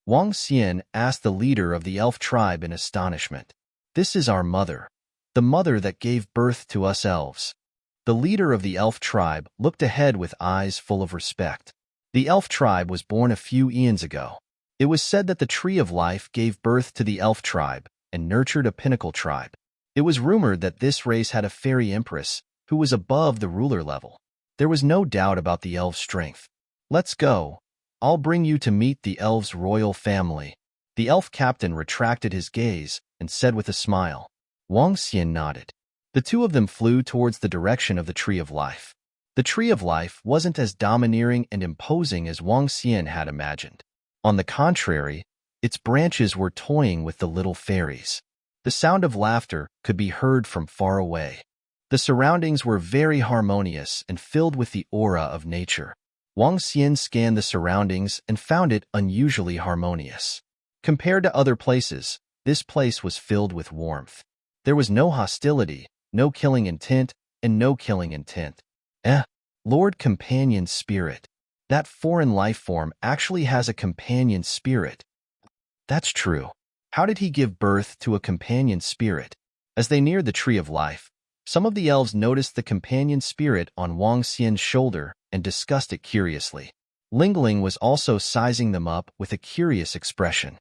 Wang Xian asked the leader of the Elf Tribe in astonishment. "This is our mother, the mother that gave birth to us elves." The leader of the Elf Tribe looked ahead with eyes full of respect. The Elf Tribe was born a few eons ago. It was said that the Tree of Life gave birth to the Elf Tribe and nurtured a pinnacle tribe. It was rumored that this race had a fairy empress who was above the ruler level. There was no doubt about the elves' strength. "Let's go. I'll bring you to meet the elves' royal family." The elf captain retracted his gaze and said with a smile. Wang Xian nodded. The two of them flew towards the direction of the Tree of Life. The Tree of Life wasn't as domineering and imposing as Wang Xian had imagined. On the contrary, its branches were toying with the little fairies. The sound of laughter could be heard from far away. The surroundings were very harmonious and filled with the aura of nature. Wang Xian scanned the surroundings and found it unusually harmonious. Compared to other places, this place was filled with warmth. There was no hostility, no killing intent, and no killing intent. Lord Companion Spirit. That foreign life form actually has a companion spirit. That's true. How did he give birth to a companion spirit? As they neared the Tree of Life, some of the elves noticed the companion spirit on Wang Xian's shoulder and discussed it curiously. Lingling was also sizing them up with a curious expression.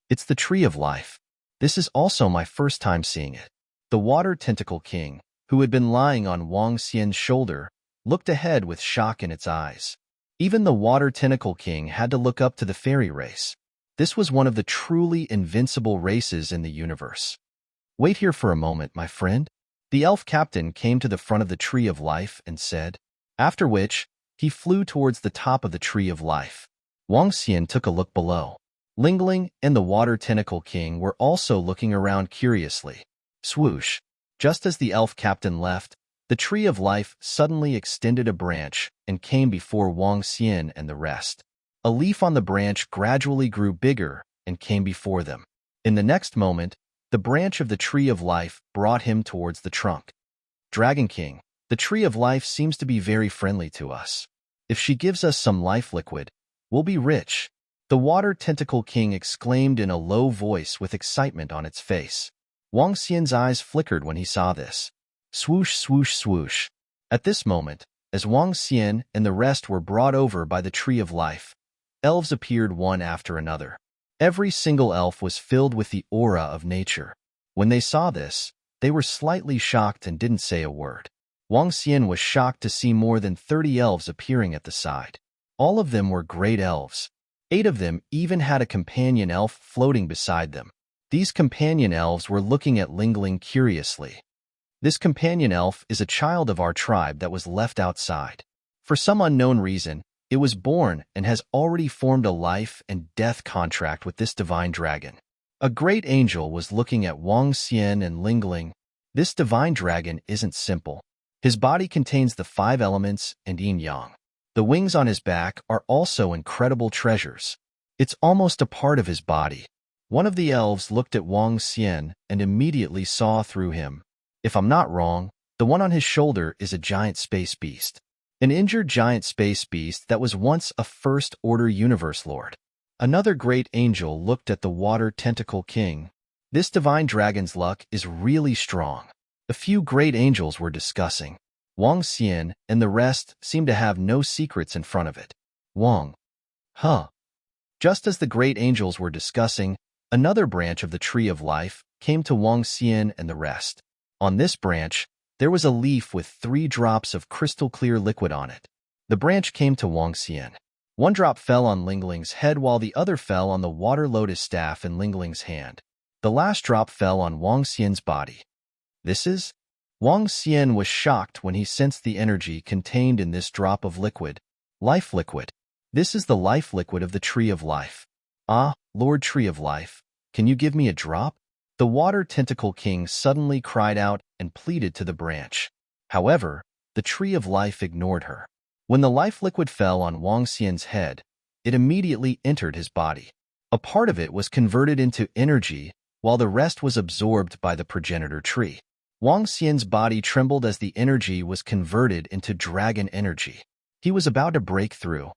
"It's the Tree of Life. This is also my first time seeing it." The Water Tentacle King, who had been lying on Wang Xian's shoulder, looked ahead with shock in its eyes. Even the Water Tentacle King had to look up to the fairy race. This was one of the truly invincible races in the universe. "Wait here for a moment, my friend." The elf captain came to the front of the Tree of Life and said, after which he flew towards the top of the Tree of Life. Wang Xian took a look below. Lingling and the Water Tentacle King were also looking around curiously. Swoosh! Just as the elf captain left, the Tree of Life suddenly extended a branch and came before Wang Xian and the rest. A leaf on the branch gradually grew bigger and came before them. In the next moment, the branch of the Tree of Life brought him towards the trunk. "Dragon King, the Tree of Life seems to be very friendly to us. If she gives us some life liquid, we'll be rich," the Water Tentacle King exclaimed in a low voice with excitement on its face. Wang Xian's eyes flickered when he saw this. Swoosh, swoosh, swoosh. At this moment, as Wang Xian and the rest were brought over by the Tree of Life, elves appeared one after another. Every single elf was filled with the aura of nature. When they saw this, they were slightly shocked and didn't say a word. Wang Xian was shocked to see more than 30 elves appearing at the side. All of them were great elves. 8 of them even had a companion elf floating beside them. These companion elves were looking at Lingling curiously. This companion elf is a child of our tribe that was left outside. For some unknown reason, it was born and has already formed a life and death contract with this divine dragon. A great angel was looking at Wang Xian and Lingling. This divine dragon isn't simple. His body contains the 5 elements and yin-yang. The wings on his back are also incredible treasures. It's almost a part of his body. One of the elves looked at Wang Xian and immediately saw through him. If I'm not wrong, the one on his shoulder is a giant space beast. An injured giant space beast that was once a first-order universe lord. Another great angel looked at the water tentacle king. This divine dragon's luck is really strong. A few great angels were discussing. Wang Xian and the rest seemed to have no secrets in front of it. Wang. Huh. Just as the great angels were discussing, another branch of the tree of life came to Wang Xian and the rest. On this branch, there was a leaf with 3 drops of crystal-clear liquid on it. The branch came to Wang Xian. 1 drop fell on Lingling's head while the other fell on the water lotus staff in Lingling's hand. The last drop fell on Wang Xian's body. This is? Wang Xian was shocked when he sensed the energy contained in this drop of liquid. Life liquid. This is the life liquid of the tree of life. Ah, Lord Tree of Life, can you give me a drop? The water tentacle king suddenly cried out and pleaded to the branch. However, the tree of life ignored her. When the life liquid fell on Wang Xian's head, it immediately entered his body. A part of it was converted into energy, while the rest was absorbed by the progenitor tree. Wang Xian's body trembled as the energy was converted into dragon energy. He was about to break through.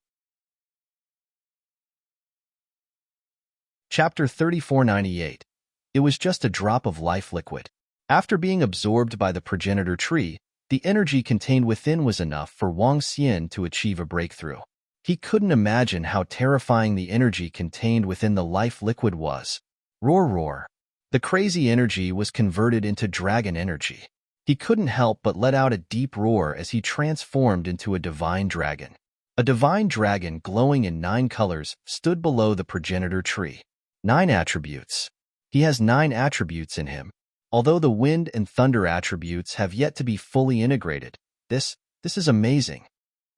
Chapter 3498. It was just a drop of life liquid. After being absorbed by the progenitor tree, the energy contained within was enough for Wang Xian to achieve a breakthrough. He couldn't imagine how terrifying the energy contained within the life liquid was. Roar, roar. The crazy energy was converted into dragon energy. He couldn't help but let out a deep roar as he transformed into a divine dragon. A divine dragon glowing in 9 colors stood below the progenitor tree. 9 attributes. He has 9 attributes in him. Although the wind and thunder attributes have yet to be fully integrated, this is amazing.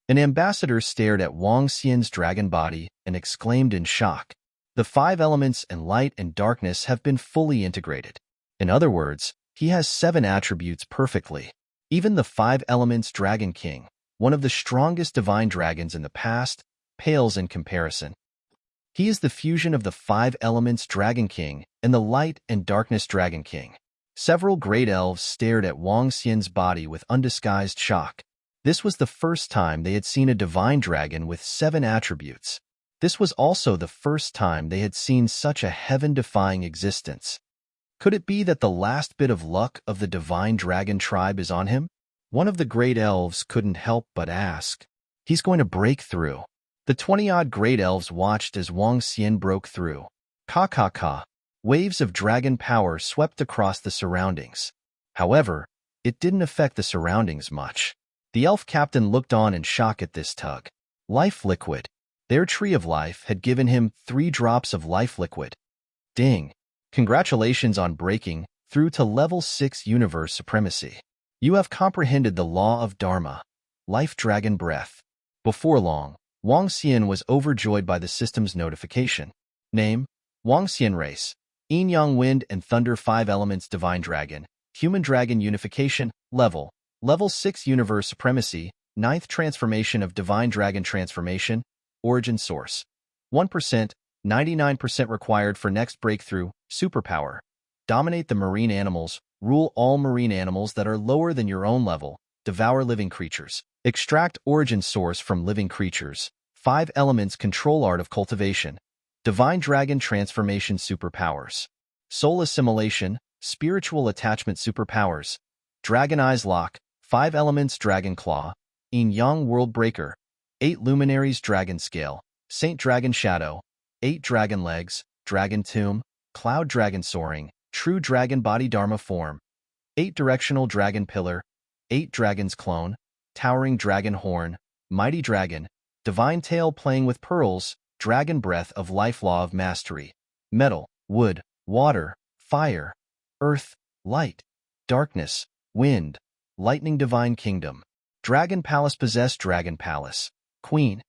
An ambassador stared at Wang Xian's dragon body and exclaimed in shock. The 5 elements and light and darkness have been fully integrated. In other words, he has 7 attributes perfectly. Even the 5 elements Dragon King, one of the strongest divine dragons in the past, pales in comparison. He is the fusion of the 5 elements Dragon King and the light and darkness Dragon King. Several great elves stared at Wang Xian's body with undisguised shock. This was the first time they had seen a divine dragon with 7 attributes. This was also the first time they had seen such a heaven-defying existence. Could it be that the last bit of luck of the divine dragon tribe is on him? One of the great elves couldn't help but ask. He's going to break through. The 20-odd great elves watched as Wang Xian broke through. Ka. Waves of dragon power swept across the surroundings. However, it didn't affect the surroundings much. The elf captain looked on in shock at this tug. Life liquid. Their tree of life had given him 3 drops of life liquid. Ding. Congratulations on breaking through to level 6 universe supremacy. You have comprehended the law of Dharma. Life dragon breath. Before long, Wang Xian was overjoyed by the system's notification. Name: Wang Xian race. Yin-Yang Wind and Thunder 5 Elements Divine Dragon. Human Dragon Unification. Level 6 Universe Supremacy. 9th Transformation of Divine Dragon Transformation. Origin Source. 1%, 99% required for next breakthrough. Superpower. Dominate the marine animals. Rule all marine animals that are lower than your own level. Devour living creatures. Extract origin source from living creatures. 5 elements control art of cultivation. Divine Dragon Transformation Superpowers. Soul Assimilation, Spiritual Attachment Superpowers. Dragon Eyes Lock, 5 Elements Dragon Claw. Yin-Yang World Breaker. 8 Luminaries Dragon Scale. Saint Dragon Shadow. 8 Dragon Legs, Dragon Tomb. Cloud Dragon Soaring. True Dragon Body Dharma Form. 8 Directional Dragon Pillar. 8 Dragon's Clone. Towering Dragon Horn. Mighty Dragon. Divine Tail Playing with Pearls. Dragon Breath of Life Law of Mastery. Metal, wood, water, fire, earth, light, darkness, wind, lightning divine kingdom. Dragon Palace possessed Dragon Palace, Queen.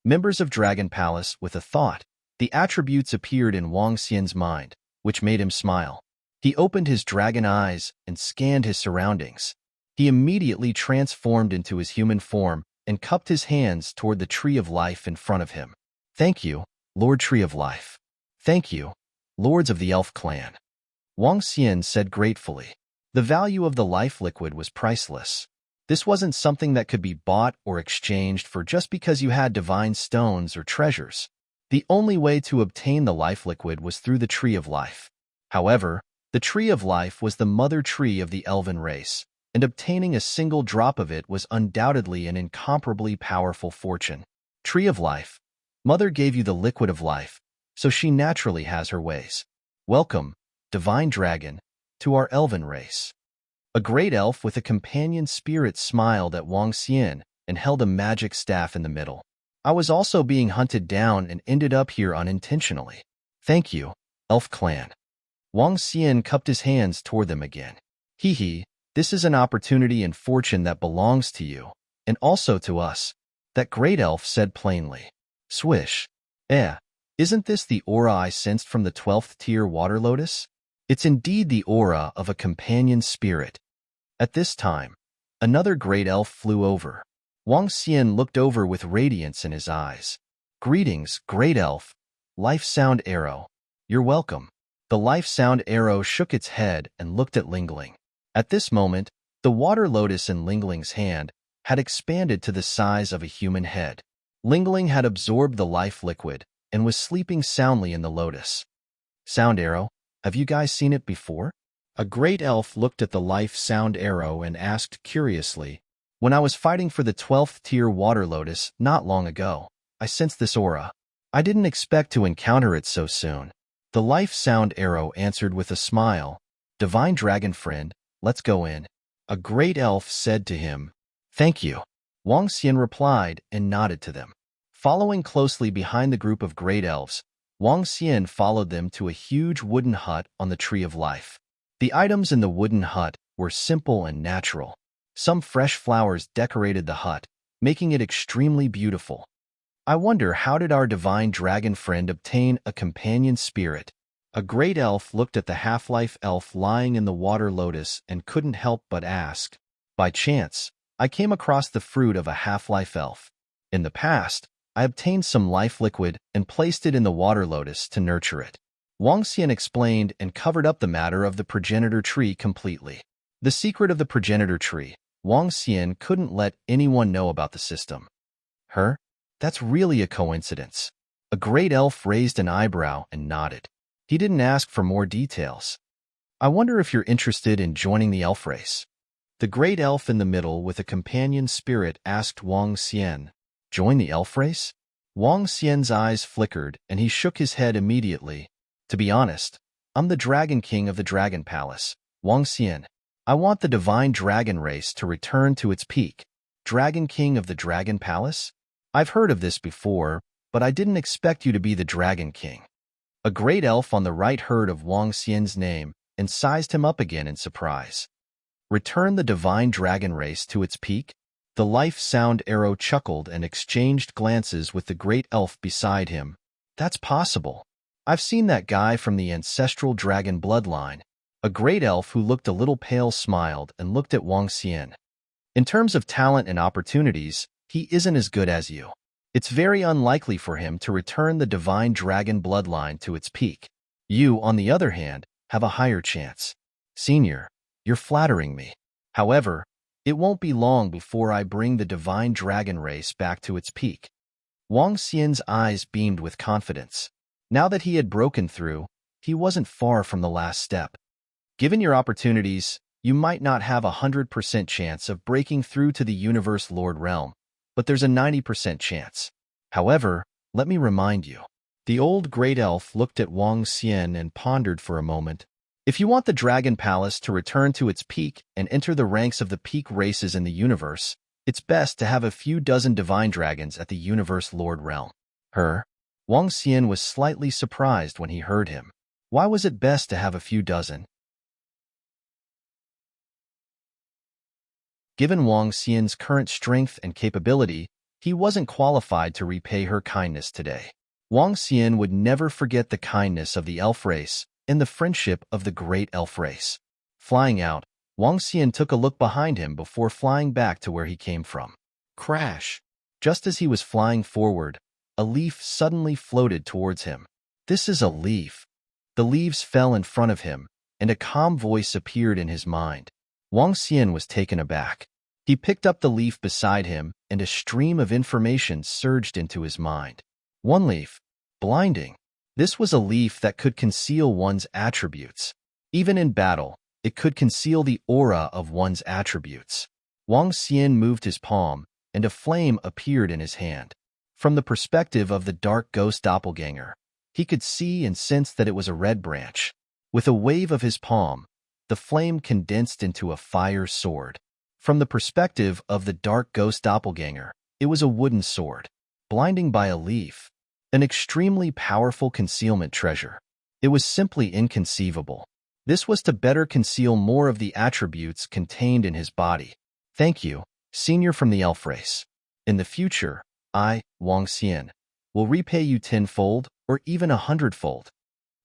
Members of Dragon Palace with a thought. The attributes appeared in Wang Xian's mind, which made him smile. He opened his dragon eyes and scanned his surroundings. He immediately transformed into his human form and cupped his hands toward the Tree of Life in front of him. Thank you, Lord Tree of Life. Thank you, Lords of the Elf Clan. Wang Xian said gratefully. The value of the life liquid was priceless. This wasn't something that could be bought or exchanged for just because you had divine stones or treasures. The only way to obtain the life liquid was through the Tree of Life. However, the Tree of Life was the mother tree of the elven race, and obtaining a single drop of it was undoubtedly an incomparably powerful fortune. Tree of Life. Mother gave you the liquid of life, so she naturally has her ways. Welcome, divine dragon, to our elven race. A great elf with a companion spirit smiled at Wang Xian and held a magic staff in the middle. I was also being hunted down and ended up here unintentionally. Thank you, Elf Clan. Wang Xian cupped his hands toward them again. Hee, this is an opportunity and fortune that belongs to you, and also to us, that great elf said plainly. Swish. Isn't this the aura I sensed from the 12th tier water lotus? It's indeed the aura of a companion spirit. At this time, another great elf flew over. Wang Xian looked over with radiance in his eyes. Greetings, great elf. Life Sound Arrow. You're welcome. The Life Sound Arrow shook its head and looked at Lingling. At this moment, the water lotus in Lingling's hand had expanded to the size of a human head. Lingling had absorbed the life liquid and was sleeping soundly in the lotus. Sound Arrow, have you guys seen it before? A great elf looked at the Life Sound Arrow and asked curiously, when I was fighting for the 12th tier water lotus not long ago, I sensed this aura. I didn't expect to encounter it so soon. The Life Sound Arrow answered with a smile. Divine Dragon Friend, let's go in. A great elf said to him. Thank you. Wang Xian replied and nodded to them. Following closely behind the group of great elves, Wang Xian followed them to a huge wooden hut on the Tree of Life. The items in the wooden hut were simple and natural. Some fresh flowers decorated the hut, making it extremely beautiful. I wonder, how did our divine dragon friend obtain a companion spirit? A great elf looked at the half-life elf lying in the water lotus and couldn't help but ask. By chance, I came across the fruit of a half-life elf. In the past, I obtained some life liquid and placed it in the water lotus to nurture it. Wang Xian explained and covered up the matter of the progenitor tree completely. The secret of the progenitor tree. Wang Xian couldn't let anyone know about the system. That's really a coincidence. A great elf raised an eyebrow and nodded. He didn't ask for more details. I wonder if you're interested in joining the elf race. The great elf in the middle with a companion spirit asked Wang Xian. Join the elf race? Wang Xian's eyes flickered and he shook his head immediately. To be honest, I'm the Dragon King of the Dragon Palace, Wang Xian. I want the divine dragon race to return to its peak. Dragon King of the Dragon Palace? I've heard of this before, but I didn't expect you to be the Dragon King. A great elf on the right heard of Wang Xian's name and sized him up again in surprise. Return the divine dragon race to its peak? The Life Sound Arrow chuckled and exchanged glances with the great elf beside him. That's possible. I've seen that guy from the ancestral dragon bloodline. A great elf who looked a little pale smiled and looked at Wang Xian. In terms of talent and opportunities, he isn't as good as you. It's very unlikely for him to return the divine dragon bloodline to its peak. You, on the other hand, have a higher chance. Senior, you're flattering me. However, it won't be long before I bring the divine dragon race back to its peak. Wang Xian's eyes beamed with confidence. Now that he had broken through, he wasn't far from the last step. Given your opportunities, you might not have a 100% chance of breaking through to the Universe Lord realm, but there's a 90% chance. However, let me remind you. The old great elf looked at Wang Xian and pondered for a moment. If you want the Dragon Palace to return to its peak and enter the ranks of the peak races in the universe, it's best to have a few dozen divine dragons at the Universe Lord realm. Wang Xian was slightly surprised when he heard him. Why was it best to have a few dozen? Given Wang Xian's current strength and capability, he wasn't qualified to repay her kindness today. Wang Xian would never forget the kindness of the elf race and the friendship of the great elf race. Flying out, Wang Xian took a look behind him before flying back to where he came from. Crash! Just as he was flying forward, a leaf suddenly floated towards him. This is a leaf. The leaves fell in front of him, and a calm voice appeared in his mind. Wang Xian was taken aback. He picked up the leaf beside him, and a stream of information surged into his mind. One leaf. Blinding. This was a leaf that could conceal one's attributes. Even in battle, it could conceal the aura of one's attributes. Wang Xian moved his palm, and a flame appeared in his hand. From the perspective of the dark ghost doppelganger, he could see and sense that it was a red branch. With a wave of his palm, the flame condensed into a fire sword. From the perspective of the dark ghost doppelganger, it was a wooden sword. Blinding by a leaf. An extremely powerful concealment treasure. It was simply inconceivable. This was to better conceal more of the attributes contained in his body. Thank you, senior from the elf race. In the future, I, Wang Xian, will repay you tenfold or even 100-fold.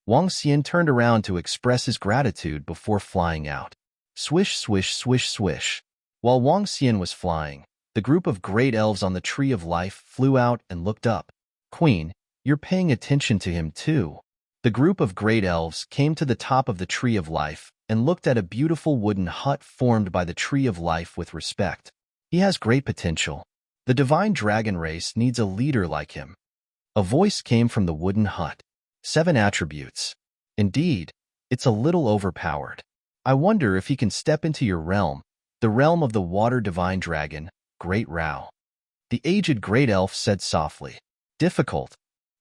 Wang Xian turned around to express his gratitude before flying out. Swish, swish, swish, swish. While Wang Xian was flying, the group of great elves on the Tree of Life flew out and looked up. Queen, you're paying attention to him too. The group of great elves came to the top of the Tree of Life and looked at a beautiful wooden hut formed by the Tree of Life with respect. He has great potential. The divine dragon race needs a leader like him. A voice came from the wooden hut. 7 attributes. Indeed, it's a little overpowered. I wonder if he can step into your realm, the realm of the water divine dragon, Great Rao. The aged great elf said softly. Difficult.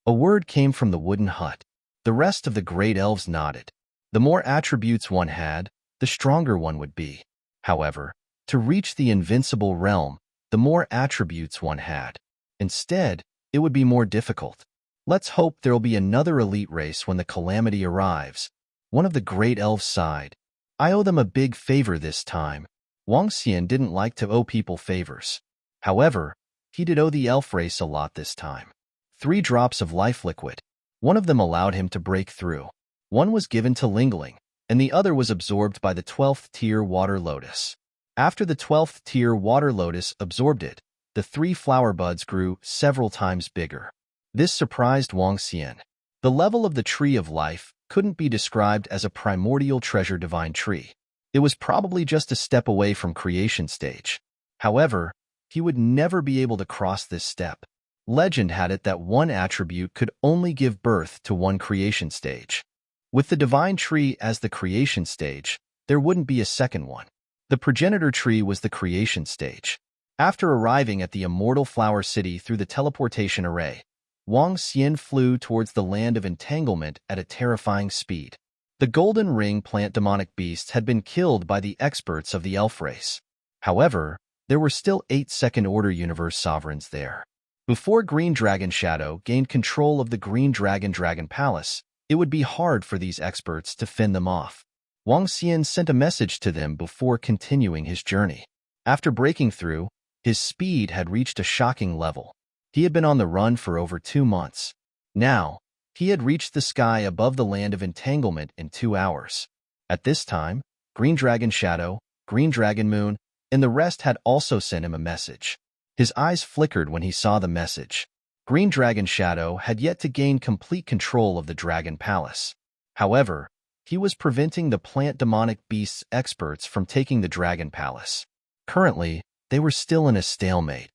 A word came from the wooden hut. The rest of the great elves nodded. The more attributes one had, the stronger one would be. However, to reach the invincible realm, the more attributes one had. Instead, it would be more difficult. Let's hope there'll be another elite race when the calamity arrives. One of the great elves sighed. I owe them a big favor this time. Wang Xian didn't like to owe people favors. However, he did owe the elf race a lot this time. 3 drops of life liquid. One of them allowed him to break through. One was given to Lingling, and the other was absorbed by the 12th tier water lotus. After the 12th tier water lotus absorbed it, the 3 flower buds grew several times bigger. This surprised Wang Xian. The level of the Tree of Life couldn't be described as a primordial treasure divine tree. It was probably just a step away from creation stage. However, he would never be able to cross this step. Legend had it that one attribute could only give birth to one creation stage. With the divine tree as the creation stage, there wouldn't be a second one. The progenitor tree was the creation stage. After arriving at the immortal flower city through the teleportation array, Wang Xian flew towards the land of entanglement at a terrifying speed. The golden ring plant demonic beasts had been killed by the experts of the elf race. However, there were still 8 second-order universe sovereigns there. Before Green Dragon Shadow gained control of the Green Dragon Palace, it would be hard for these experts to fend them off. Wang Xian sent a message to them before continuing his journey. After breaking through, his speed had reached a shocking level. He had been on the run for over 2 months. Now, he had reached the sky above the land of entanglement in 2 hours. At this time, Green Dragon Shadow, Green Dragon Moon, and the rest had also sent him a message. His eyes flickered when he saw the message. Green Dragon Shadow had yet to gain complete control of the Dragon Palace. However, he was preventing the plant demonic beasts experts from taking the Dragon Palace. Currently, they were still in a stalemate.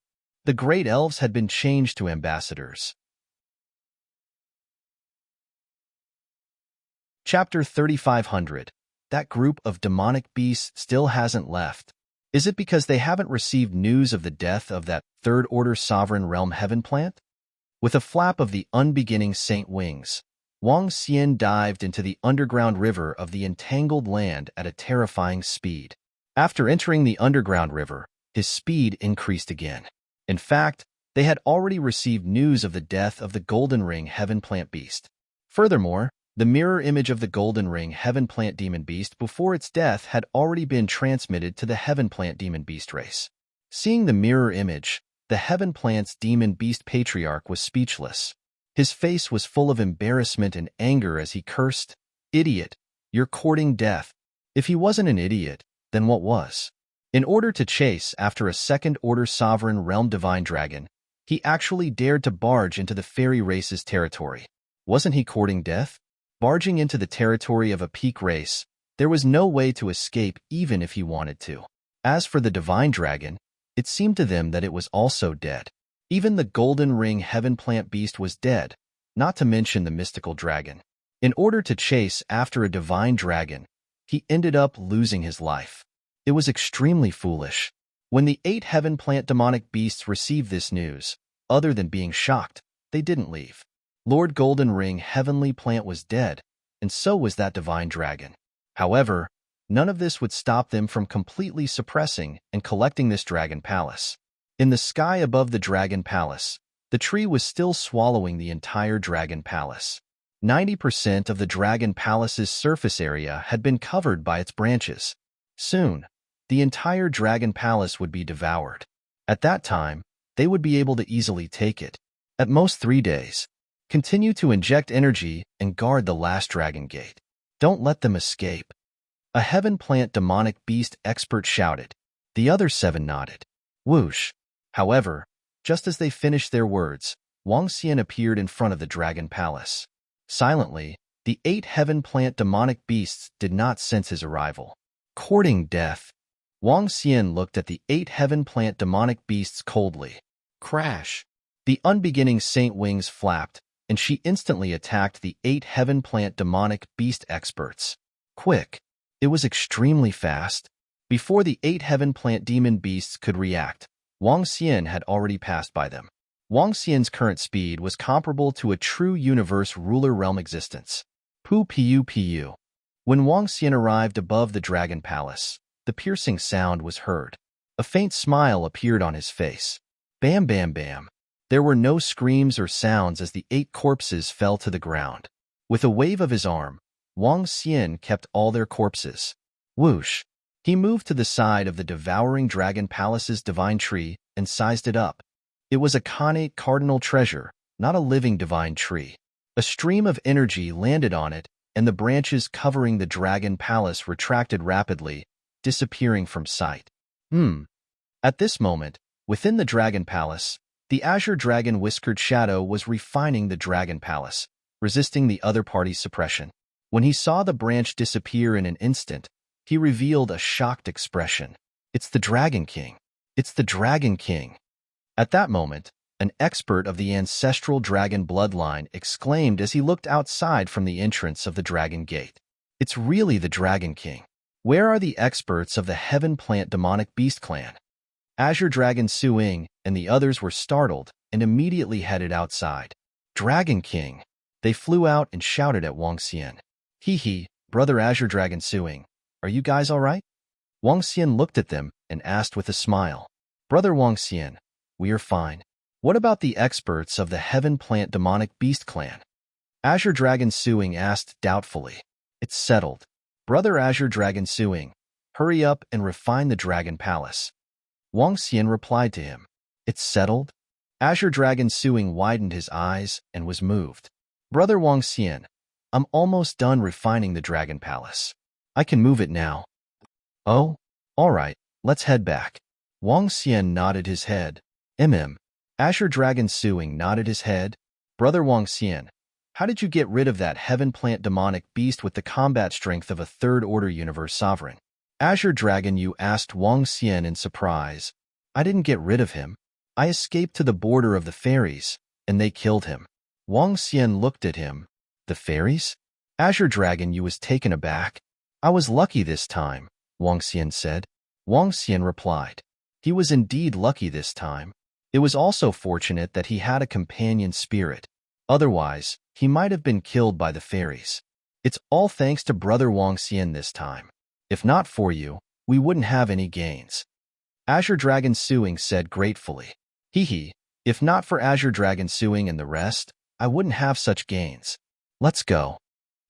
The great elves had been changed to ambassadors. Chapter 3500. That group of demonic beasts still hasn't left. Is it because they haven't received news of the death of that third-order sovereign realm heaven plant? With a flap of the unbeginning saint wings, Wang Xian dived into the underground river of the entangled land at a terrifying speed. After entering the underground river, his speed increased again. In fact, they had already received news of the death of the golden ring heaven plant beast. Furthermore, The mirror image of the golden ring heaven plant demon beast before its death had already been transmitted to the heaven plant demon beast race. Seeing the mirror image, the heaven plant's demon beast patriarch was speechless. His face was full of embarrassment and anger as he cursed, "Idiot, you're courting death." If he wasn't an idiot, then what was? In order to chase after a second-order sovereign realm divine dragon, he actually dared to barge into the fairy race's territory. Wasn't he courting death? Barging into the territory of a peak race, there was no way to escape even if he wanted to. As for the divine dragon, it seemed to them that it was also dead. Even the golden ring heaven plant beast was dead, not to mention the mystical dragon. In order to chase after a divine dragon, he ended up losing his life. It was extremely foolish. When the 8 heaven plant demonic beasts received this news, other than being shocked, they didn't leave. Lord Golden Ring Heavenly Plant was dead, and so was that divine dragon. However, none of this would stop them from completely suppressing and collecting this dragon palace. In the sky above the dragon palace, the tree was still swallowing the entire dragon palace. 90% of the dragon palace's surface area had been covered by its branches. Soon, the entire dragon palace would be devoured. At that time, they would be able to easily take it. At most 3 days. Continue to inject energy and guard the last dragon gate. Don't let them escape. A heaven plant demonic beast expert shouted. The other 7 nodded. Whoosh. However, just as they finished their words, Wang Xian appeared in front of the dragon palace. Silently, the 8 heaven plant demonic beasts did not sense his arrival. Courting death. Wang Xian looked at the 8 heaven plant demonic beasts coldly. Crash. The unbeginning saint wings flapped, and she instantly attacked the 8 heaven plant demonic beast experts. Quick. It was extremely fast. Before the 8 heaven plant demon beasts could react, Wang Xian had already passed by them. Wang Xian's current speed was comparable to a true universe ruler realm existence. Pu. When Wang Xian arrived above the dragon palace, the piercing sound was heard. A faint smile appeared on his face. Bam bam bam. There were no screams or sounds as the 8 corpses fell to the ground. With a wave of his arm, Wang Xian kept all their corpses. Whoosh. He moved to the side of the devouring dragon palace's divine tree and sized it up. It was a connate cardinal treasure, not a living divine tree. A stream of energy landed on it, and the branches covering the dragon palace retracted rapidly, disappearing from sight. At this moment, within the dragon palace, the azure dragon whiskered shadow was refining the dragon palace, resisting the other party's suppression. When he saw the branch disappear in an instant, he revealed a shocked expression. It's the Dragon King. It's the Dragon King. At that moment, an expert of the ancestral dragon bloodline exclaimed as he looked outside from the entrance of the dragon gate. It's really the Dragon King. Where are the experts of the heaven plant demonic beast clan? Azure Dragon Suing and the others were startled and immediately headed outside. Dragon King. They flew out and shouted at Wang Xian. Hee, brother Azure Dragon Suing, are you guys all right? Wang Xian looked at them and asked with a smile. Brother Wang Xian, we are fine. What about the experts of the heaven plant demonic beast clan? Azure Dragon Suing asked doubtfully. It's settled. Brother Azure Dragon Suing, hurry up and refine the dragon palace. Wang Xian replied to him. It's settled? Azure Dragon Suing widened his eyes and was moved. Brother Wang Xian, I'm almost done refining the dragon palace. I can move it now. Oh? All right, let's head back. Wang Xian nodded his head. Azure Dragon Suing nodded his head. Brother Wang Xian, how did you get rid of that heaven plant demonic beast with the combat strength of a third-order universe sovereign? Azure Dragon Yu asked Wang Xian in surprise. I didn't get rid of him. I escaped to the border of the fairies, and they killed him. Wang Xian looked at him. The fairies? Azure Dragon Yu was taken aback. I was lucky this time, Wang Xian said. Wang Xian replied. He was indeed lucky this time. It was also fortunate that he had a companion spirit. Otherwise, he might have been killed by the fairies. It's all thanks to Brother Wang Xian this time. If not for you, we wouldn't have any gains. Azure Dragon Suing said gratefully. If not for Azure Dragon Suing and the rest, I wouldn't have such gains. Let's go.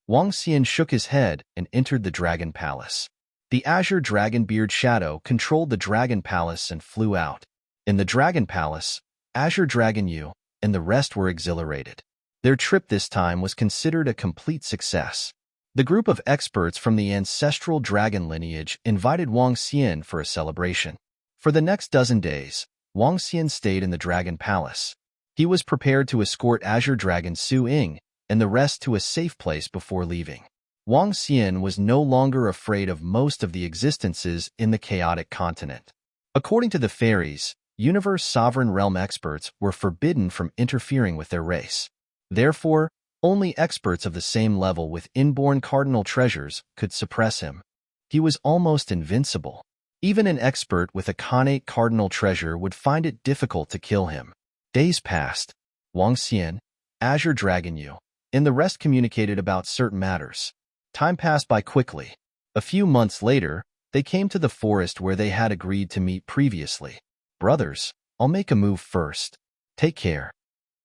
Wang Xian shook his head and entered the Dragon Palace. The Azure Dragon Beard Shadow controlled the Dragon Palace and flew out. In the Dragon Palace, Azure Dragon Yu and the rest were exhilarated. Their trip this time was considered a complete success. The group of experts from the ancestral dragon lineage invited Wang Xian for a celebration. For the next dozen days, Wang Xian stayed in the Dragon Palace. He was prepared to escort Azure Dragon Su Ying and the rest to a safe place before leaving. Wang Xian was no longer afraid of most of the existences in the chaotic continent. According to the fairies, universe sovereign realm experts were forbidden from interfering with their race. Therefore, only experts of the same level with inborn cardinal treasures could suppress him. He was almost invincible. Even an expert with a connate cardinal treasure would find it difficult to kill him. Days passed. Wang Xian, Azure Dragon Yu, and the rest communicated about certain matters. Time passed by quickly. A few months later, they came to the forest where they had agreed to meet previously. Brothers, I'll make a move first. Take care.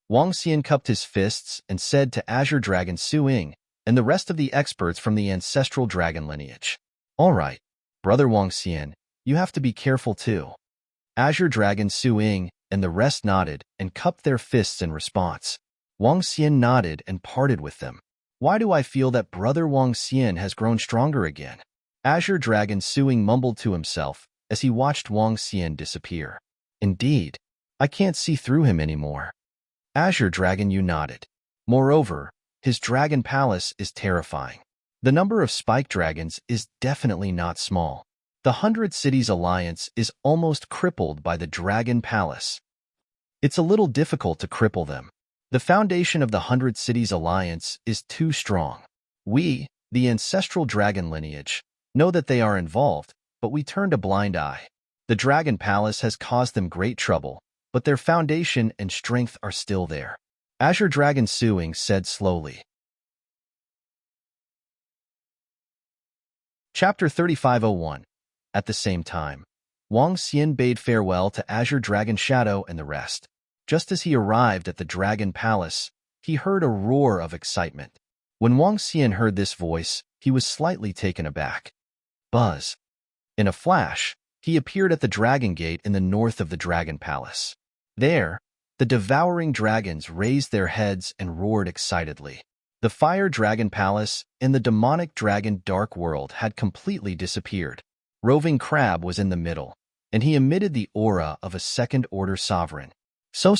Wang Xian cupped his fists and said to Azure Dragon Su Ying and the rest of the experts from the ancestral dragon lineage. All right, Brother Wang Xian, you have to be careful too. Azure Dragon Su Ying and the rest nodded and cupped their fists in response. Wang Xian nodded and parted with them. Why do I feel that Brother Wang Xian has grown stronger again? Azure Dragon Su Ying mumbled to himself as he watched Wang Xian disappear. Indeed, I can't see through him anymore. Azure Dragon Yu nodded. Moreover, his dragon palace is terrifying. The number of spike dragons is definitely not small. The 100 Cities Alliance is almost crippled by the Dragon Palace. It's a little difficult to cripple them. The foundation of the 100 Cities Alliance is too strong. We, the ancestral dragon lineage, know that they are involved, but we turned a blind eye. The Dragon Palace has caused them great trouble, but their foundation and strength are still there. Azure Dragon Su Ying said slowly. Chapter 3501. At the same time, Wang Xian bade farewell to Azure Dragon Shadow and the rest. Just as he arrived at the Dragon Palace, he heard a roar of excitement. When Wang Xian heard this voice, he was slightly taken aback. Buzz. In a flash, he appeared at the Dragon Gate in the north of the Dragon Palace. There, the devouring dragons raised their heads and roared excitedly. The Fire Dragon Palace and the demonic dragon Dark World had completely disappeared. Roving Crab was in the middle, and he emitted the aura of a second-order sovereign. So.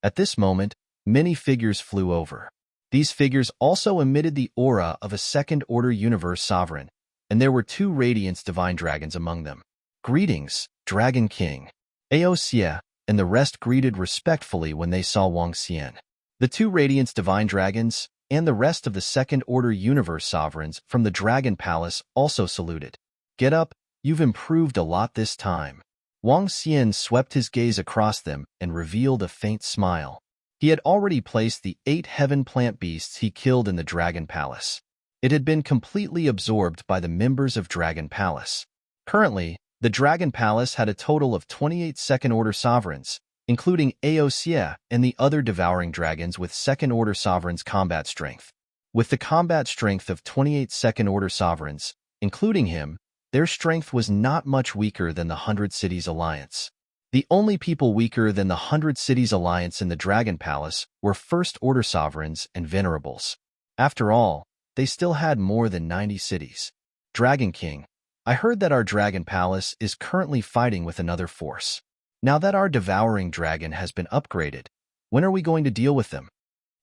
At this moment, many figures flew over. These figures also emitted the aura of a second-order universe sovereign, and there were 2 Radiance Divine Dragons among them. Greetings, Dragon King. Aosia and the rest greeted respectfully when they saw Wang Xian. The 2 Radiance Divine Dragons and the rest of the second-order universe sovereigns from the Dragon Palace also saluted. Get up, you've improved a lot this time. Wang Xian swept his gaze across them and revealed a faint smile. He had already placed the 8 heaven plant beasts he killed in the Dragon Palace. It had been completely absorbed by the members of Dragon Palace. Currently, the Dragon Palace had a total of 28 second-order sovereigns, including Aosia and the other devouring dragons with second-order sovereigns' combat strength. With the combat strength of 28 second-order sovereigns, including him, their strength was not much weaker than the 100 Cities Alliance. The only people weaker than the 100 Cities Alliance in the Dragon Palace were first-order sovereigns and venerables. After all, they still had more than 90 cities. Dragon King, I heard that our Dragon Palace is currently fighting with another force. Now that our devouring dragon has been upgraded, when are we going to deal with them?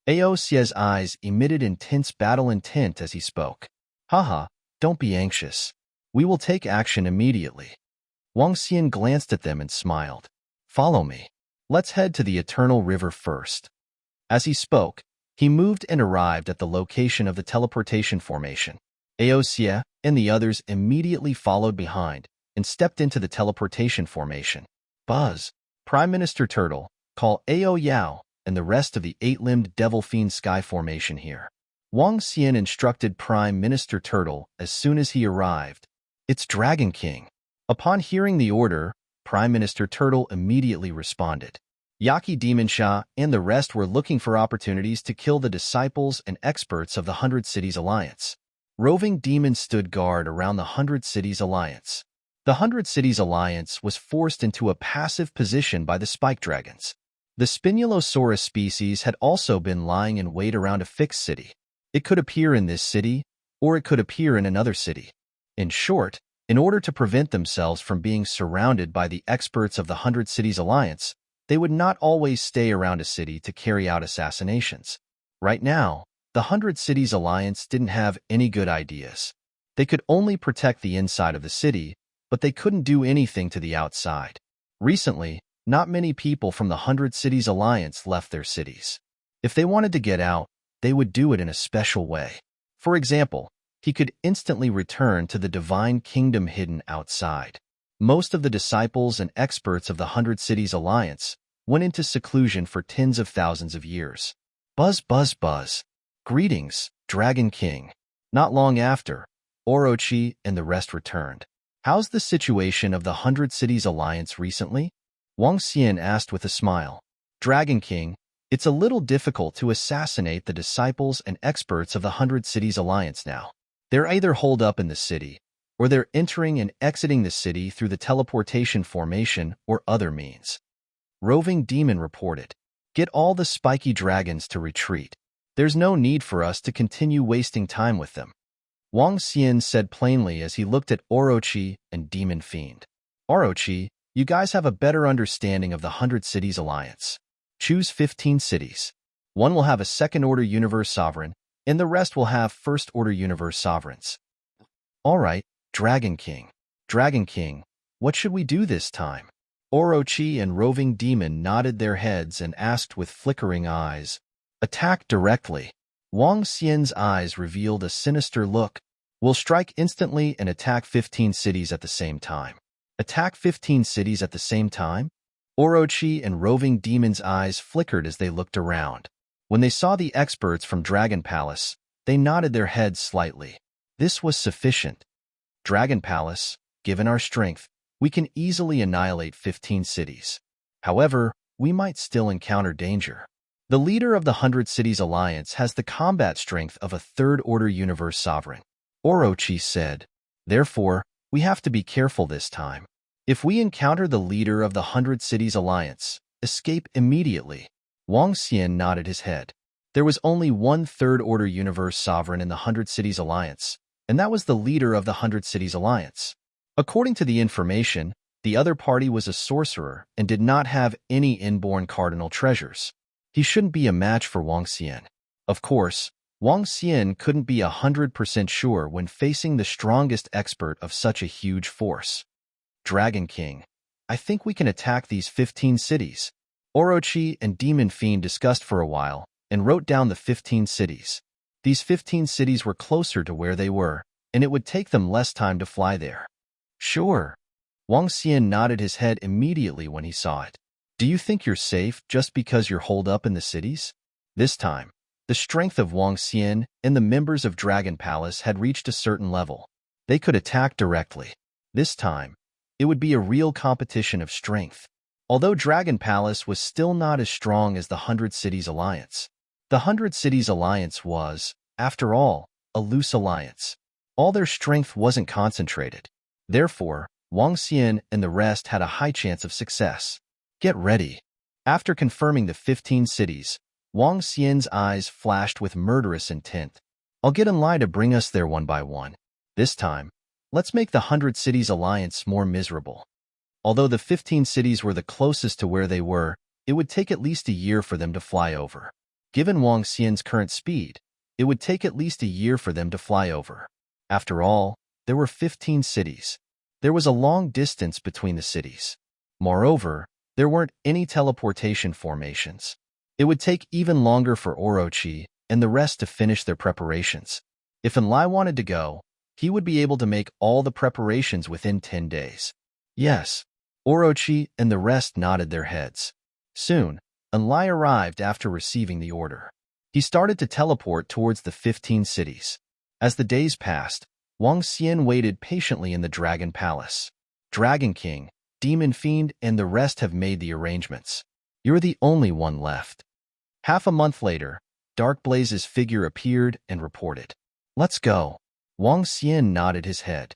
Aosia's eyes emitted intense battle intent as he spoke. Haha, don't be anxious. We will take action immediately. Wang Xian glanced at them and smiled. Follow me. Let's head to the Eternal River first. As he spoke, he moved and arrived at the location of the teleportation formation. Aosia and the others immediately followed behind and stepped into the teleportation formation. Buzz, Prime Minister Turtle, call Ao Yao and the rest of the 8-limbed Devil Fiend Sky formation here. Wang Xian instructed Prime Minister Turtle as soon as he arrived. It's Dragon King. Upon hearing the order, Prime Minister Turtle immediately responded. Yaki Demon Shah and the rest were looking for opportunities to kill the disciples and experts of the Hundred Cities Alliance. Roving demons stood guard around the Hundred Cities Alliance. The Hundred Cities Alliance was forced into a passive position by the spike dragons. The Spinulosaurus species had also been lying in wait around a fixed city. It could appear in this city, or it could appear in another city. In short, in order to prevent themselves from being surrounded by the experts of the Hundred Cities Alliance, they would not always stay around a city to carry out assassinations. Right now, the Hundred Cities Alliance didn't have any good ideas. They could only protect the inside of the city, but they couldn't do anything to the outside. Recently, not many people from the Hundred Cities Alliance left their cities. If they wanted to get out, they would do it in a special way. For example, he could instantly return to the divine kingdom hidden outside. Most of the disciples and experts of the Hundred Cities Alliance went into seclusion for tens of thousands of years. Buzz, buzz, buzz. Greetings, Dragon King. Not long after, Orochi and the rest returned. How's the situation of the Hundred Cities Alliance recently? Wang Xian asked with a smile. Dragon King, it's a little difficult to assassinate the disciples and experts of the Hundred Cities Alliance now. They're either holed up in the city, or they're entering and exiting the city through the teleportation formation or other means. Roving Demon reported. Get all the spiky dragons to retreat. There's no need for us to continue wasting time with them. Wang Xian said plainly as he looked at Orochi and Demon Fiend. Orochi, you guys have a better understanding of the Hundred Cities Alliance. Choose 15 cities. One will have a second-order universe sovereign, and the rest will have first-order universe sovereigns. All right, Dragon King. Dragon King, what should we do this time? Orochi and Roving Demon nodded their heads and asked with flickering eyes. Attack directly. Wang Xian's eyes revealed a sinister look. We'll strike instantly and attack 15 cities at the same time. Attack 15 cities at the same time? Orochi and Roving Demon's eyes flickered as they looked around. When they saw the experts from Dragon Palace, they nodded their heads slightly. This was sufficient. Dragon Palace, given our strength, we can easily annihilate 15 cities. However, we might still encounter danger. The leader of the Hundred Cities Alliance has the combat strength of a third-order universe sovereign, Orochi said. Therefore, we have to be careful this time. If we encounter the leader of the Hundred Cities Alliance, escape immediately. Wang Xian nodded his head. There was only one third-order universe sovereign in the Hundred Cities Alliance, and that was the leader of the Hundred Cities Alliance. According to the information, the other party was a sorcerer and did not have any inborn cardinal treasures. He shouldn't be a match for Wang Xian. Of course, Wang Xian couldn't be 100% sure when facing the strongest expert of such a huge force. Dragon King, I think we can attack these 15 cities. Orochi and Demon Fiend discussed for a while and wrote down the 15 cities. These 15 cities were closer to where they were, and it would take them less time to fly there. Sure. Wang Xian nodded his head immediately when he saw it. Do you think you're safe just because you're holed up in the cities? This time, the strength of Wang Xian and the members of Dragon Palace had reached a certain level. They could attack directly. This time, it would be a real competition of strength. Although Dragon Palace was still not as strong as the Hundred Cities Alliance. The Hundred Cities Alliance was, after all, a loose alliance. All their strength wasn't concentrated. Therefore, Wang Xian and the rest had a high chance of success. Get ready. After confirming the 15 cities, Wang Xian's eyes flashed with murderous intent. I'll get in line to bring us there one by one. This time, let's make the Hundred Cities Alliance more miserable. Although the 15 cities were the closest to where they were, it would take at least a year for them to fly over. Given Wang Xian's current speed, it would take at least a year for them to fly over. After all, there were 15 cities. There was a long distance between the cities. Moreover, there weren't any teleportation formations. It would take even longer for Orochi and the rest to finish their preparations. If Enlai wanted to go, he would be able to make all the preparations within 10 days. Yes, Orochi and the rest nodded their heads. Soon, Enlai arrived after receiving the order. He started to teleport towards the 15 cities. As the days passed, Wang Xian waited patiently in the Dragon Palace. Dragon King, Demon Fiend, and the rest have made the arrangements. You're the only one left. Half a month later, Dark Blaze's figure appeared and reported. Let's go. Wang Xian nodded his head.